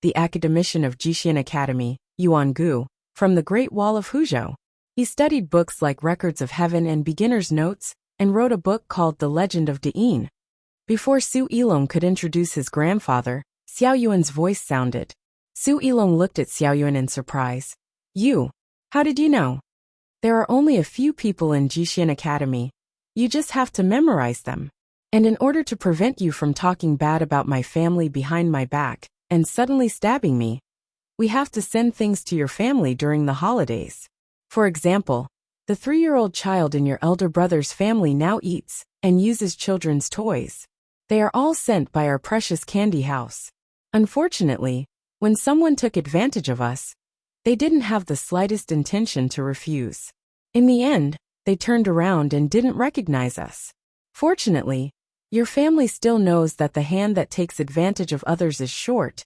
the academician of Jixian Academy, Yuangu, from the Great Wall of Huzhou. He studied books like Records of Heaven and Beginner's Notes and wrote a book called The Legend of De'in." Before Su Yilong could introduce his grandfather, Xiao Yuan's voice sounded. Su Yilong looked at Xiao Yuan in surprise. "You? How did you know?" "There are only a few people in Jixian Academy. You just have to memorize them. And in order to prevent you from talking bad about my family behind my back and suddenly stabbing me, we have to send things to your family during the holidays. For example, the 3-year-old child in your elder brother's family now eats and uses children's toys. They are all sent by our precious candy house. Unfortunately, when someone took advantage of us, they didn't have the slightest intention to refuse. In the end, they turned around and didn't recognize us. Fortunately, your family still knows that the hand that takes advantage of others is short,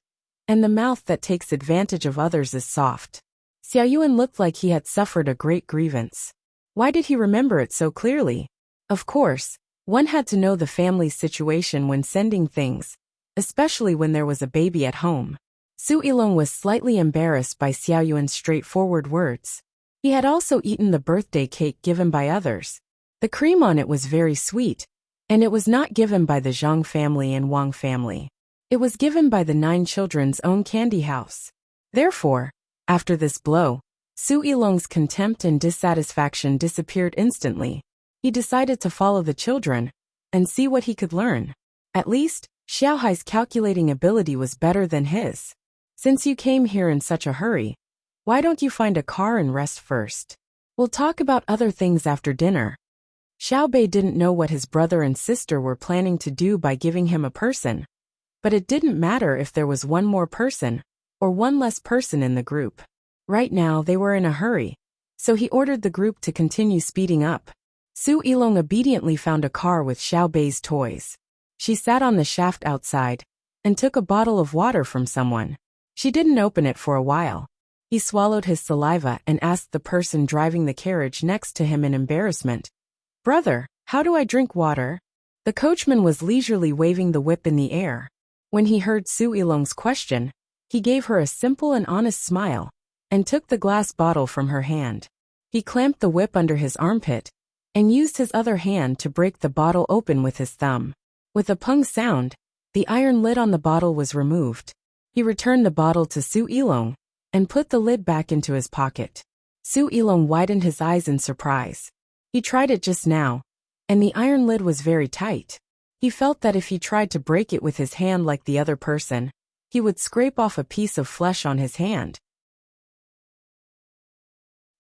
and the mouth that takes advantage of others is soft." Xiao Yuan looked like he had suffered a great grievance. Why did he remember it so clearly? Of course, one had to know the family's situation when sending things, especially when there was a baby at home. Su Yilong was slightly embarrassed by Xiao Yuan's straightforward words. He had also eaten the birthday cake given by others. The cream on it was very sweet, and it was not given by the Zhang family and Wang family. It was given by the 9 children's own candy house. Therefore, after this blow, Su Yilong's contempt and dissatisfaction disappeared instantly. He decided to follow the children and see what he could learn. At least, Xiaohai's calculating ability was better than his. "Since you came here in such a hurry, why don't you find a car and rest first? We'll talk about other things after dinner." Xiaobei didn't know what his brother and sister were planning to do by giving him a person, but it didn't matter if there was one more person or one less person in the group. Right now they were in a hurry, so he ordered the group to continue speeding up. Su Yilong obediently found a car with Xiao Bei's toys. She sat on the shaft outside and took a bottle of water from someone. She didn't open it for a while. He swallowed his saliva and asked the person driving the carriage next to him in embarrassment, "Brother, how do I drink water?" The coachman was leisurely waving the whip in the air. When he heard Su Yilong's question, he gave her a simple and honest smile and took the glass bottle from her hand. He clamped the whip under his armpit and used his other hand to break the bottle open with his thumb. With a pung sound, the iron lid on the bottle was removed. He returned the bottle to Su Yilong and put the lid back into his pocket. Su Yilong widened his eyes in surprise. He tried it just now, and the iron lid was very tight. He felt that if he tried to break it with his hand like the other person, he would scrape off a piece of flesh on his hand.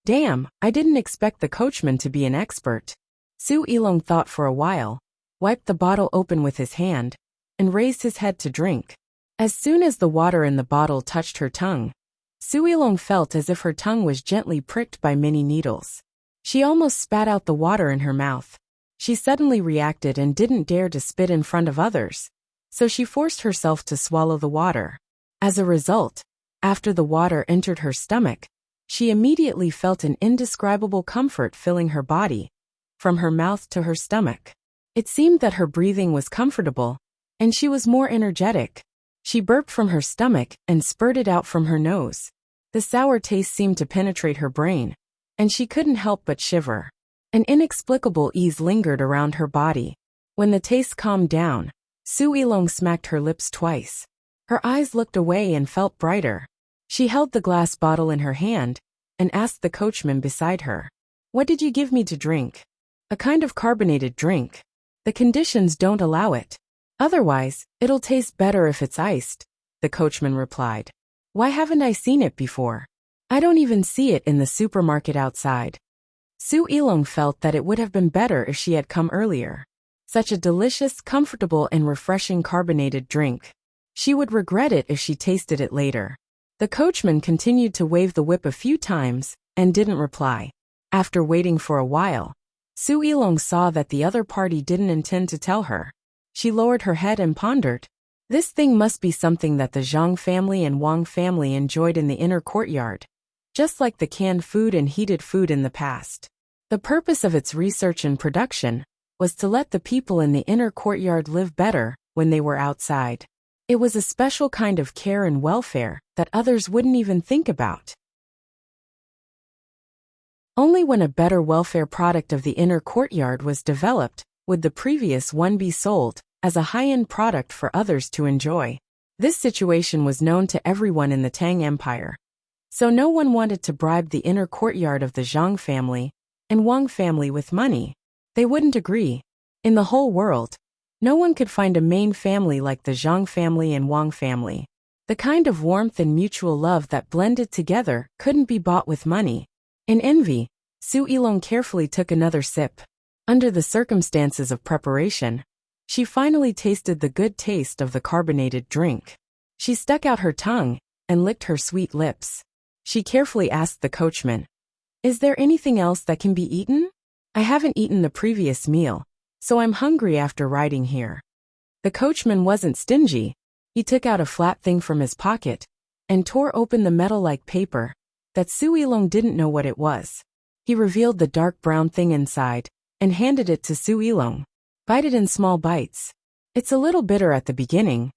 Damn, I didn't expect the coachman to be an expert. Su Yilong thought for a while, wiped the bottle open with his hand, and raised his head to drink. As soon as the water in the bottle touched her tongue, Su Yilong felt as if her tongue was gently pricked by many needles. She almost spat out the water in her mouth. She suddenly reacted and didn't dare to spit in front of others, so she forced herself to swallow the water. As a result, after the water entered her stomach, she immediately felt an indescribable comfort filling her body, from her mouth to her stomach. It seemed that her breathing was comfortable, and she was more energetic. She burped from her stomach and spurted out from her nose. The sour taste seemed to penetrate her brain, and she couldn't help but shiver. An inexplicable ease lingered around her body. When the taste calmed down, Su Yilong smacked her lips twice. Her eyes looked away and felt brighter. She held the glass bottle in her hand and asked the coachman beside her, "What did you give me to drink?" "A kind of carbonated drink. The conditions don't allow it. Otherwise, it'll taste better if it's iced," the coachman replied. "Why haven't I seen it before? I don't even see it in the supermarket outside." Su Yilong felt that it would have been better if she had come earlier. Such a delicious, comfortable, and refreshing carbonated drink. She would regret it if she tasted it later. The coachman continued to wave the whip a few times and didn't reply. After waiting for a while, Su Yilong saw that the other party didn't intend to tell her. She lowered her head and pondered. This thing must be something that the Zhang family and Wang family enjoyed in the inner courtyard, just like the canned food and heated food in the past. The purpose of its research and production was to let the people in the inner courtyard live better when they were outside. It was a special kind of care and welfare that others wouldn't even think about. Only when a better welfare product of the inner courtyard was developed would the previous one be sold as a high-end product for others to enjoy. This situation was known to everyone in the Tang Empire, so no one wanted to bribe the inner courtyard of the Zhang family and Wang family with money. They wouldn't agree. In the whole world, no one could find a main family like the Zhang family and Wang family. The kind of warmth and mutual love that blended together couldn't be bought with money. In envy, Su Yilong carefully took another sip. Under the circumstances of preparation, she finally tasted the good taste of the carbonated drink. She stuck out her tongue and licked her sweet lips. She carefully asked the coachman, "Is there anything else that can be eaten? I haven't eaten the previous meal, so I'm hungry after riding here." The coachman wasn't stingy. He took out a flat thing from his pocket and tore open the metal-like paper that Su Yilong didn't know what it was. He revealed the dark brown thing inside and handed it to Su Yilong. "Bite it in small bites. It's a little bitter at the beginning,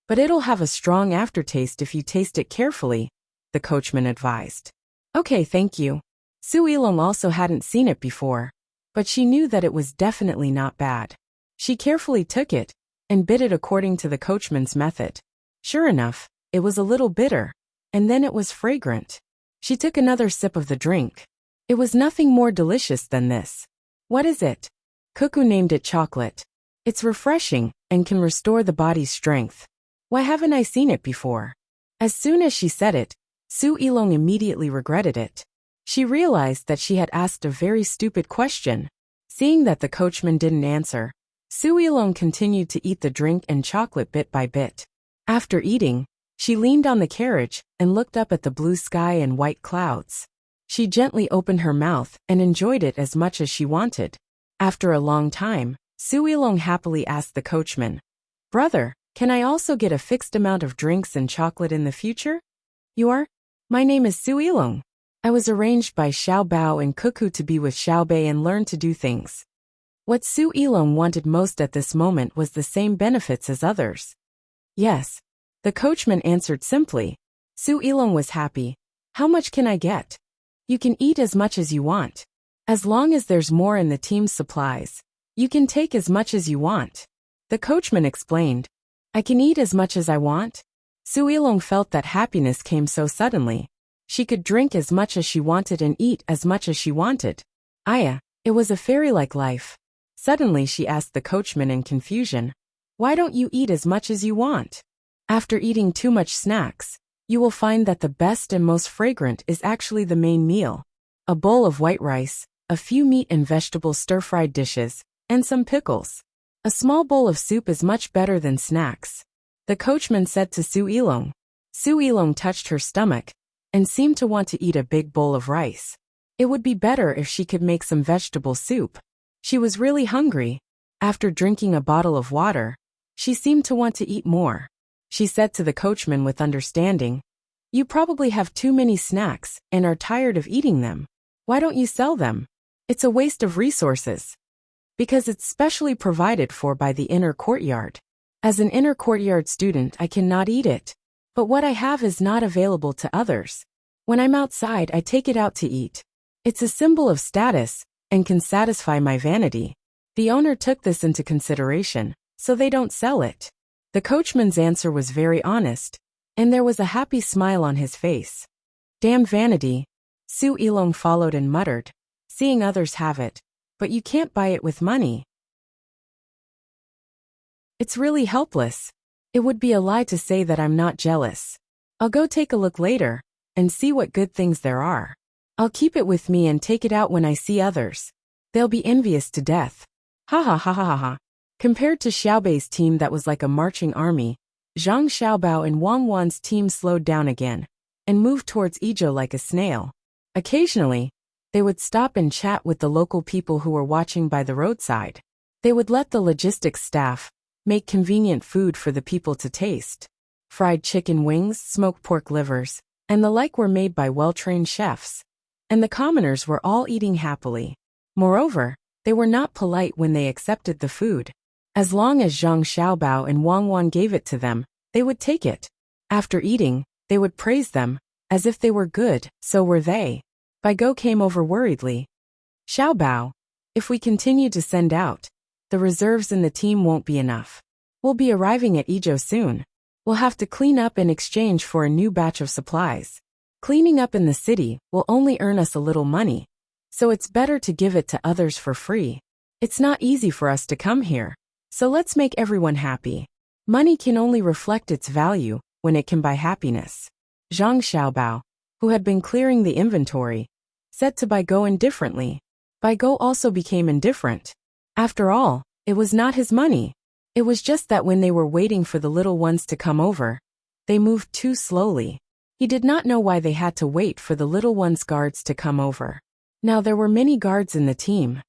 but it'll have a strong aftertaste if you taste it carefully," the coachman advised. "Okay, thank you." Su Yilong also hadn't seen it before, but she knew that it was definitely not bad. She carefully took it and bit it according to the coachman's method. Sure enough, it was a little bitter, and then it was fragrant. She took another sip of the drink. It was nothing more delicious than this. "What is it?" Cuckoo named it chocolate. "It's refreshing and can restore the body's strength. Why haven't I seen it before?" As soon as she said it, Su Yilong immediately regretted it. She realized that she had asked a very stupid question. Seeing that the coachman didn't answer, Su Yilong continued to eat the drink and chocolate bit by bit. After eating, She leaned on the carriage and looked up at the blue sky and white clouds. She gently opened her mouth and enjoyed it as much as she wanted. After a long time, Su Ilong happily asked the coachman, "Brother, can I also get a fixed amount of drinks and chocolate in the future?" "You are? My name is Su Ilong. I was arranged by Xiao Bao and Cuckoo to be with Xiao Bei and learn to do things." What Su Ilong wanted most at this moment was the same benefits as others. "Yes." The coachman answered simply. Su Ilong was happy. "How much can I get?" "You can eat as much as you want. As long as there's more in the team's supplies, you can take as much as you want." The coachman explained. "I can eat as much as I want?" Su Ilong felt that happiness came so suddenly. She could drink as much as she wanted and eat as much as she wanted. It was a fairy-like life. Suddenly she asked the coachman in confusion, "Why don't you eat as much as you want? After eating too much snacks, you will find that the best and most fragrant is actually the main meal. A bowl of white rice, a few meat and vegetable stir-fried dishes, and some pickles. A small bowl of soup is much better than snacks," the coachman said to Su Ilong. Su Ilong touched her stomach and seemed to want to eat a big bowl of rice. It would be better if she could make some vegetable soup. She was really hungry. After drinking a bottle of water, she seemed to want to eat more. She said to the coachman with understanding, "You probably have too many snacks and are tired of eating them. Why don't you sell them? It's a waste of resources." "Because it's specially provided for by the inner courtyard. As an inner courtyard student, I cannot eat it. But what I have is not available to others. When I'm outside, I take it out to eat. It's a symbol of status and can satisfy my vanity. The owner took this into consideration, so they don't sell it." The coachman's answer was very honest, and there was a happy smile on his face. "Damn vanity," Su Ilong followed and muttered, "seeing others have it, but you can't buy it with money. It's really helpless. It would be a lie to say that I'm not jealous. I'll go take a look later and see what good things there are. I'll keep it with me and take it out when I see others. They'll be envious to death. Ha ha ha ha ha ha." Compared to Xiaobei's team that was like a marching army, Zhang Xiaobao and Wang Wan's team slowed down again and moved towards Idyll like a snail. Occasionally, they would stop and chat with the local people who were watching by the roadside. They would let the logistics staff make convenient food for the people to taste. Fried chicken wings, smoked pork livers, and the like were made by well-trained chefs, and the commoners were all eating happily. Moreover, they were not polite when they accepted the food. As long as Zhang Xiaobao and Wang Wan gave it to them, they would take it. After eating, they would praise them, as if they were good, so were they. Bai Go came over worriedly. "Xiaobao, if we continue to send out, the reserves in the team won't be enough. We'll be arriving at Ijo soon. We'll have to clean up in exchange for a new batch of supplies. Cleaning up in the city will only earn us a little money, so it's better to give it to others for free. It's not easy for us to come here, so let's make everyone happy. Money can only reflect its value when it can buy happiness." Zhang Xiaobao, who had been clearing the inventory, said to Bai Go indifferently. Bai Go also became indifferent. After all, it was not his money. It was just that when they were waiting for the little ones to come over, they moved too slowly. He did not know why they had to wait for the little ones' guards to come over. Now there were many guards in the team.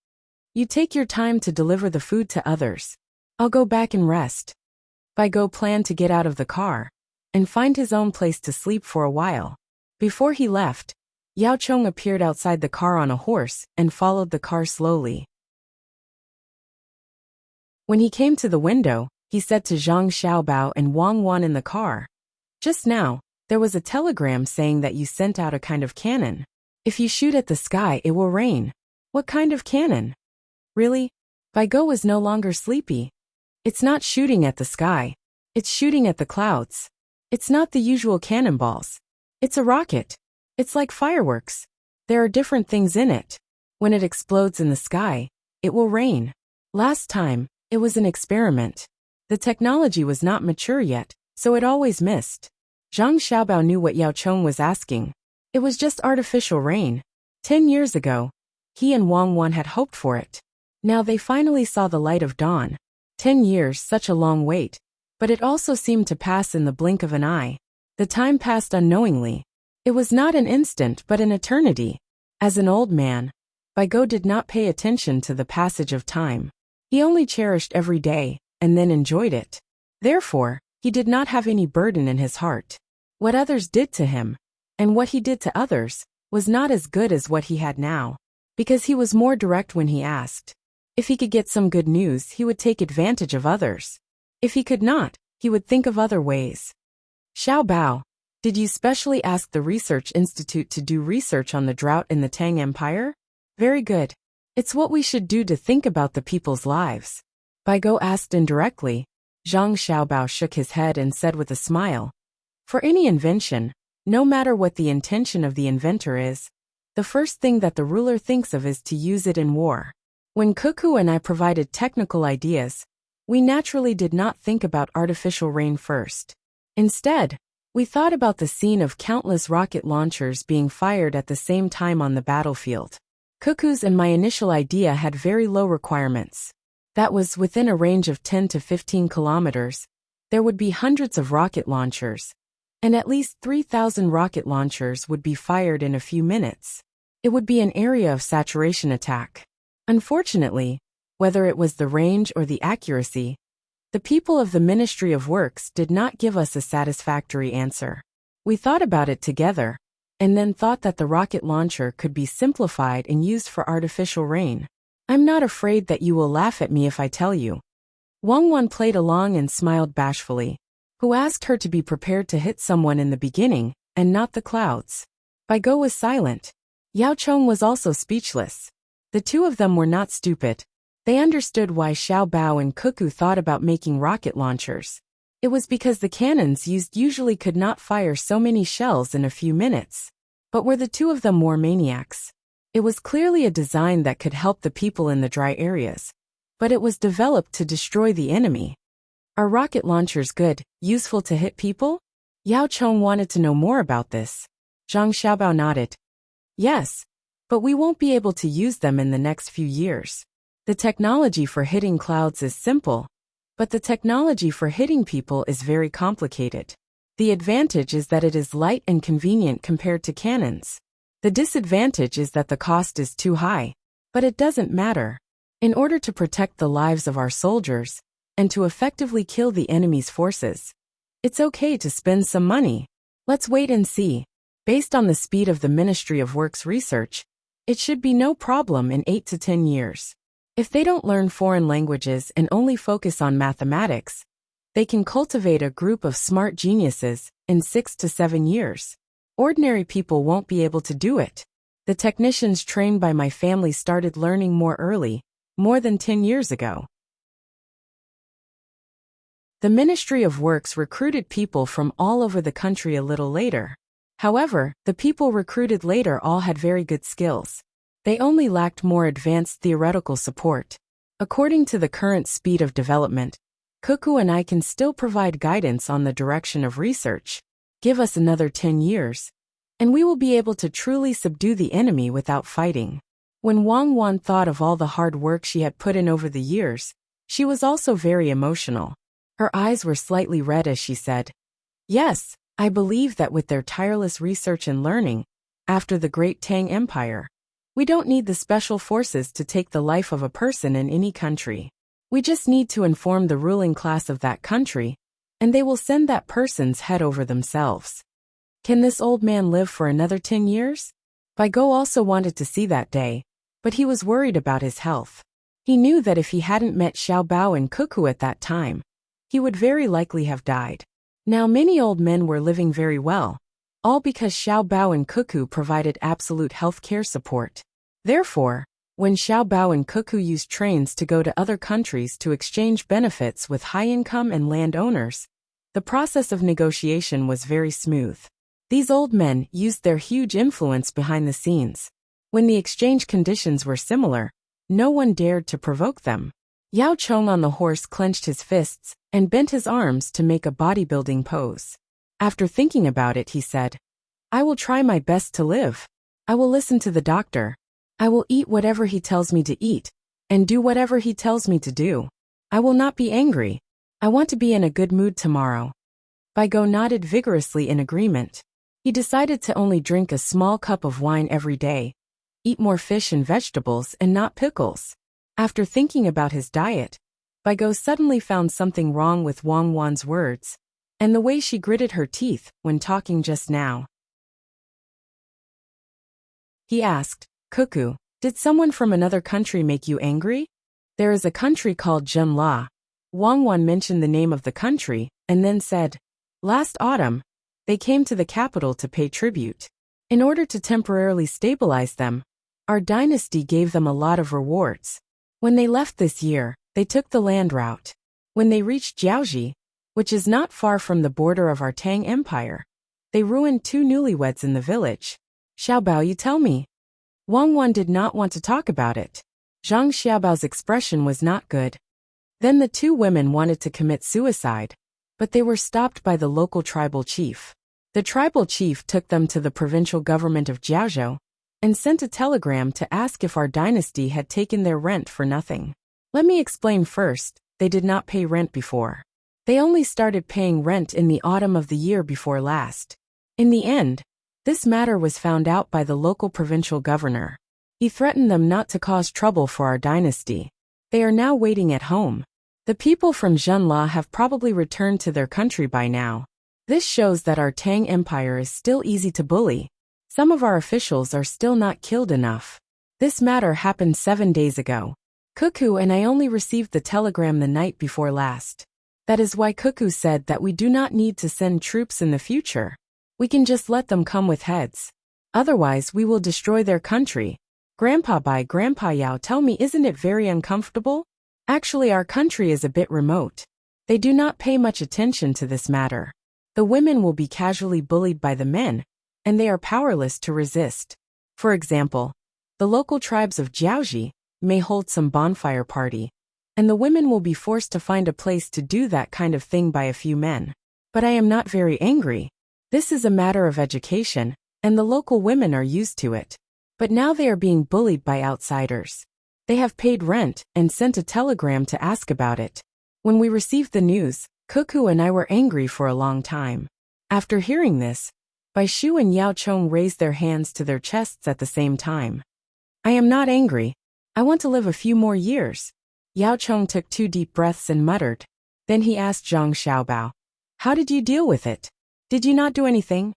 "You take your time to deliver the food to others. I'll go back and rest." Bai Go planned to get out of the car and find his own place to sleep for a while. Before he left, Yao Chong appeared outside the car on a horse and followed the car slowly. When he came to the window, he said to Zhang Xiaobao and Wang Wan in the car, "Just now, there was a telegram saying that you sent out a kind of cannon. If you shoot at the sky, it will rain." "What kind of cannon?" "Really?" Bai Go was no longer sleepy. "It's not shooting at the sky. It's shooting at the clouds. It's not the usual cannonballs. It's a rocket. It's like fireworks. There are different things in it. When it explodes in the sky, it will rain. Last time, it was an experiment. The technology was not mature yet, so it always missed." Zhang Xiaobao knew what Yao Chong was asking. It was just artificial rain. 10 years ago, he and Wang Wan had hoped for it. Now they finally saw the light of dawn. 10 years, such a long wait, but it also seemed to pass in the blink of an eye. The time passed unknowingly. It was not an instant but an eternity. As an old man, Go did not pay attention to the passage of time. He only cherished every day, and then enjoyed it. Therefore, he did not have any burden in his heart. What others did to him, and what he did to others, was not as good as what he had now, because he was more direct when he asked. If he could get some good news, he would take advantage of others. If he could not, he would think of other ways. Xiao Bao, did you specially ask the Research Institute to do research on the drought in the Tang Empire? Very good. It's what we should do to think about the people's lives. Go asked indirectly. Zhang Xiaobao shook his head and said with a smile, for any invention, no matter what the intention of the inventor is, the first thing that the ruler thinks of is to use it in war. When Cuckoo and I provided technical ideas, we naturally did not think about artificial rain first. Instead, we thought about the scene of countless rocket launchers being fired at the same time on the battlefield. Cuckoo's and my initial idea had very low requirements. That was within a range of 10 to 15 kilometers. There would be hundreds of rocket launchers, and at least 3,000 rocket launchers would be fired in a few minutes. It would be an area of saturation attack. Unfortunately, whether it was the range or the accuracy, the people of the Ministry of Works did not give us a satisfactory answer. We thought about it together, and then thought that the rocket launcher could be simplified and used for artificial rain. I'm not afraid that you will laugh at me if I tell you. Wang Wan played along and smiled bashfully. Who asked her to be prepared to hit someone in the beginning, and not the clouds? Go was silent. Yao Chong was also speechless. The two of them were not stupid. They understood why Xiao Bao and Cuckoo thought about making rocket launchers. It was because the cannons used usually could not fire so many shells in a few minutes. But were the two of them war maniacs? It was clearly a design that could help the people in the dry areas, but it was developed to destroy the enemy. Are rocket launchers good, useful to hit people? Yao Chong wanted to know more about this. Zhang Xiaobao nodded. Yes, but we won't be able to use them in the next few years. The technology for hitting clouds is simple, but the technology for hitting people is very complicated. The advantage is that it is light and convenient compared to cannons. The disadvantage is that the cost is too high. But it doesn't matter. In order to protect the lives of our soldiers, and to effectively kill the enemy's forces, it's okay to spend some money. Let's wait and see. Based on the speed of the Ministry of Works research, it should be no problem in 8 to 10 years. If they don't learn foreign languages and only focus on mathematics, they can cultivate a group of smart geniuses in 6 to 7 years. Ordinary people won't be able to do it. The technicians trained by my family started learning more early, more than 10 years ago. The Ministry of Works recruited people from all over the country a little later. However, the people recruited later all had very good skills. They only lacked more advanced theoretical support. According to the current speed of development, Cuckoo and I can still provide guidance on the direction of research. Give us another 10 years, and we will be able to truly subdue the enemy without fighting. When Wang Wan thought of all the hard work she had put in over the years, she was also very emotional. Her eyes were slightly red as she said, "Yes, I believe that with their tireless research and learning, after the great Tang Empire, we don't need the special forces to take the life of a person in any country. We just need to inform the ruling class of that country, and they will send that person's head over themselves." Can this old man live for another 10 years? Go also wanted to see that day, but he was worried about his health. He knew that if he hadn't met Xiao Bao and Cuckoo at that time, he would very likely have died. Now many old men were living very well, all because Xiao Bao and Cuckoo provided absolute health care support. Therefore, when Xiao Bao and Cuckoo used trains to go to other countries to exchange benefits with high-income and landowners, the process of negotiation was very smooth. These old men used their huge influence behind the scenes. When the exchange conditions were similar, no one dared to provoke them. Yao Chong on the horse clenched his fists and bent his arms to make a bodybuilding pose. After thinking about it, he said, "I will try my best to live. I will listen to the doctor. I will eat whatever he tells me to eat, and do whatever he tells me to do. I will not be angry. I want to be in a good mood tomorrow." Bai Go nodded vigorously in agreement. He decided to only drink a small cup of wine every day, eat more fish and vegetables and not pickles. After thinking about his diet, Bai Go suddenly found something wrong with Wang Wan's words, and the way she gritted her teeth when talking just now. He asked, "Cuckoo, did someone from another country make you angry?" "There is a country called Zhenla." Wang Wan mentioned the name of the country, and then said, "Last autumn, they came to the capital to pay tribute. In order to temporarily stabilize them, our dynasty gave them a lot of rewards. When they left this year, they took the land route. When they reached Jiaoji, which is not far from the border of our Tang Empire, they ruined 2 newlyweds in the village." "Xiaobao, you tell me." Wang Wan did not want to talk about it. Zhang Xiaobao's expression was not good. Then the 2 women wanted to commit suicide, but they were stopped by the local tribal chief. The tribal chief took them to the provincial government of Jiaozhou and sent a telegram to ask if our dynasty had taken their rent for nothing. Let me explain first, they did not pay rent before. They only started paying rent in the autumn of the year before last. In the end, this matter was found out by the local provincial governor. He threatened them not to cause trouble for our dynasty. They are now waiting at home. The people from Zhenla have probably returned to their country by now. This shows that our Tang Empire is still easy to bully. Some of our officials are still not killed enough. This matter happened 7 days ago. Cuckoo and I only received the telegram the night before last. That is why Cuckoo said that we do not need to send troops in the future. We can just let them come with heads. Otherwise we will destroy their country. Grandpa Bai, Grandpa Yao, tell me, isn't it very uncomfortable? Actually, our country is a bit remote. They do not pay much attention to this matter. The women will be casually bullied by the men, and they are powerless to resist. For example, the local tribes of Jiaoji may hold some bonfire party, and the women will be forced to find a place to do that kind of thing by a few men. But I am not very angry. This is a matter of education, and the local women are used to it. But now they are being bullied by outsiders. They have paid rent and sent a telegram to ask about it. When we received the news, Cuckoo and I were angry for a long time. After hearing this, Bai Shu and Yao Chong raised their hands to their chests at the same time. "I am not angry. I want to live a few more years." Yao Chong took 2 deep breaths and muttered. Then he asked Zhang Xiaobao, "How did you deal with it? Did you not do anything?"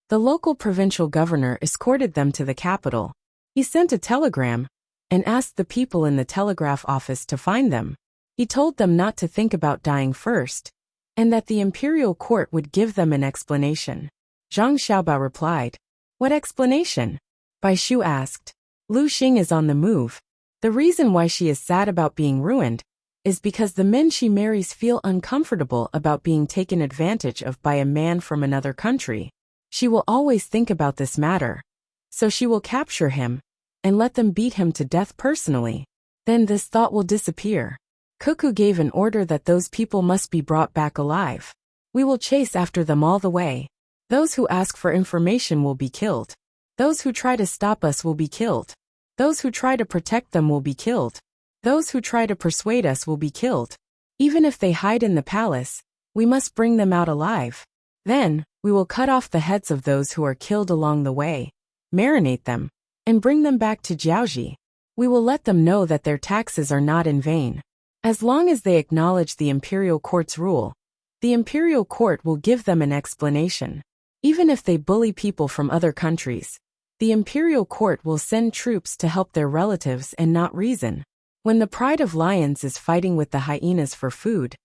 The local provincial governor escorted them to the capital. He sent a telegram and asked the people in the telegraph office to find them. He told them not to think about dying first, and that the imperial court would give them an explanation. Zhang Xiaobao replied, "What explanation?" Bai Shu asked. "Lu Xing is on the move. The reason why she is sad about being ruined is because the men she marries feel uncomfortable about being taken advantage of by a man from another country. She will always think about this matter. So she will capture him and let them beat him to death personally. Then this thought will disappear." Cuckoo gave an order that those people must be brought back alive. "We will chase after them all the way. Those who ask for information will be killed. Those who try to stop us will be killed. Those who try to protect them will be killed. Those who try to persuade us will be killed. Even if they hide in the palace, we must bring them out alive. Then, we will cut off the heads of those who are killed along the way, marinate them, and bring them back to Jiaoji. We will let them know that their taxes are not in vain. As long as they acknowledge the imperial court's rule, the imperial court will give them an explanation. Even if they bully people from other countries, the imperial court will send troops to help their relatives and not reason. When the pride of lions is fighting with the hyenas for food,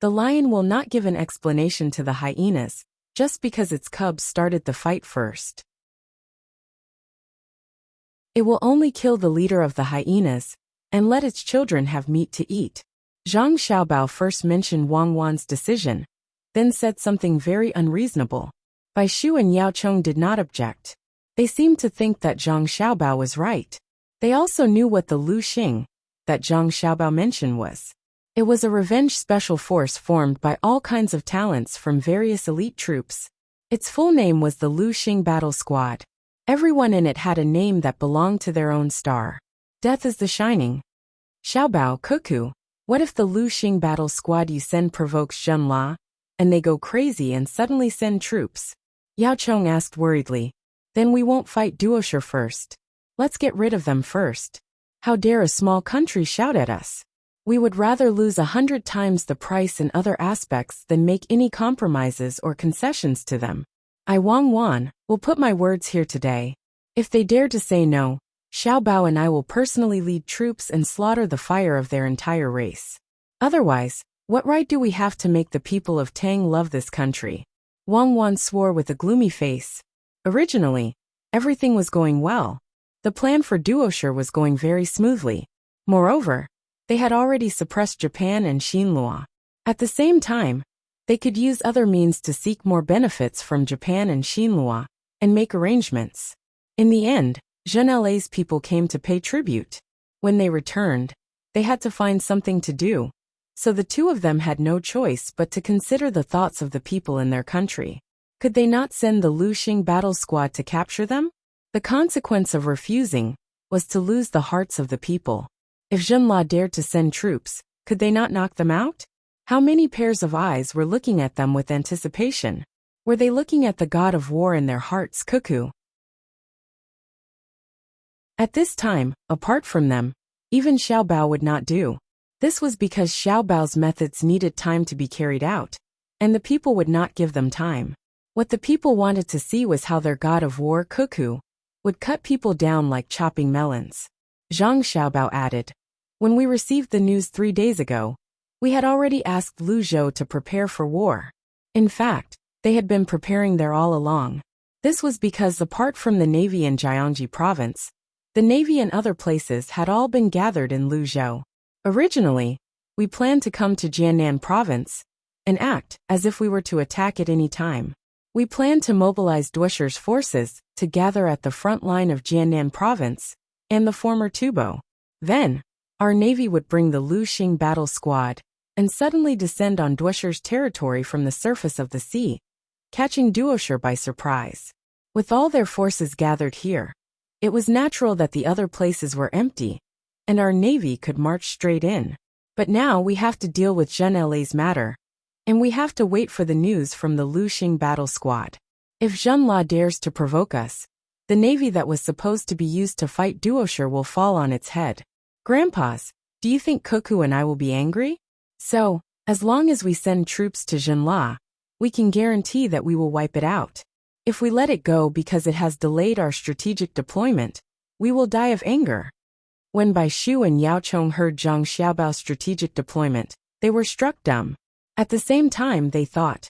the lion will not give an explanation to the hyenas, just because its cubs started the fight first. It will only kill the leader of the hyenas, and let its children have meat to eat. Zhang Xiaobao first mentioned Wang Wan's decision, then said something very unreasonable. Bai Shu and Yao Chong did not object. They seemed to think that Zhang Xiaobao was right. They also knew what the Lu Xing that Zhang Xiaobao mentioned was. It was a revenge special force formed by all kinds of talents from various elite troops. Its full name was the Lu Xing Battle Squad. Everyone in it had a name that belonged to their own star. Death is the shining. Xiaobao, Cuckoo, what if the Lu Xing Battle Squad you send provokes Zhenla? and they go crazy and suddenly send troops. Yao Chong asked worriedly. Then we won't fight Duosher first. Let's get rid of them first. How dare a small country shout at us? We would rather lose 100 times the price in other aspects than make any compromises or concessions to them. I Wang Wan will put my words here today. If they dare to say no, Xiao Bao and I will personally lead troops and slaughter the fire of their entire race. Otherwise, what right do we have to make the people of Tang love this country? Wang Wan swore with a gloomy face. Originally, everything was going well. The plan for Duosher was going very smoothly. Moreover, they had already suppressed Japan and Xinhua. At the same time, they could use other means to seek more benefits from Japan and Xinhua, and make arrangements. In the end, Zhenla's people came to pay tribute. When they returned, they had to find something to do. So the two of them had no choice but to consider the thoughts of the people in their country. Could they not send the Luxing battle squad to capture them? The consequence of refusing was to lose the hearts of the people. If Zhenla dared to send troops, could they not knock them out? How many pairs of eyes were looking at them with anticipation? Were they looking at the god of war in their hearts, Cuckoo? At this time, apart from them, even Xiao Bao would not do. This was because Xiao Bao's methods needed time to be carried out, and the people would not give them time. What the people wanted to see was how their god of war, Cuckoo, would cut people down like chopping melons. Zhang Xiaobao added. When we received the news 3 days ago, we had already asked Lu Zhou to prepare for war. In fact, they had been preparing there all along. This was because apart from the navy in Jiangxi province, the navy in other places had all been gathered in Lu Zhou. Originally, we planned to come to Jiannan province and act as if we were to attack at any time. We planned to mobilize Duosher's forces to gather at the front line of Jiannan province and the former Tubo. Then, our navy would bring the Luxing battle squad and suddenly descend on Duosher's territory from the surface of the sea, catching Duosher by surprise. With all their forces gathered here, it was natural that the other places were empty, and our navy could march straight in. But now we have to deal with Zhenla's matter, and we have to wait for the news from the Luxing battle squad. If Zhenla dares to provoke us, the navy that was supposed to be used to fight Duosher will fall on its head. Grandpas, do you think Cuckoo and I will be angry? So, as long as we send troops to Zhenla, we can guarantee that we will wipe it out. If we let it go because it has delayed our strategic deployment, we will die of anger. When Bai Shu and Yao Chong heard Zhang Xiaobao's strategic deployment, they were struck dumb. At the same time, they thought,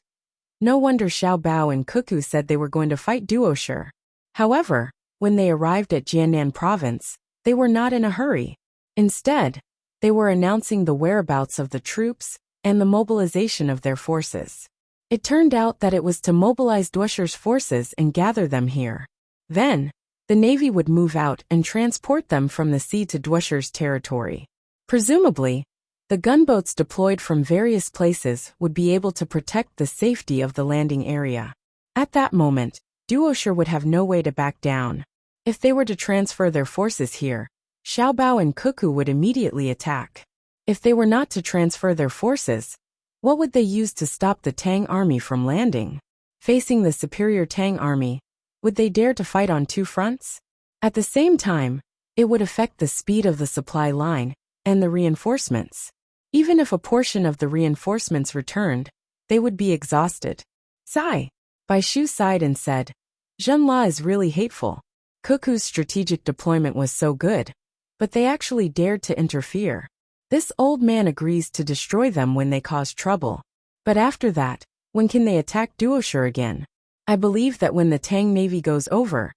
no wonder Xiao Bao and Cuckoo said they were going to fight Duosher. However, when they arrived at Jiannan province, they were not in a hurry. Instead, they were announcing the whereabouts of the troops and the mobilization of their forces. It turned out that it was to mobilize Duosher's forces and gather them here. Then, the navy would move out and transport them from the sea to Duosher's territory. Presumably, the gunboats deployed from various places would be able to protect the safety of the landing area. At that moment, Duosher would have no way to back down. If they were to transfer their forces here, Xiao Bao and Cuckoo would immediately attack. If they were not to transfer their forces, what would they use to stop the Tang army from landing? Facing the superior Tang army, would they dare to fight on two fronts? At the same time, it would affect the speed of the supply line and the reinforcements. Even if a portion of the reinforcements returned, they would be exhausted. Sigh. Bai Shu sighed and said, Zhenla is really hateful. Cuckoo's strategic deployment was so good, but they actually dared to interfere. This old man agrees to destroy them when they cause trouble. But after that, when can they attack Duosher again? I believe that when the Tang navy goes over,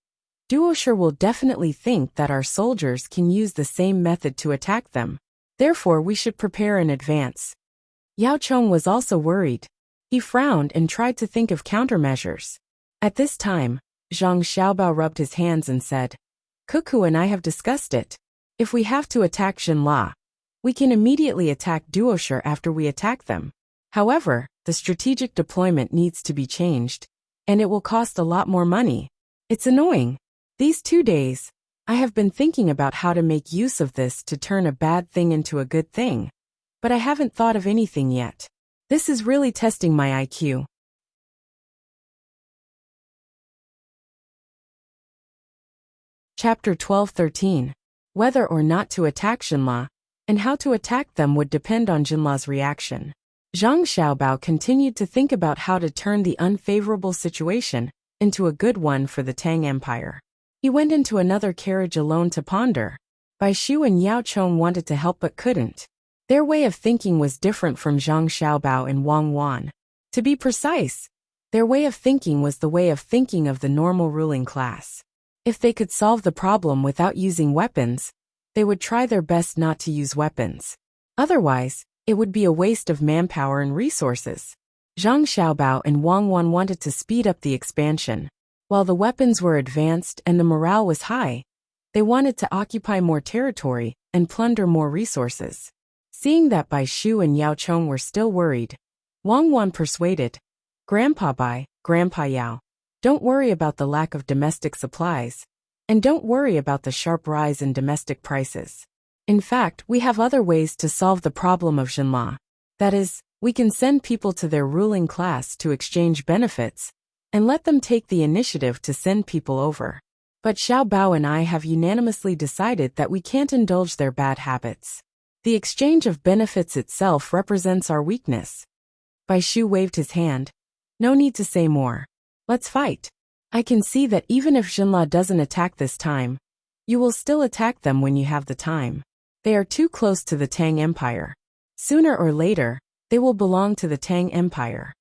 Duosher will definitely think that our soldiers can use the same method to attack them. Therefore, we should prepare in advance. Yao Chong was also worried. He frowned and tried to think of countermeasures. At this time, Zhang Xiaobao rubbed his hands and said, Cuckoo and I have discussed it. If we have to attack Zhenla, we can immediately attack Duosher after we attack them. However, the strategic deployment needs to be changed, and it will cost a lot more money. It's annoying. These 2 days, I have been thinking about how to make use of this to turn a bad thing into a good thing, but I haven't thought of anything yet. This is really testing my IQ. Chapter 12-13. Whether or not to attack Jinla, and how to attack them would depend on Jinla's reaction. Zhang Xiaobao continued to think about how to turn the unfavorable situation into a good one for the Tang Empire. He went into another carriage alone to ponder. Bai Shu and Yao Chong wanted to help but couldn't. Their way of thinking was different from Zhang Xiaobao and Wang Wan. To be precise, their way of thinking was the way of thinking of the normal ruling class. If they could solve the problem without using weapons, they would try their best not to use weapons. Otherwise, it would be a waste of manpower and resources. Zhang Xiaobao and Wang Wan wanted to speed up the expansion. While the weapons were advanced and the morale was high, they wanted to occupy more territory and plunder more resources. Seeing that Bai Shu and Yao Chong were still worried, Wang Wan persuaded, "Grandpa Bai, Grandpa Yao, don't worry about the lack of domestic supplies, and don't worry about the sharp rise in domestic prices. In fact, we have other ways to solve the problem of Jinla. That is, we can send people to their ruling class to exchange benefits, and let them take the initiative to send people over. But Xiao Bao and I have unanimously decided that we can't indulge their bad habits. The exchange of benefits itself represents our weakness." Bai Shu waved his hand. "No need to say more. Let's fight. I can see that even if Jinla doesn't attack this time, you will still attack them when you have the time. They are too close to the Tang Empire. Sooner or later, they will belong to the Tang Empire."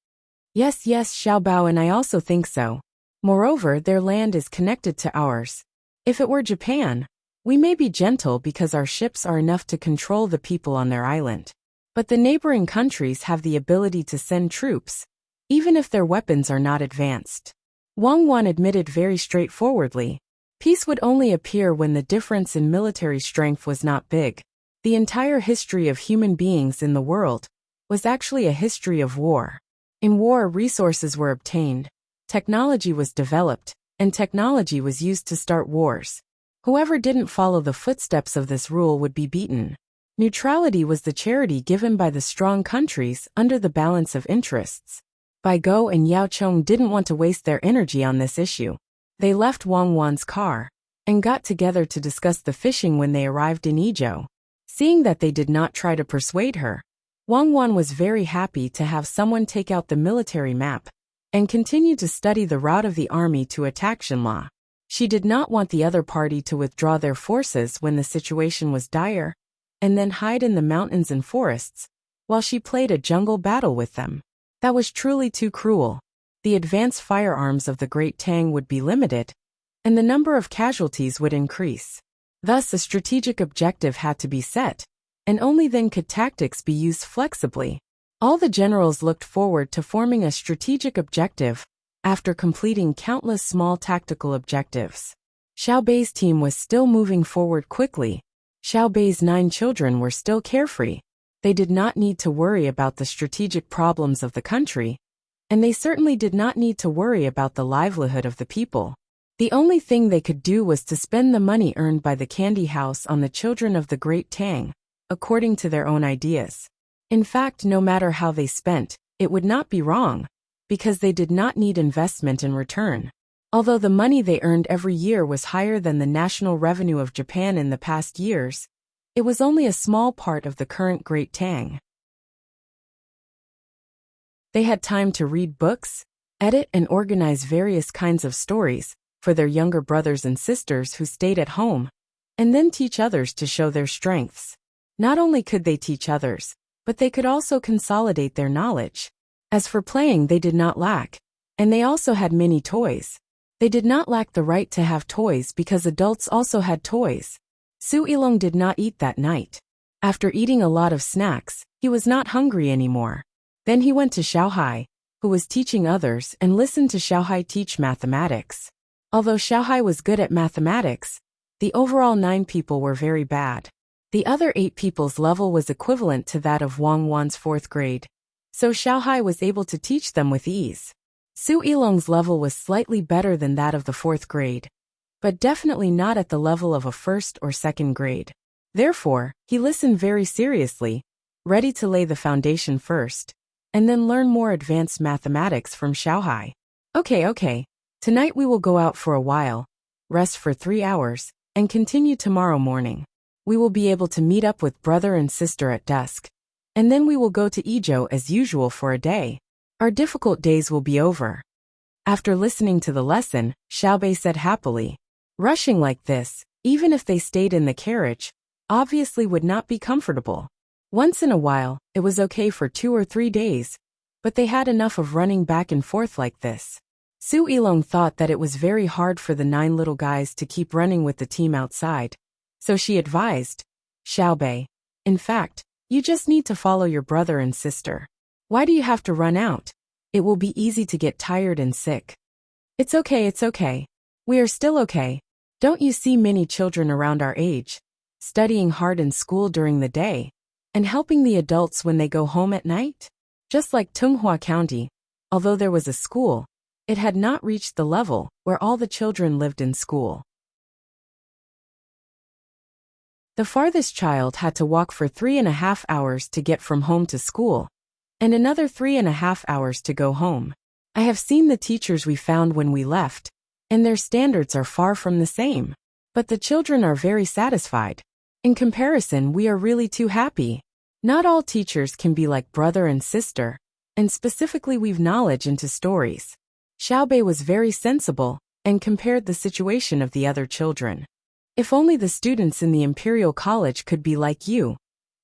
Yes, Xiao Bao and I also think so. Moreover, their land is connected to ours. If it were Japan, we may be gentle because our ships are enough to control the people on their island. But the neighboring countries have the ability to send troops, even if their weapons are not advanced. Wang Wan admitted very straightforwardly, peace would only appear when the difference in military strength was not big. The entire history of human beings in the world was actually a history of war. In war, resources were obtained, technology was developed, and technology was used to start wars. Whoever didn't follow the footsteps of this rule would be beaten. Neutrality was the charity given by the strong countries under the balance of interests. Bai Go and Yao Chong didn't want to waste their energy on this issue. They left Wang Wan's car and got together to discuss the fishing when they arrived in Idyll. Seeing that they did not try to persuade her, Wang Wan was very happy to have someone take out the military map and continue to study the route of the army to attack Jinla. She did not want the other party to withdraw their forces when the situation was dire, and then hide in the mountains and forests, while she played a jungle battle with them. That was truly too cruel. The advanced firearms of the Great Tang would be limited, and the number of casualties would increase. Thus, a strategic objective had to be set, and only then could tactics be used flexibly. All the generals looked forward to forming a strategic objective after completing countless small tactical objectives. Xiao Bei's team was still moving forward quickly. Xiao Bei's 9 children were still carefree. They did not need to worry about the strategic problems of the country, and they certainly did not need to worry about the livelihood of the people. The only thing they could do was to spend the money earned by the candy house on the children of the Great Tang, according to their own ideas. In fact, no matter how they spent, it would not be wrong, because they did not need investment in return. Although the money they earned every year was higher than the national revenue of Japan in the past years, it was only a small part of the current Great Tang. They had time to read books, edit and organize various kinds of stories for their younger brothers and sisters who stayed at home, and then teach others to show their strengths. Not only could they teach others, but they could also consolidate their knowledge. As for playing, they did not lack, and they also had many toys. They did not lack the right to have toys because adults also had toys. Su Ilong did not eat that night. After eating a lot of snacks, he was not hungry anymore. Then he went to Xiaohai, who was teaching others, and listened to Xiaohai teach mathematics. Although Xiaohai was good at mathematics, the overall 9 people were very bad. The other 8 people's level was equivalent to that of Wang Wan's 4th grade, so Xiaohai was able to teach them with ease. Su Ilong's level was slightly better than that of the 4th grade, but definitely not at the level of a 1st or 2nd grade. Therefore, he listened very seriously, ready to lay the foundation first. and then learn more advanced mathematics from Xiaohai. Okay. Tonight we will go out for a while, rest for 3 hours, and continue tomorrow morning. We will be able to meet up with brother and sister at dusk. And then we will go to Idyll as usual for a day. Our difficult days will be over. After listening to the lesson, Xiaobei said happily. Rushing like this, even if they stayed in the carriage, obviously would not be comfortable. Once in a while, it was okay for 2 or 3 days, but they had enough of running back and forth like this. Su Yilong thought that it was very hard for the 9 little guys to keep running with the team outside, so she advised, Xiaobei, in fact, you just need to follow your brother and sister. Why do you have to run out? It will be easy to get tired and sick. It's okay. We are still okay. Don't you see many children around our age, studying hard in school during the day, and helping the adults when they go home at night? Just like Tunghua County, although there was a school, it had not reached the level where all the children lived in school. The farthest child had to walk for 3.5 hours to get from home to school, and another 3.5 hours to go home. I have seen the teachers we found when we left, and their standards are far from the same. But the children are very satisfied. In comparison, we are really too happy. Not all teachers can be like brother and sister, and specifically weave knowledge into stories. Xiaobei was very sensible, and compared the situation of the other children. If only the students in the Imperial College could be like you,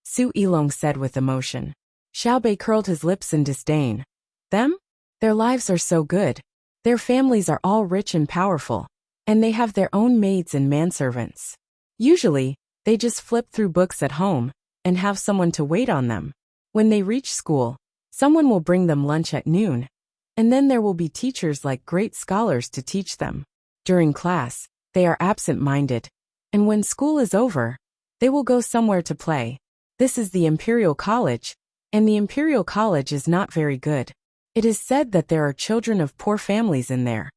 Su Yilong said with emotion. Xiaobei curled his lips in disdain. Them? Their lives are so good. Their families are all rich and powerful, and they have their own maids and manservants. Usually, they just flip through books at home and have someone to wait on them. When they reach school, someone will bring them lunch at noon, and then there will be teachers like great scholars to teach them. During class, they are absent-minded, and when school is over, they will go somewhere to play. This is the Imperial College, and the Imperial College is not very good. It is said that there are children of poor families in there.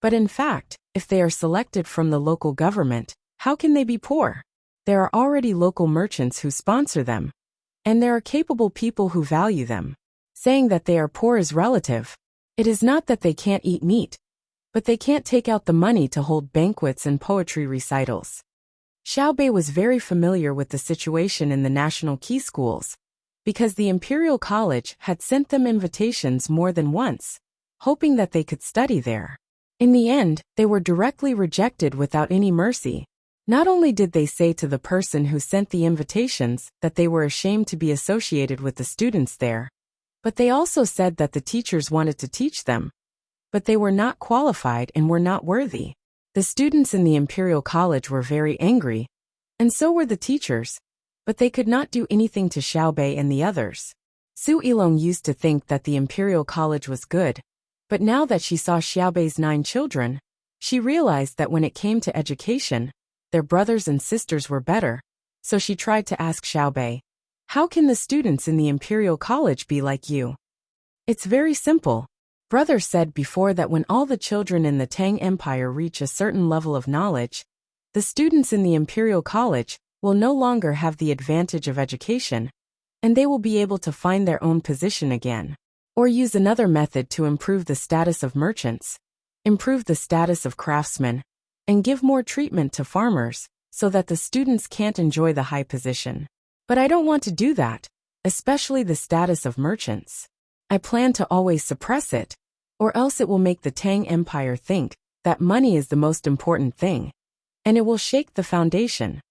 But in fact, if they are selected from the local government, how can they be poor? There are already local merchants who sponsor them, and there are capable people who value them. Saying that they are poor is relative. It is not that they can't eat meat, but they can't take out the money to hold banquets and poetry recitals. Xiaobei was very familiar with the situation in the national key schools, because the Imperial College had sent them invitations more than once, hoping that they could study there. In the end, they were directly rejected without any mercy. Not only did they say to the person who sent the invitations that they were ashamed to be associated with the students there, but they also said that the teachers wanted to teach them, but they were not qualified and were not worthy. The students in the Imperial College were very angry, and so were the teachers, but they could not do anything to Xiaobei and the others. Su Yilong used to think that the Imperial College was good, but now that she saw Xiaobei's 9 children, she realized that when it came to education, their brothers and sisters were better, so she tried to ask Xiaobei, how can the students in the Imperial College be like you? It's very simple. Brother said before that when all the children in the Tang Empire reach a certain level of knowledge, the students in the Imperial College will no longer have the advantage of education, and they will be able to find their own position again. Or use another method to improve the status of merchants, improve the status of craftsmen, and give more treatment to farmers, so that the students can't enjoy the high position. But I don't want to do that, especially the status of merchants. I plan to always suppress it, or else it will make the Tang Empire think that money is the most important thing, and it will shake the foundation.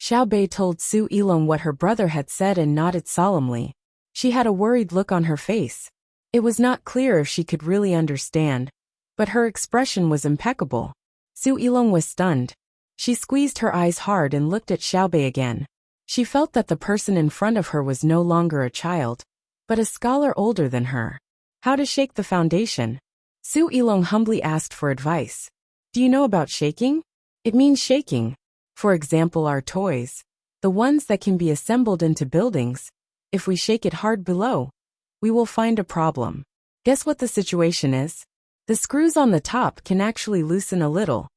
Xiaobei told Su Yilong what her brother had said and nodded solemnly. She had a worried look on her face. It was not clear if she could really understand, but her expression was impeccable. Su Yilong was stunned. She squeezed her eyes hard and looked at Xiaobei again. She felt that the person in front of her was no longer a child, but a scholar older than her. How to shake the foundation? Su Yilong humbly asked for advice. Do you know about shaking? It means shaking. For example, our toys, the ones that can be assembled into buildings, if we shake it hard below, we will find a problem. Guess what the situation is? The screws on the top can actually loosen a little.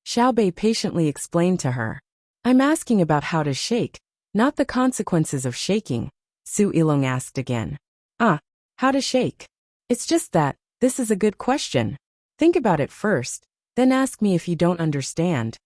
Xiaobei patiently explained to her. I'm asking about how to shake, not the consequences of shaking, Su Yilong asked again. How to shake. It's just that, this is a good question. Think about it first, then ask me if you don't understand.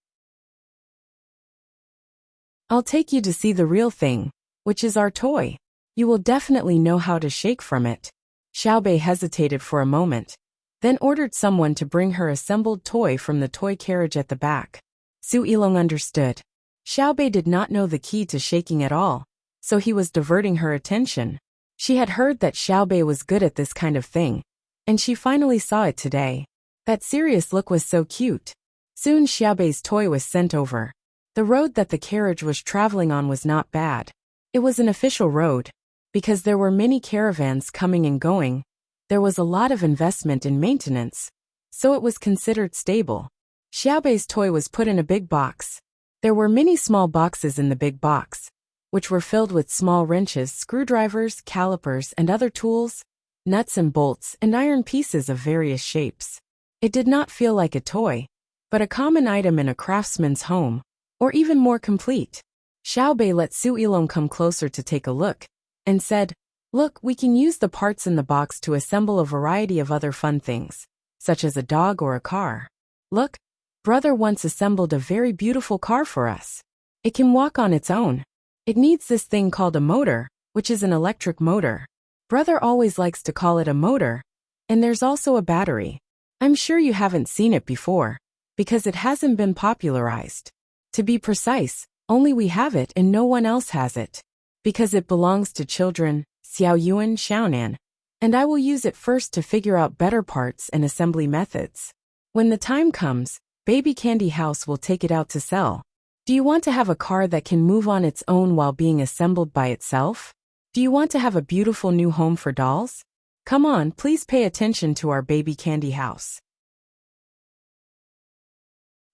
I'll take you to see the real thing, which is our toy. You will definitely know how to shake from it. Xiaobei hesitated for a moment, then ordered someone to bring her assembled toy from the toy carriage at the back. Su Yilong understood. Xiaobei did not know the key to shaking at all, so he was diverting her attention. She had heard that Xiaobei was good at this kind of thing, and she finally saw it today. That serious look was so cute. Soon Xiaobei's toy was sent over. The road that the carriage was traveling on was not bad. It was an official road. Because there were many caravans coming and going, there was a lot of investment in maintenance, so it was considered stable. Xiaobei's toy was put in a big box. There were many small boxes in the big box, which were filled with small wrenches, screwdrivers, calipers, and other tools, nuts and bolts, and iron pieces of various shapes. It did not feel like a toy, but a common item in a craftsman's home, or even more complete. Xiaobei let Su Yilong come closer to take a look, and said, "Look, we can use the parts in the box to assemble a variety of other fun things, such as a dog or a car. Look, brother once assembled a very beautiful car for us. It can walk on its own. It needs this thing called a motor, which is an electric motor. Brother always likes to call it a motor, and there's also a battery. I'm sure you haven't seen it before, because it hasn't been popularized. To be precise, only we have it and no one else has it. Because it belongs to children, Xiaoyuan Xiaonan, and I will use it first to figure out better parts and assembly methods. When the time comes, Baby Candy House will take it out to sell. Do you want to have a car that can move on its own while being assembled by itself? Do you want to have a beautiful new home for dolls? Come on, please pay attention to our Baby Candy House.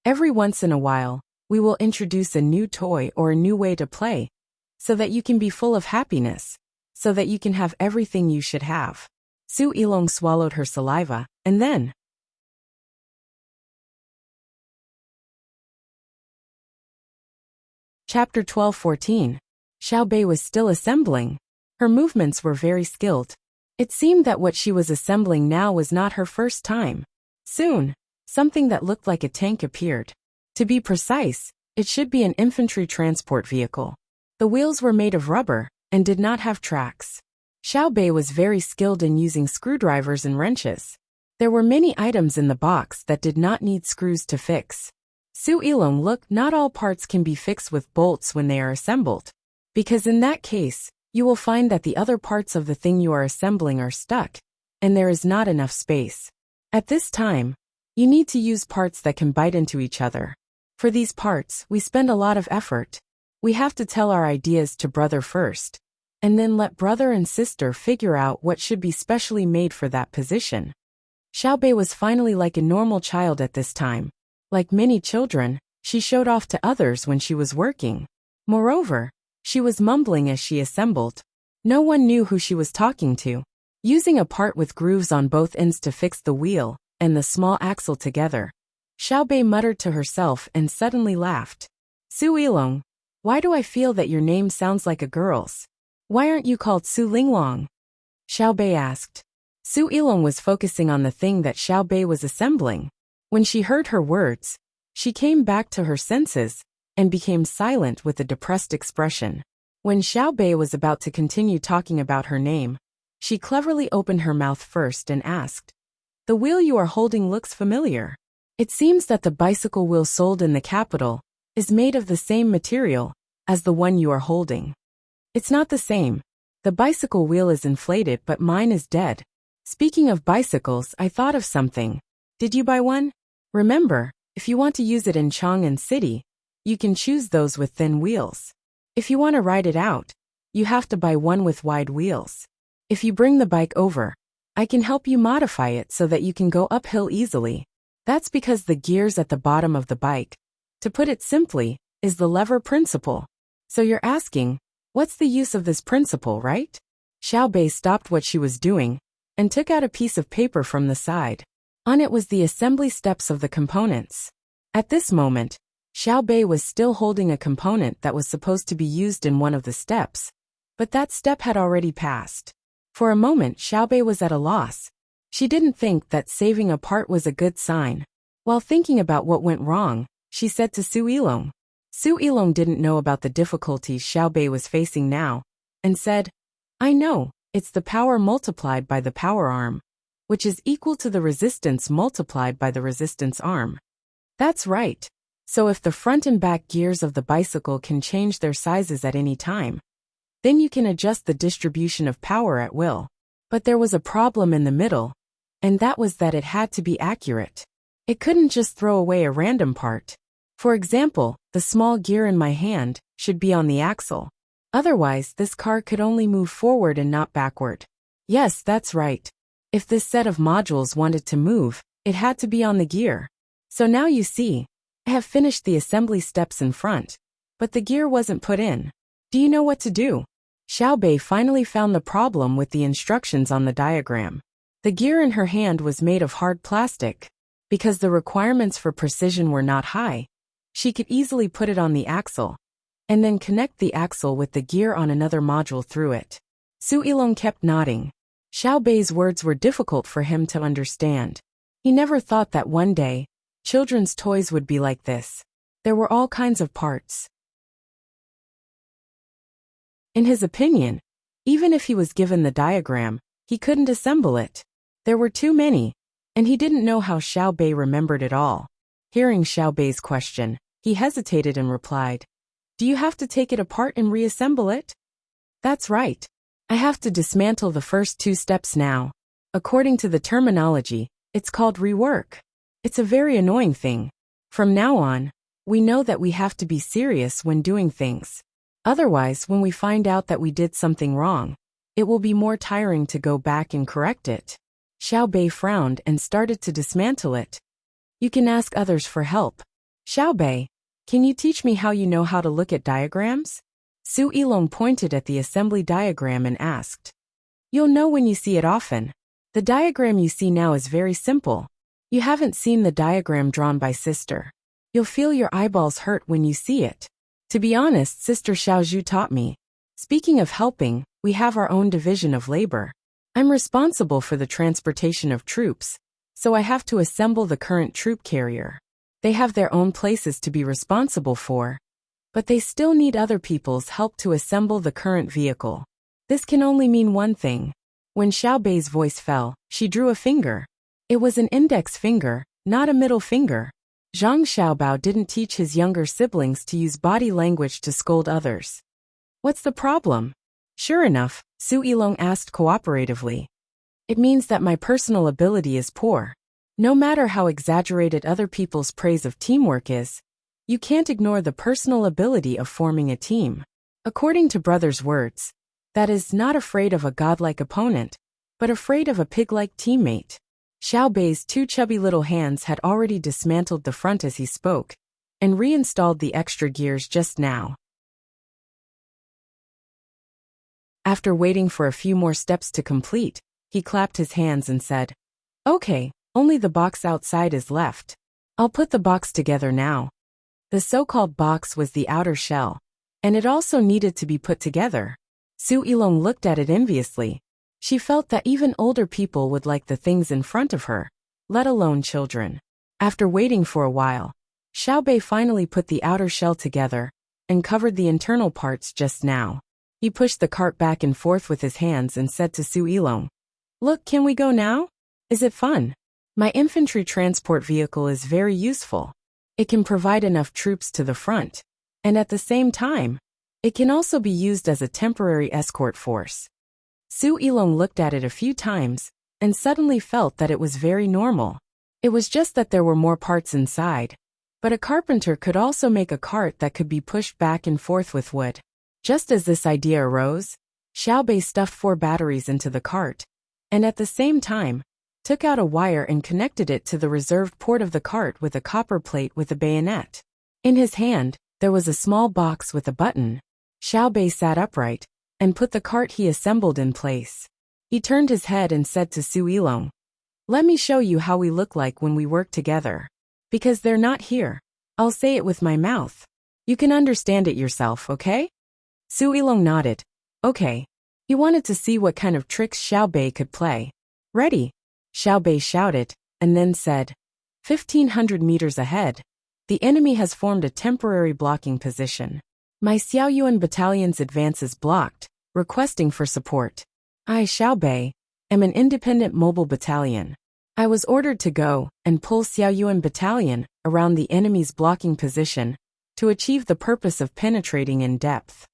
Every once in a while, we will introduce a new toy or a new way to play, so that you can be full of happiness, so that you can have everything you should have." Su Yilong swallowed her saliva, and then, Chapter 12:14. Xiaobei was still assembling. Her movements were very skilled. It seemed that what she was assembling now was not her first time. Soon, something that looked like a tank appeared. To be precise, it should be an infantry transport vehicle. The wheels were made of rubber, and did not have tracks. Xiaobei was very skilled in using screwdrivers and wrenches. There were many items in the box that did not need screws to fix. Su Yilong, look, not all parts can be fixed with bolts when they are assembled. Because in that case, you will find that the other parts of the thing you are assembling are stuck, and there is not enough space. At this time, you need to use parts that can bite into each other. For these parts, we spend a lot of effort. We have to tell our ideas to brother first, and then let brother and sister figure out what should be specially made for that position. Xiaobei was finally like a normal child at this time. Like many children, she showed off to others when she was working. Moreover, she was mumbling as she assembled. No one knew who she was talking to. Using a part with grooves on both ends to fix the wheel and the small axle together, Xiaobei muttered to herself and suddenly laughed. "Su Yilong, why do I feel that your name sounds like a girl's? Why aren't you called Su Linglong?" Xiaobei asked. Su Yilong was focusing on the thing that Xiaobei was assembling. When she heard her words, she came back to her senses and became silent with a depressed expression. When Xiaobei was about to continue talking about her name, she cleverly opened her mouth first and asked, "The wheel you are holding looks familiar. It seems that the bicycle wheel sold in the capital is made of the same material as the one you are holding." "It's not the same. The bicycle wheel is inflated, but mine is dead. Speaking of bicycles, I thought of something. Did you buy one? Remember, if you want to use it in Chang'an City, you can choose those with thin wheels. If you want to ride it out, you have to buy one with wide wheels. If you bring the bike over, I can help you modify it so that you can go uphill easily. That's because the gears at the bottom of the bike, to put it simply, is the lever principle. So you're asking, what's the use of this principle, right?" Xiaobei stopped what she was doing and took out a piece of paper from the side. On it was the assembly steps of the components. At this moment, Xiaobei was still holding a component that was supposed to be used in one of the steps, but that step had already passed. For a moment Xiaobei was at a loss. She didn't think that saving a part was a good sign. While thinking about what went wrong, she said to Su Yilong. Su Yilong didn't know about the difficulties Xiaobei was facing now, and said, I know, it's the power multiplied by the power arm, which is equal to the resistance multiplied by the resistance arm. That's right. So if the front and back gears of the bicycle can change their sizes at any time, then you can adjust the distribution of power at will. But there was a problem in the middle, and that was that it had to be accurate. It couldn't just throw away a random part. For example, the small gear in my hand should be on the axle. Otherwise, this car could only move forward and not backward. Yes, that's right. If this set of modules wanted to move, it had to be on the gear. So now you see, I have finished the assembly steps in front, but the gear wasn't put in. Do you know what to do? Xiaobei finally found the problem with the instructions on the diagram. The gear in her hand was made of hard plastic. Because the requirements for precision were not high, she could easily put it on the axle, and then connect the axle with the gear on another module through it. Su Yilong kept nodding. Xiaobei's words were difficult for him to understand. He never thought that one day, children's toys would be like this. There were all kinds of parts. In his opinion, even if he was given the diagram, he couldn't assemble it. There were too many, and he didn't know how Xiaobei remembered it all. Hearing Xiaobei's question, he hesitated and replied, Do you have to take it apart and reassemble it? That's right. I have to dismantle the first 2 steps now. According to the terminology, it's called rework. It's a very annoying thing. From now on, we know that we have to be serious when doing things. Otherwise, when we find out that we did something wrong, it will be more tiring to go back and correct it. Xiaobei frowned and started to dismantle it. You can ask others for help. Xiaobei, can you teach me how you know how to look at diagrams? Su Yilong pointed at the assembly diagram and asked. You'll know when you see it often. The diagram you see now is very simple. You haven't seen the diagram drawn by Sister. You'll feel your eyeballs hurt when you see it. To be honest, Sister Xiaozhu taught me. Speaking of helping, we have our own division of labor. I'm responsible for the transportation of troops, so I have to assemble the current troop carrier. They have their own places to be responsible for, but they still need other people's help to assemble the current vehicle. This can only mean one thing. When Xiaobei's voice fell, she drew a finger. It was an index finger, not a middle finger. Zhang Xiaobao didn't teach his younger siblings to use body language to scold others. What's the problem? Sure enough, Su Yilong asked cooperatively. It means that my personal ability is poor. No matter how exaggerated other people's praise of teamwork is, you can't ignore the personal ability of forming a team. According to brother's words, that is not afraid of a godlike opponent, but afraid of a pig-like teammate. Xiaobei's 2 chubby little hands had already dismantled the front as he spoke, and reinstalled the extra gears just now. After waiting for a few more steps to complete, he clapped his hands and said, Okay, only the box outside is left. I'll put the box together now. The so-called box was the outer shell, and it also needed to be put together. Su Yilong looked at it enviously. She felt that even older people would like the things in front of her, let alone children. After waiting for a while, Xiaobei finally put the outer shell together and covered the internal parts just now. He pushed the cart back and forth with his hands and said to Su Yilong, Look, can we go now? Is it fun? My infantry transport vehicle is very useful. It can provide enough troops to the front, and at the same time, it can also be used as a temporary escort force. Su Yilong looked at it a few times, and suddenly felt that it was very normal. It was just that there were more parts inside, but a carpenter could also make a cart that could be pushed back and forth with wood. Just as this idea arose, Xiaobei stuffed 4 batteries into the cart, and at the same time, took out a wire and connected it to the reserved port of the cart with a copper plate with a bayonet. In his hand, there was a small box with a button. Xiaobei sat upright, and put the cart he assembled in place. He turned his head and said to Su Yilong, Let me show you how we look like when we work together. Because they're not here, I'll say it with my mouth. You can understand it yourself, okay? Su Yilong nodded. Okay. He wanted to see what kind of tricks Xiao Bei could play. Ready, Xiao Bei shouted, and then said, 1,500 meters ahead. The enemy has formed a temporary blocking position. My Xiaoyuan battalion's advance is blocked, requesting for support. I, Xiao Bei, am an independent mobile battalion. I was ordered to go and pull Xiaoyuan battalion around the enemy's blocking position to achieve the purpose of penetrating in depth.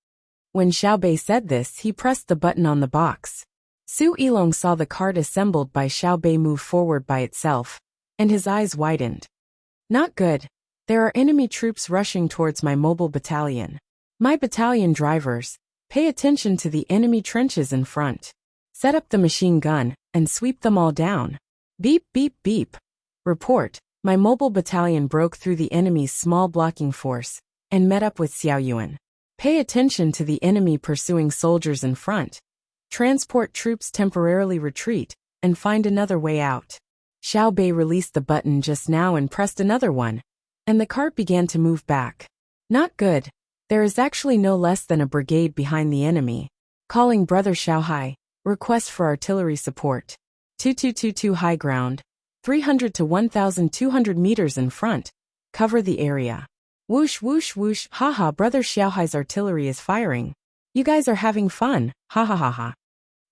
When Xiao Bei said this, he pressed the button on the box. Su Yilong saw the cart assembled by Xiao Bei move forward by itself, and his eyes widened. Not good. There are enemy troops rushing towards my mobile battalion. My battalion drivers, pay attention to the enemy trenches in front. Set up the machine gun and sweep them all down. Beep, beep, beep. Report, my mobile battalion broke through the enemy's small blocking force and met up with Xiaoyuan. Pay attention to the enemy pursuing soldiers in front. Transport troops temporarily retreat and find another way out. Xiao Bei released the button just now and pressed another one, and the cart began to move back. Not good. There is actually no less than a brigade behind the enemy. Calling Brother Xiaohai, request for artillery support. 2222 high ground. 300 to 1,200 meters in front. Cover the area. Whoosh whoosh whoosh, haha, Brother Xiaohai's artillery is firing. You guys are having fun, ha ha ha ha.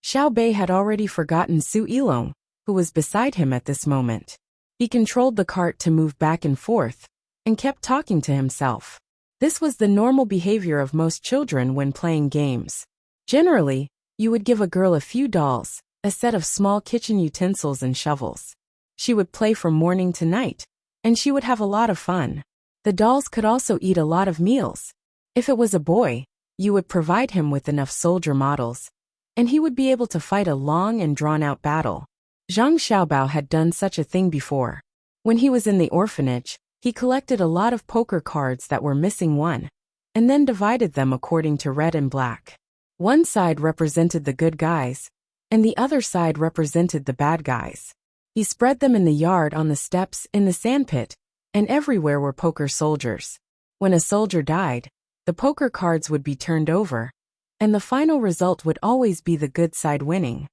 Xiao Bei had already forgotten Su Yilong, who was beside him at this moment. He controlled the cart to move back and forth, and kept talking to himself. This was the normal behavior of most children when playing games. Generally, you would give a girl a few dolls, a set of small kitchen utensils and shovels. She would play from morning to night, and she would have a lot of fun. The dolls could also eat a lot of meals. If it was a boy, you would provide him with enough soldier models, and he would be able to fight a long and drawn-out battle. Zhang Xiaobao had done such a thing before. When he was in the orphanage, he collected a lot of poker cards that were missing one, and then divided them according to red and black. One side represented the good guys, and the other side represented the bad guys. He spread them in the yard, on the steps, in the sandpit, and everywhere were poker soldiers. When a soldier died, the poker cards would be turned over, and the final result would always be the good side winning.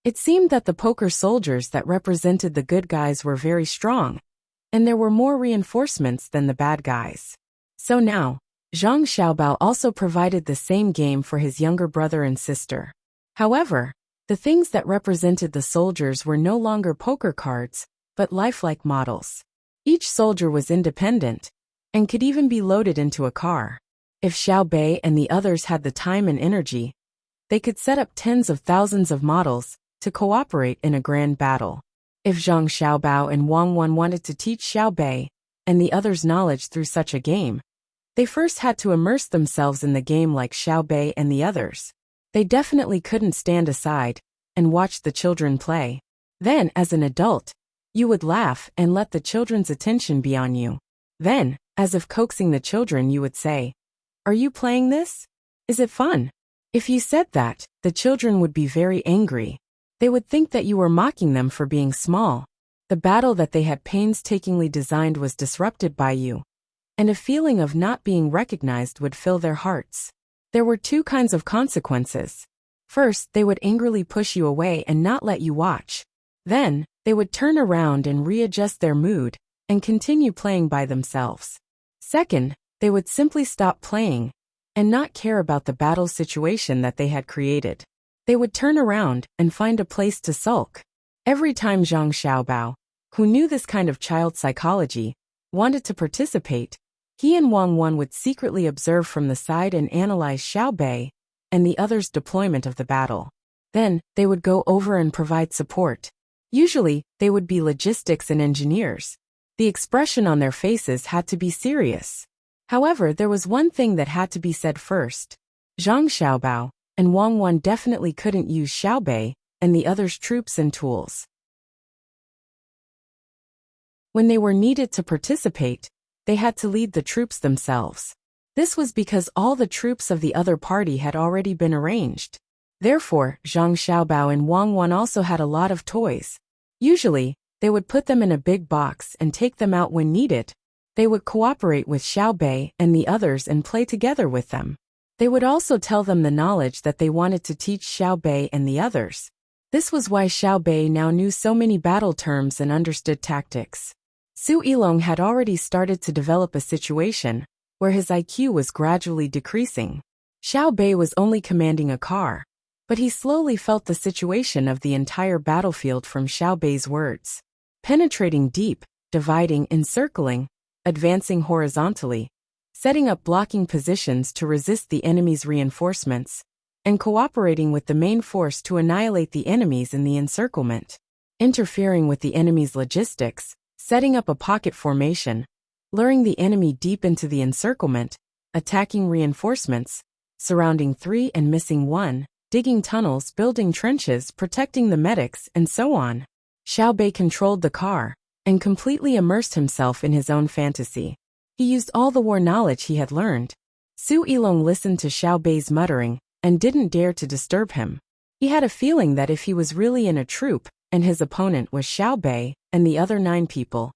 It seemed that the poker soldiers that represented the good guys were very strong, and there were more reinforcements than the bad guys. So now, Zhang Xiaobao also provided the same game for his younger brother and sister. However, the things that represented the soldiers were no longer poker cards, but lifelike models. Each soldier was independent, and could even be loaded into a car. If Xiao Bei and the others had the time and energy, they could set up tens of thousands of models to cooperate in a grand battle. If Zhang Xiaobao and Wang Wan wanted to teach Xiao Bei and the others knowledge through such a game, they first had to immerse themselves in the game like Xiao Bei and the others. They definitely couldn't stand aside and watch the children play. Then, as an adult, you would laugh and let the children's attention be on you. Then, as if coaxing the children, you would say, "Are you playing this? Is it fun?" If you said that, the children would be very angry. They would think that you were mocking them for being small. The battle that they had painstakingly designed was disrupted by you, and a feeling of not being recognized would fill their hearts. There were two kinds of consequences. First, they would angrily push you away and not let you watch. Then, they would turn around and readjust their mood and continue playing by themselves. Second, they would simply stop playing and not care about the battle situation that they had created. They would turn around and find a place to sulk. Every time Zhang Xiaobao, who knew this kind of child psychology, wanted to participate, he and Wang Wan would secretly observe from the side and analyze Xiao Bei and the others' deployment of the battle. Then, they would go over and provide support. Usually, they would be logistics and engineers. The expression on their faces had to be serious. However, there was one thing that had to be said first. Zhang Xiaobao and Wang Wan definitely couldn't use Xiao Bei and the others' troops and tools. When they were needed to participate, they had to lead the troops themselves. This was because all the troops of the other party had already been arranged. Therefore, Zhang Xiaobao and Wang Wan also had a lot of toys. Usually, they would put them in a big box and take them out when needed. They would cooperate with Xiao Bei and the others and play together with them. They would also tell them the knowledge that they wanted to teach Xiao Bei and the others. This was why Xiao Bei now knew so many battle terms and understood tactics. Su Yilong had already started to develop a situation where his IQ was gradually decreasing. Xiao Bei was only commanding a car, but he slowly felt the situation of the entire battlefield from Xiao Bei's words. Penetrating deep, dividing, encircling, advancing horizontally, setting up blocking positions to resist the enemy's reinforcements, and cooperating with the main force to annihilate the enemies in the encirclement, interfering with the enemy's logistics, setting up a pocket formation, luring the enemy deep into the encirclement, attacking reinforcements, surrounding 3 and missing 1, digging tunnels, building trenches, protecting the medics, and so on. Xiao Bei controlled the car and completely immersed himself in his own fantasy. He used all the war knowledge he had learned. Su Yilong listened to Xiao Bei's muttering and didn't dare to disturb him. He had a feeling that if he was really in a troop and his opponent was Xiao Bei and the other 9 people,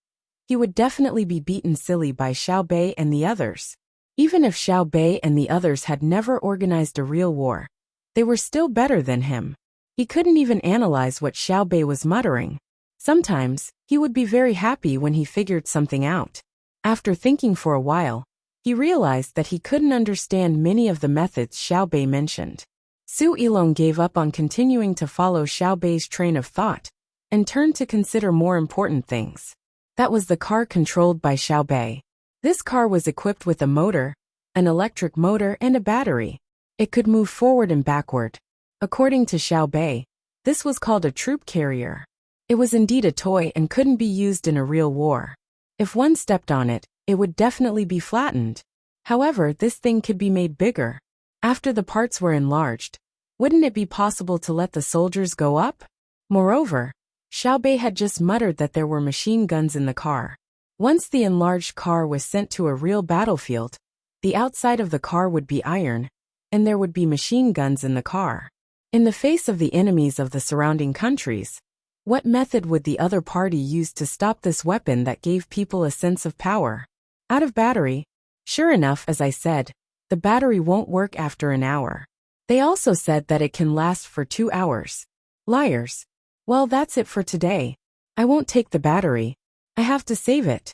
he would definitely be beaten silly by Xiao Bei and the others. Even if Xiao Bei and the others had never organized a real war, they were still better than him. He couldn't even analyze what Xiao Bei was muttering. Sometimes, he would be very happy when he figured something out. After thinking for a while, he realized that he couldn't understand many of the methods Xiao Bei mentioned. Su Yilong gave up on continuing to follow Xiao Bei's train of thought and turned to consider more important things. That was the car controlled by Xiao Bei. This car was equipped with a motor, an electric motor, and a battery. It could move forward and backward. According to Xiao Bei, this was called a troop carrier. It was indeed a toy and couldn't be used in a real war. If one stepped on it, it would definitely be flattened. However, this thing could be made bigger. After the parts were enlarged, wouldn't it be possible to let the soldiers go up? Moreover, Xiao Bei had just muttered that there were machine guns in the car. Once the enlarged car was sent to a real battlefield, the outside of the car would be iron, and there would be machine guns in the car. In the face of the enemies of the surrounding countries, what method would the other party use to stop this weapon that gave people a sense of power? Out of battery? Sure enough, as I said, the battery won't work after an hour. They also said that it can last for 2 hours. Liars. Well, that's it for today. I won't take the battery. I have to save it.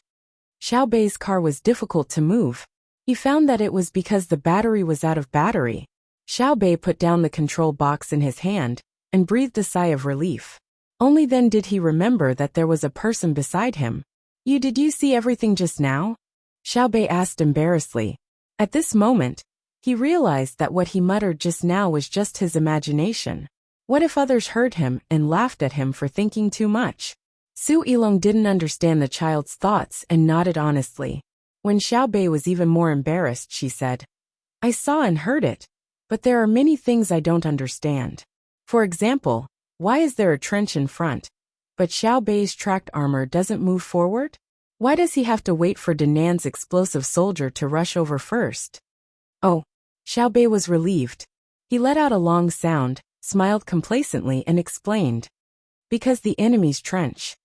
Xiao Bei's car was difficult to move. He found that it was because the battery was out of battery. Xiao Bei put down the control box in his hand and breathed a sigh of relief. Only then did he remember that there was a person beside him. Did you see everything just now? Xiao Bei asked embarrassedly. At this moment, he realized that what he muttered just now was just his imagination. What if others heard him and laughed at him for thinking too much? Su Yilong didn't understand the child's thoughts and nodded honestly. When Xiao Bei was even more embarrassed, she said, I saw and heard it, but there are many things I don't understand. For example, why is there a trench in front, but Xiao Bei's tracked armor doesn't move forward? Why does he have to wait for Danan's explosive soldier to rush over first? Oh, Xiao Bei was relieved. He let out a long sound, smiled complacently and explained. Because the enemy's trench.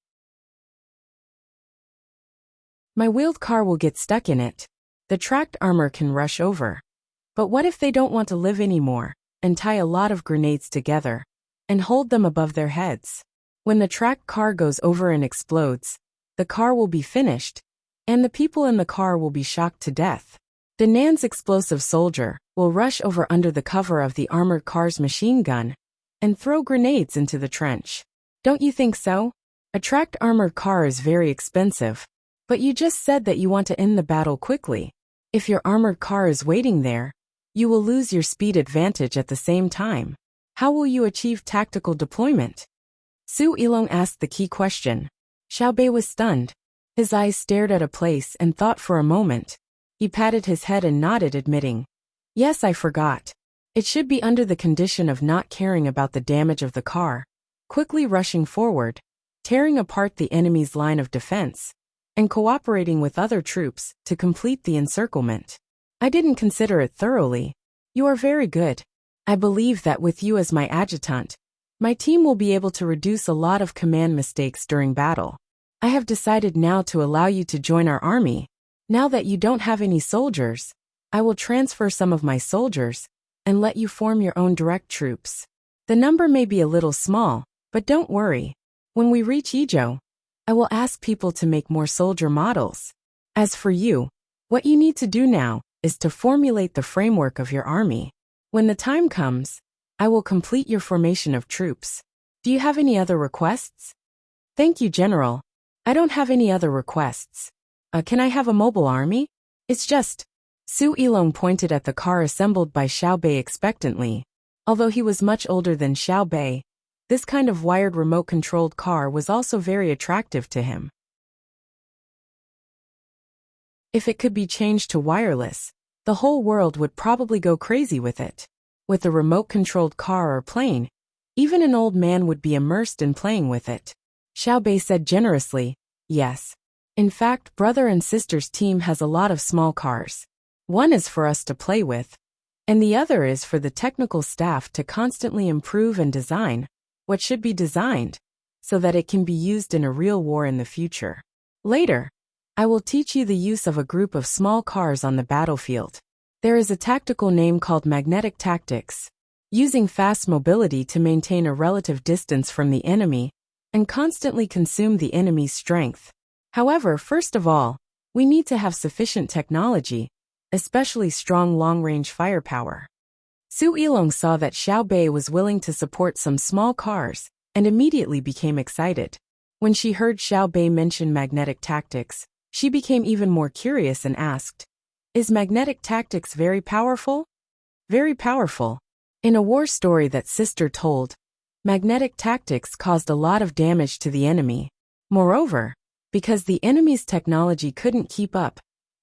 My wheeled car will get stuck in it. The tracked armor can rush over. But what if they don't want to live anymore, and tie a lot of grenades together, and hold them above their heads? When the tracked car goes over and explodes, the car will be finished, and the people in the car will be shocked to death. Danan's explosive soldier will rush over under the cover of the armored car's machine gun and throw grenades into the trench. Don't you think so? A tracked armored car is very expensive. But you just said that you want to end the battle quickly. If your armored car is waiting there, you will lose your speed advantage at the same time. How will you achieve tactical deployment? Su Yilong asked the key question. Xiao Bei was stunned. His eyes stared at a place and thought for a moment. He patted his head and nodded, admitting, Yes, I forgot. It should be under the condition of not caring about the damage of the car, quickly rushing forward, tearing apart the enemy's line of defense, and cooperating with other troops to complete the encirclement. I didn't consider it thoroughly. You are very good. I believe that with you as my adjutant, my team will be able to reduce a lot of command mistakes during battle. I have decided now to allow you to join our army. Now that you don't have any soldiers, I will transfer some of my soldiers and let you form your own direct troops. The number may be a little small, but don't worry. When we reach Idyll, I will ask people to make more soldier models. As for you, what you need to do now is to formulate the framework of your army. When the time comes, I will complete your formation of troops. Do you have any other requests? Thank you, General. I don't have any other requests. Can I have a mobile army? It's just... Su Yilong pointed at the car assembled by Xiao Bei expectantly. Although he was much older than Xiao Bei, this kind of wired remote-controlled car was also very attractive to him. If it could be changed to wireless, the whole world would probably go crazy with it. With a remote-controlled car or plane, even an old man would be immersed in playing with it. Xiao Bei said generously, yes. In fact, brother and sister's team has a lot of small cars. One is for us to play with, and the other is for the technical staff to constantly improve and design what should be designed, so that it can be used in a real war in the future. Later, I will teach you the use of a group of small cars on the battlefield. There is a tactical name called magnetic tactics, using fast mobility to maintain a relative distance from the enemy and constantly consume the enemy's strength. However, first of all, we need to have sufficient technology, especially strong long-range firepower. Su Yilong saw that Xiao Bei was willing to support some small cars and immediately became excited. When she heard Xiao Bei mention magnetic tactics, she became even more curious and asked, "Is magnetic tactics very powerful?" Very powerful. In a war story that sister told, magnetic tactics caused a lot of damage to the enemy. Moreover, because the enemy's technology couldn't keep up,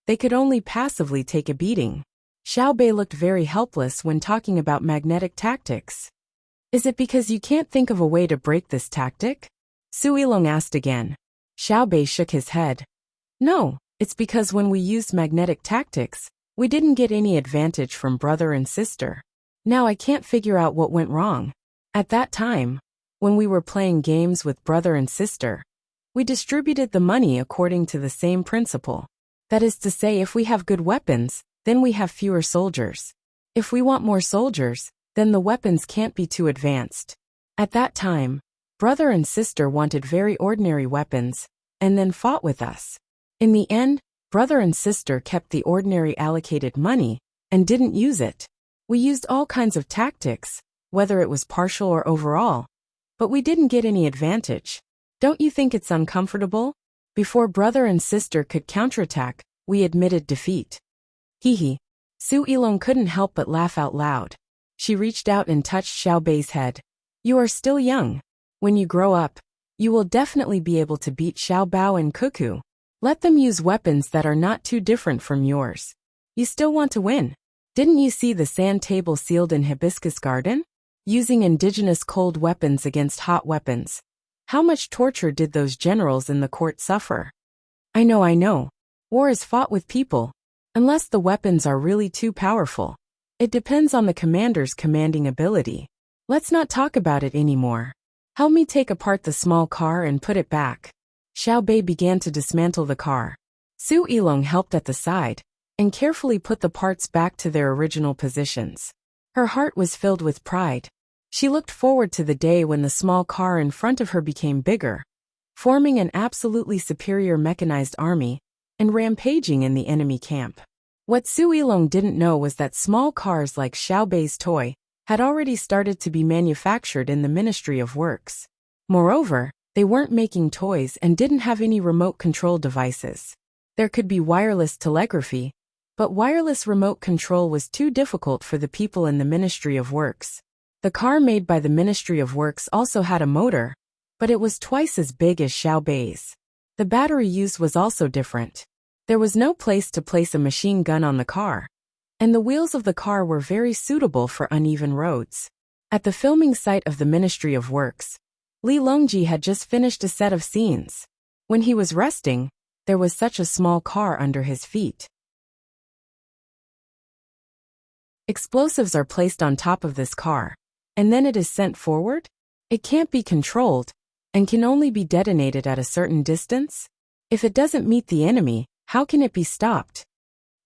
they could only passively take a beating. Xiao Bei looked very helpless when talking about magnetic tactics. Is it because you can't think of a way to break this tactic? Su Yilong asked again. Xiao Bei shook his head. No, it's because when we used magnetic tactics, we didn't get any advantage from brother and sister. Now I can't figure out what went wrong. At that time, when we were playing games with brother and sister, we distributed the money according to the same principle. That is to say, if we have good weapons, then we have fewer soldiers. If we want more soldiers, then the weapons can't be too advanced. At that time, brother and sister wanted very ordinary weapons, and then fought with us. In the end, brother and sister kept the ordinary allocated money, and didn't use it. We used all kinds of tactics, whether it was partial or overall, but we didn't get any advantage. Don't you think it's uncomfortable? Before brother and sister could counterattack, we admitted defeat. Hee. Su Yilong couldn't help but laugh out loud. She reached out and touched Xiao Bei's head. You are still young. When you grow up, you will definitely be able to beat Xiao Bao and Cuckoo. Let them use weapons that are not too different from yours. You still want to win. Didn't you see the sand table sealed in Hibiscus Garden? Using indigenous cold weapons against hot weapons. How much torture did those generals in the court suffer? I know. War is fought with people, unless the weapons are really too powerful. It depends on the commander's commanding ability. Let's not talk about it anymore. Help me take apart the small car and put it back. Xiao Bei began to dismantle the car. Su Yilong helped at the side, and carefully put the parts back to their original positions. Her heart was filled with pride. She looked forward to the day when the small car in front of her became bigger, forming an absolutely superior mechanized army, and rampaging in the enemy camp. What Su Yilong didn't know was that small cars like Xiao Bei's toy had already started to be manufactured in the Ministry of Works. Moreover, they weren't making toys and didn't have any remote control devices. There could be wireless telegraphy, but wireless remote control was too difficult for the people in the Ministry of Works. The car made by the Ministry of Works also had a motor, but it was twice as big as Xiao Bei's. The battery used was also different. There was no place to place a machine gun on the car, and the wheels of the car were very suitable for uneven roads. At the filming site of the Ministry of Works, Li Longji had just finished a set of scenes. When he was resting, there was such a small car under his feet. Explosives are placed on top of this car, and then it is sent forward? It can't be controlled, and can only be detonated at a certain distance? If it doesn't meet the enemy, how can it be stopped?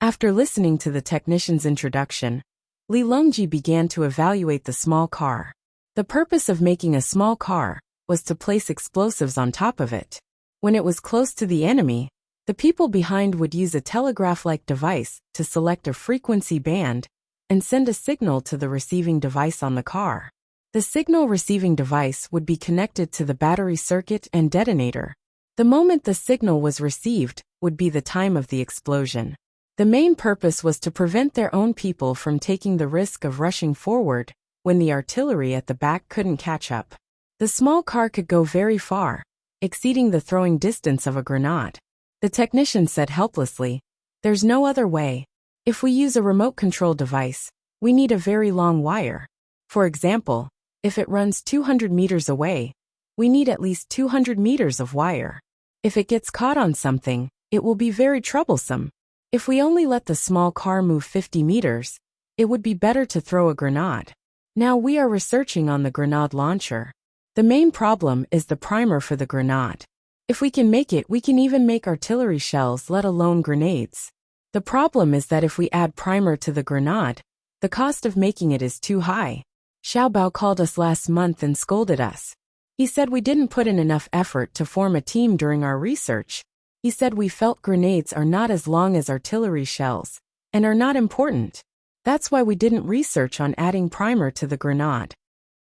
After listening to the technician's introduction, Li Longji began to evaluate the small car. The purpose of making a small car was to place explosives on top of it. When it was close to the enemy, the people behind would use a telegraph-like device to select a frequency band and send a signal to the receiving device on the car. The signal receiving device would be connected to the battery circuit and detonator. The moment the signal was received would be the time of the explosion. The main purpose was to prevent their own people from taking the risk of rushing forward when the artillery at the back couldn't catch up. The small car could go very far, exceeding the throwing distance of a grenade. The technician said helplessly, "There's no other way. If we use a remote control device, we need a very long wire. For example, if it runs 200 meters away, we need at least 200 meters of wire. If it gets caught on something, it will be very troublesome. If we only let the small car move 50 meters, it would be better to throw a grenade. Now we are researching on the grenade launcher. The main problem is the primer for the grenade. If we can make it, we can even make artillery shells, let alone grenades. The problem is that if we add primer to the grenade, the cost of making it is too high. Xiaobao called us last month and scolded us. He said we didn't put in enough effort to form a team during our research. He said we felt grenades are not as long as artillery shells and are not important. That's why we didn't research on adding primer to the grenade."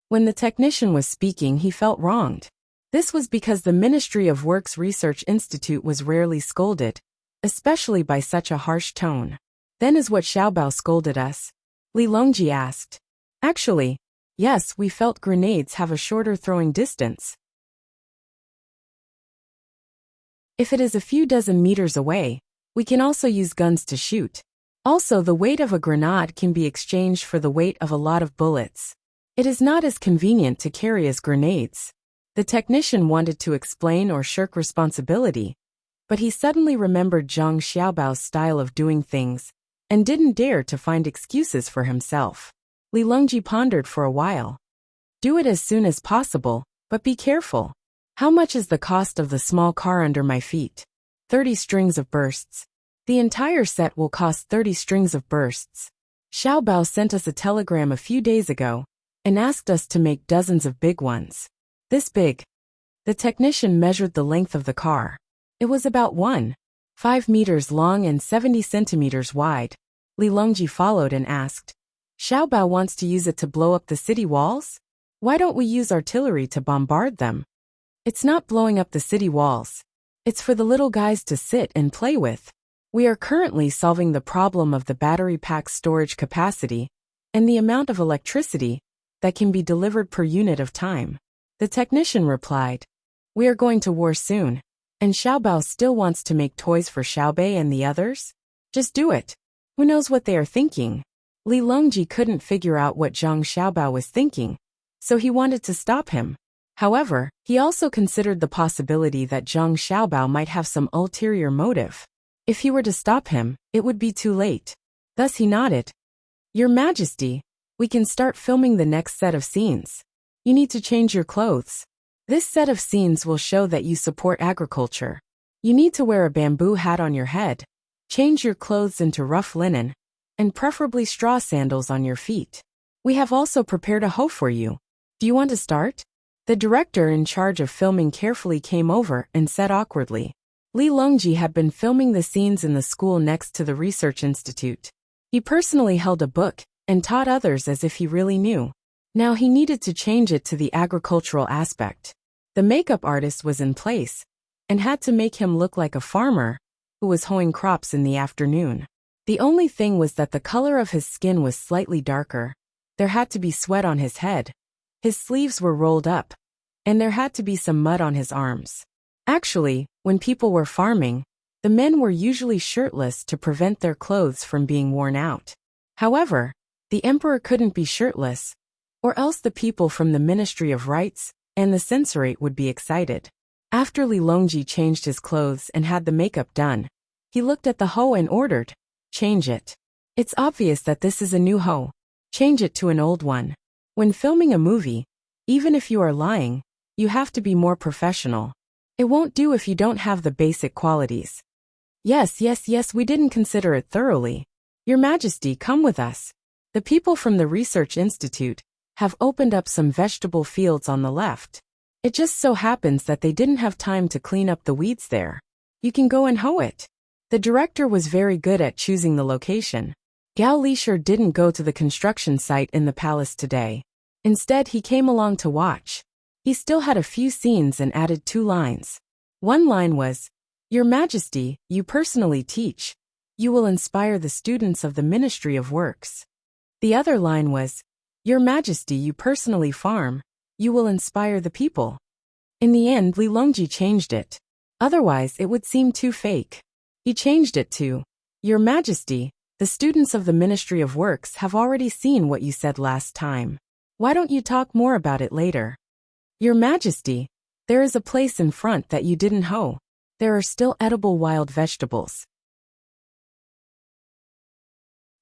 When the technician was speaking, he felt wronged. This was because the Ministry of Works Research Institute was rarely scolded, especially by such a harsh tone. "Then is what Xiaobao scolded us?" Li Longji asked. "Actually, yes, we felt grenades have a shorter throwing distance. If it is a few dozen meters away, we can also use guns to shoot. Also, the weight of a grenade can be exchanged for the weight of a lot of bullets. It is not as convenient to carry as grenades." The technician wanted to explain or shirk responsibility, but he suddenly remembered Zhang Xiaobao's style of doing things and didn't dare to find excuses for himself. Li Longji pondered for a while. "Do it as soon as possible, but be careful. How much is the cost of the small car under my feet?" 30 strings of bursts. "The entire set will cost 30 strings of bursts. Xiaobao sent us a telegram a few days ago and asked us to make dozens of big ones." "This big?" The technician measured the length of the car. It was about 1.5 meters long and 70 centimeters wide. Li Longji followed and asked, "Xiaobao wants to use it to blow up the city walls? Why don't we use artillery to bombard them?" "It's not blowing up the city walls. It's for the little guys to sit and play with. We are currently solving the problem of the battery pack's storage capacity and the amount of electricity that can be delivered per unit of time." The technician replied, "We are going to war soon, and Xiaobao still wants to make toys for Xiaobei and the others? Just do it. Who knows what they are thinking?" Li Longji couldn't figure out what Zhang Xiaobao was thinking, so he wanted to stop him. However, he also considered the possibility that Zhang Xiaobao might have some ulterior motive. If he were to stop him, it would be too late. Thus he nodded. "Your Majesty, we can start filming the next set of scenes. You need to change your clothes. This set of scenes will show that you support agriculture. You need to wear a bamboo hat on your head, change your clothes into rough linen, and preferably straw sandals on your feet. We have also prepared a hoe for you. Do you want to start?" The director in charge of filming carefully came over and said awkwardly. Li Longji had been filming the scenes in the school next to the research institute. He personally held a book and taught others as if he really knew. Now he needed to change it to the agricultural aspect. The makeup artist was in place and had to make him look like a farmer who was hoeing crops in the afternoon. The only thing was that the color of his skin was slightly darker. There had to be sweat on his head. His sleeves were rolled up, and there had to be some mud on his arms. Actually, when people were farming, the men were usually shirtless to prevent their clothes from being worn out. However, the emperor couldn't be shirtless, or else the people from the Ministry of Rights and the censorate would be excited. After Li Longji changed his clothes and had the makeup done, he looked at the hoe and ordered, "Change it. It's obvious that this is a new hoe. Change it to an old one." When filming a movie, even if you are lying, you have to be more professional. It won't do if you don't have the basic qualities. Yes, yes, yes, we didn't consider it thoroughly. Your Majesty, come with us. The people from the Research Institute have opened up some vegetable fields on the left. It just so happens that they didn't have time to clean up the weeds there. You can go and hoe it. The director was very good at choosing the location. Gao Lisher didn't go to the construction site in the palace today. Instead, he came along to watch. He still had a few scenes and added 2 lines. One line was, Your Majesty, you personally teach. You will inspire the students of the Ministry of Works. The other line was, Your Majesty, you personally farm. You will inspire the people. In the end, Li Longji changed it. Otherwise, it would seem too fake. He changed it to, Your Majesty, the students of the Ministry of Works have already seen what you said last time. Why don't you talk more about it later? Your Majesty, there is a place in front that you didn't hoe. There are still edible wild vegetables.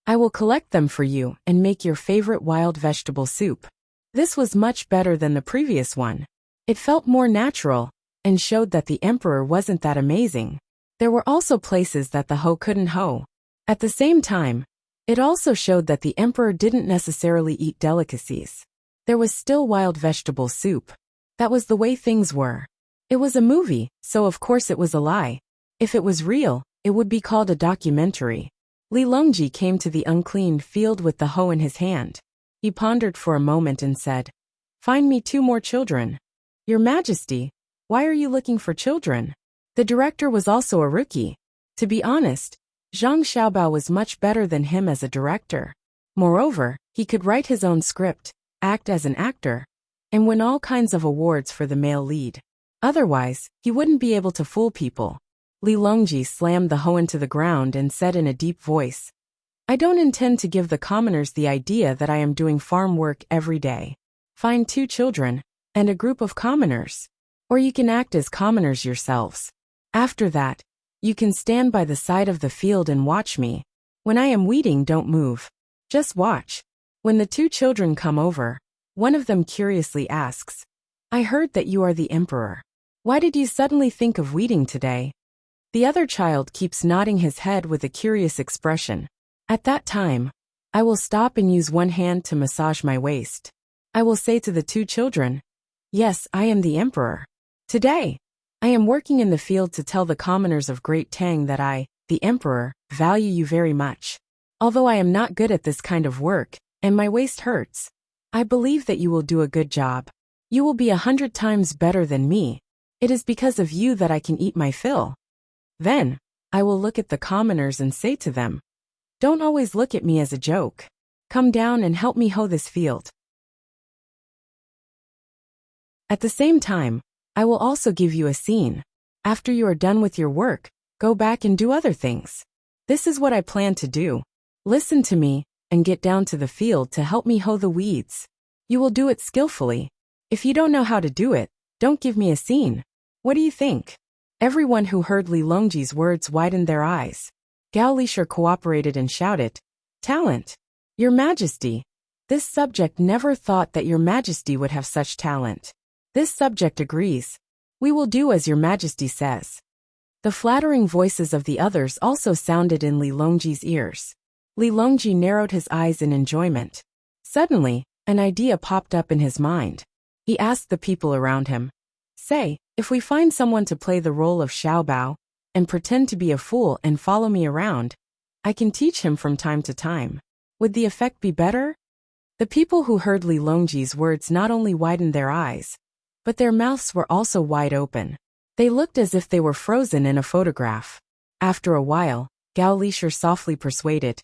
I will collect them for you and make your favorite wild vegetable soup. This was much better than the previous one. It felt more natural and showed that the emperor wasn't that amazing. There were also places that the hoe couldn't hoe. At the same time, it also showed that the emperor didn't necessarily eat delicacies. There was still wild vegetable soup. That was the way things were. It was a movie, so of course it was a lie. If it was real, it would be called a documentary. Li Longji came to the uncleaned field with the hoe in his hand. He pondered for a moment and said, Find me 2 more children. Your Majesty, why are you looking for children? The director was also a rookie. To be honest, Zhang Xiaobao was much better than him as a director. Moreover, he could write his own script, act as an actor, and win all kinds of awards for the male lead. Otherwise, he wouldn't be able to fool people. Li Longji slammed the hoe into the ground and said in a deep voice, I don't intend to give the commoners the idea that I am doing farm work every day. Find 2 children, and a group of commoners. Or you can act as commoners yourselves. After that, you can stand by the side of the field and watch me. When I am weeding, don't move. Just watch. When the 2 children come over, one of them curiously asks, I heard that you are the emperor. Why did you suddenly think of weeding today? The other child keeps nodding his head with a curious expression. At that time, I will stop and use one hand to massage my waist. I will say to the 2 children, Yes, I am the emperor. Today, I am working in the field to tell the commoners of Great Tang that I, the emperor, value you very much. Although I am not good at this kind of work, and my waist hurts, I believe that you will do a good job. You will be 100 times better than me. It is because of you that I can eat my fill. Then, I will look at the commoners and say to them, Don't always look at me as a joke. Come down and help me hoe this field. At the same time, I will also give you a scene. After you are done with your work, go back and do other things. This is what I plan to do. Listen to me, and get down to the field to help me hoe the weeds. You will do it skillfully. If you don't know how to do it, don't give me a scene. What do you think? Everyone who heard Li Longji's words widened their eyes. Gao Lisher cooperated and shouted, Talent! Your Majesty! This subject never thought that Your Majesty would have such talent. This subject agrees. We will do as Your Majesty says. The flattering voices of the others also sounded in Li Longji's ears. Li Longji narrowed his eyes in enjoyment. Suddenly, an idea popped up in his mind. He asked the people around him, Say, if we find someone to play the role of Xiaobao, and pretend to be a fool and follow me around, I can teach him from time to time. Would the effect be better? The people who heard Li Longji's words not only widened their eyes, but their mouths were also wide open. They looked as if they were frozen in a photograph. After a while, Gao Lisher softly persuaded,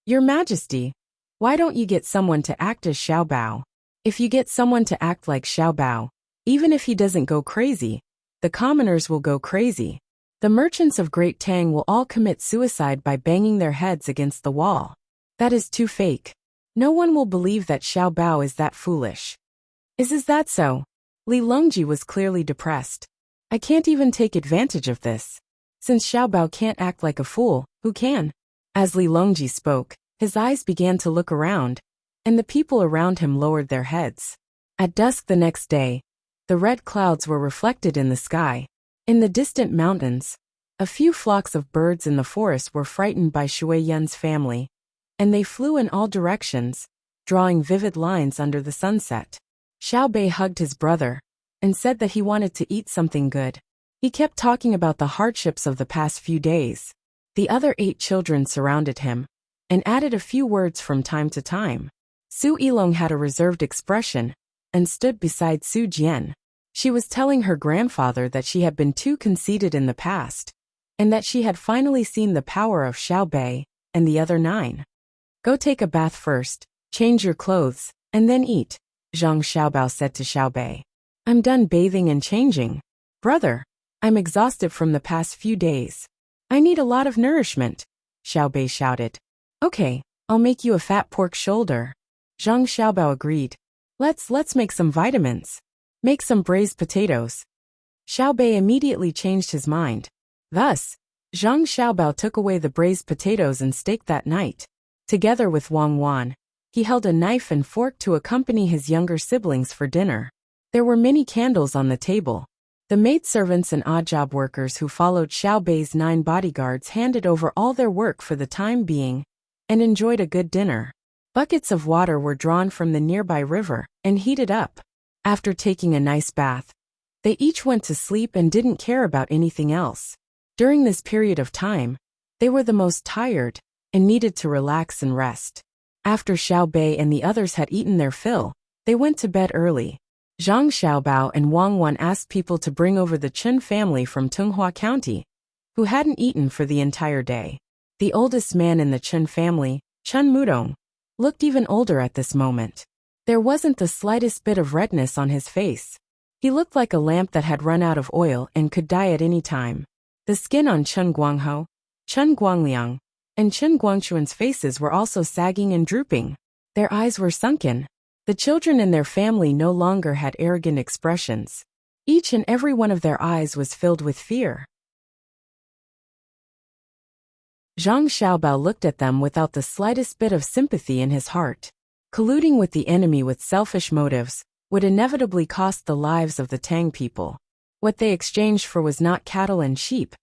Your Majesty, why don't you get someone to act as Xiaobao? If you get someone to act like Xiaobao, even if he doesn't go crazy, the commoners will go crazy. The merchants of Great Tang will all commit suicide by banging their heads against the wall. That is too fake. No one will believe that Xiaobao is that foolish. Is that so? Li Longji was clearly depressed. I can't even take advantage of this. Since Xiaobao can't act like a fool, who can? As Li Longji spoke, his eyes began to look around, and the people around him lowered their heads. At dusk the next day, the red clouds were reflected in the sky. In the distant mountains, A few flocks of birds in the forest were frightened by Shui Yun's family, and they flew in all directions, drawing vivid lines under the sunset. Xiao Bei hugged his brother and said that he wanted to eat something good. He kept talking about the hardships of the past few days. The other 8 children surrounded him and added a few words from time to time. Su Yilong had a reserved expression and stood beside Su Jian. She was telling her grandfather that she had been too conceited in the past, and that she had finally seen the power of Xiao Bei and the other 9. Go take a bath first, change your clothes, and then eat, Zhang Xiaobao said to Xiao Bei. I'm done bathing and changing. Brother, I'm exhausted from the past few days. I need a lot of nourishment, Xiao Bei shouted. Okay, I'll make you a fat pork shoulder. Zhang Xiaobao agreed. Let's make some vitamins. Make some braised potatoes. Xiao Bei immediately changed his mind. Thus, Zhang Xiaobao took away the braised potatoes and steak that night. Together with Wang Wan, he held a knife and fork to accompany his younger siblings for dinner. There were many candles on the table. The maidservants and odd job workers who followed Xiao Bei's 9 bodyguards handed over all their work for the time being and enjoyed a good dinner. Buckets of water were drawn from the nearby river and heated up. After taking a nice bath, they each went to sleep and didn't care about anything else. During this period of time, they were the most tired and needed to relax and rest. After Xiao Bei and the others had eaten their fill, they went to bed early. Zhang Xiaobao and Wang Wan asked people to bring over the Chen family from Tunghua County, who hadn't eaten for the entire day. The oldest man in the Chen family, Chen Mudong, looked even older at this moment. There wasn't the slightest bit of redness on his face. He looked like a lamp that had run out of oil and could die at any time. The skin on Chen Guangho, Chen Guangliang, and Chen Guangchuan's faces were also sagging and drooping. Their eyes were sunken. The children in their family no longer had arrogant expressions. Each and every one of their eyes was filled with fear. Zhang Xiaobao looked at them without the slightest bit of sympathy in his heart. Colluding with the enemy with selfish motives would inevitably cost the lives of the Tang people. What they exchanged for was not cattle and sheep,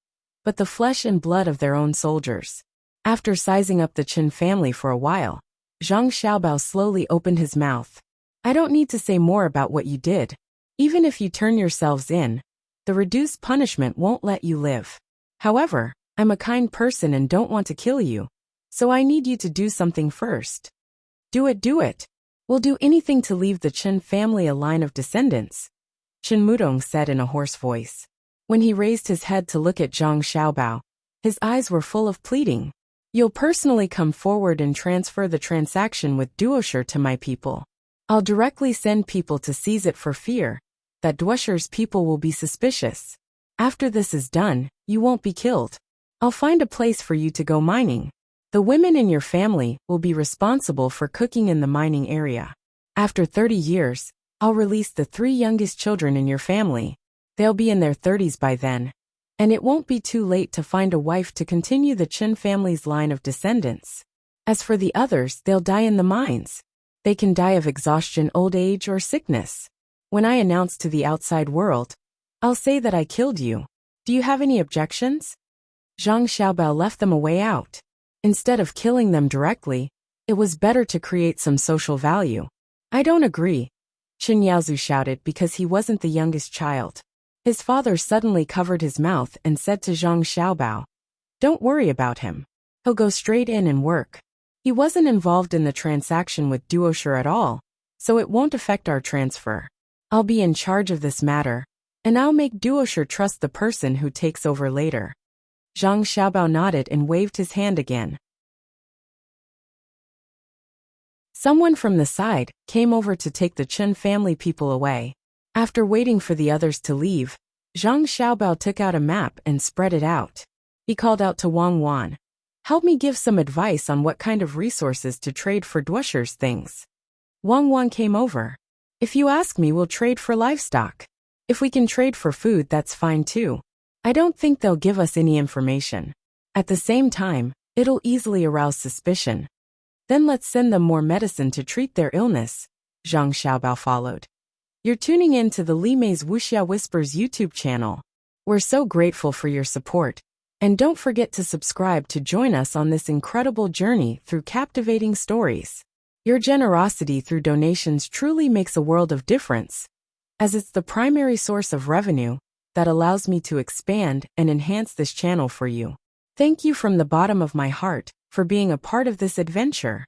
but the flesh and blood of their own soldiers. After sizing up the Chen family for a while, Zhang Xiaobao slowly opened his mouth. I don't need to say more about what you did. Even if you turn yourselves in, the reduced punishment won't let you live. However, I'm a kind person and don't want to kill you, so I need you to do something first. Do it. We'll do anything to leave the Chen family a line of descendants, Chen Mudong said in a hoarse voice. When he raised his head to look at Zhang Xiaobao, his eyes were full of pleading. You'll personally come forward and transfer the transaction with Duosher to my people. I'll directly send people to seize it for fear that Duosher's people will be suspicious. After this is done, you won't be killed. I'll find a place for you to go mining. The women in your family will be responsible for cooking in the mining area. After 30 years, I'll release the 3 youngest children in your family. They'll be in their 30s by then. And it won't be too late to find a wife to continue the Chen family's line of descendants. As for the others, they'll die in the mines. They can die of exhaustion, old age, or sickness. When I announce to the outside world, I'll say that I killed you. Do you have any objections? Zhang Xiaobao left them a way out. Instead of killing them directly, it was better to create some social value. I don't agree, Chen Yaozu shouted because he wasn't the youngest child. His father suddenly covered his mouth and said to Zhang Xiaobao, don't worry about him. He'll go straight in and work. He wasn't involved in the transaction with Duosher at all, so it won't affect our transfer. I'll be in charge of this matter, and I'll make Duosher trust the person who takes over later. Zhang Xiaobao nodded and waved his hand again. Someone from the side came over to take the Chen family people away. After waiting for the others to leave, Zhang Xiaobao took out a map and spread it out. He called out to Wang Wan, help me give some advice on what kind of resources to trade for Duosher's things. Wang Wan came over. If you ask me, we'll trade for livestock. If we can trade for food, that's fine too. I don't think they'll give us any information. At the same time, it'll easily arouse suspicion. Then let's send them more medicine to treat their illness, Zhang Xiaobao followed. You're tuning in to the Li Mei's Wuxia Whispers YouTube channel. We're so grateful for your support. And don't forget to subscribe to join us on this incredible journey through captivating stories. Your generosity through donations truly makes a world of difference, as it's the primary source of revenue that allows me to expand and enhance this channel for you. Thank you from the bottom of my heart for being a part of this adventure.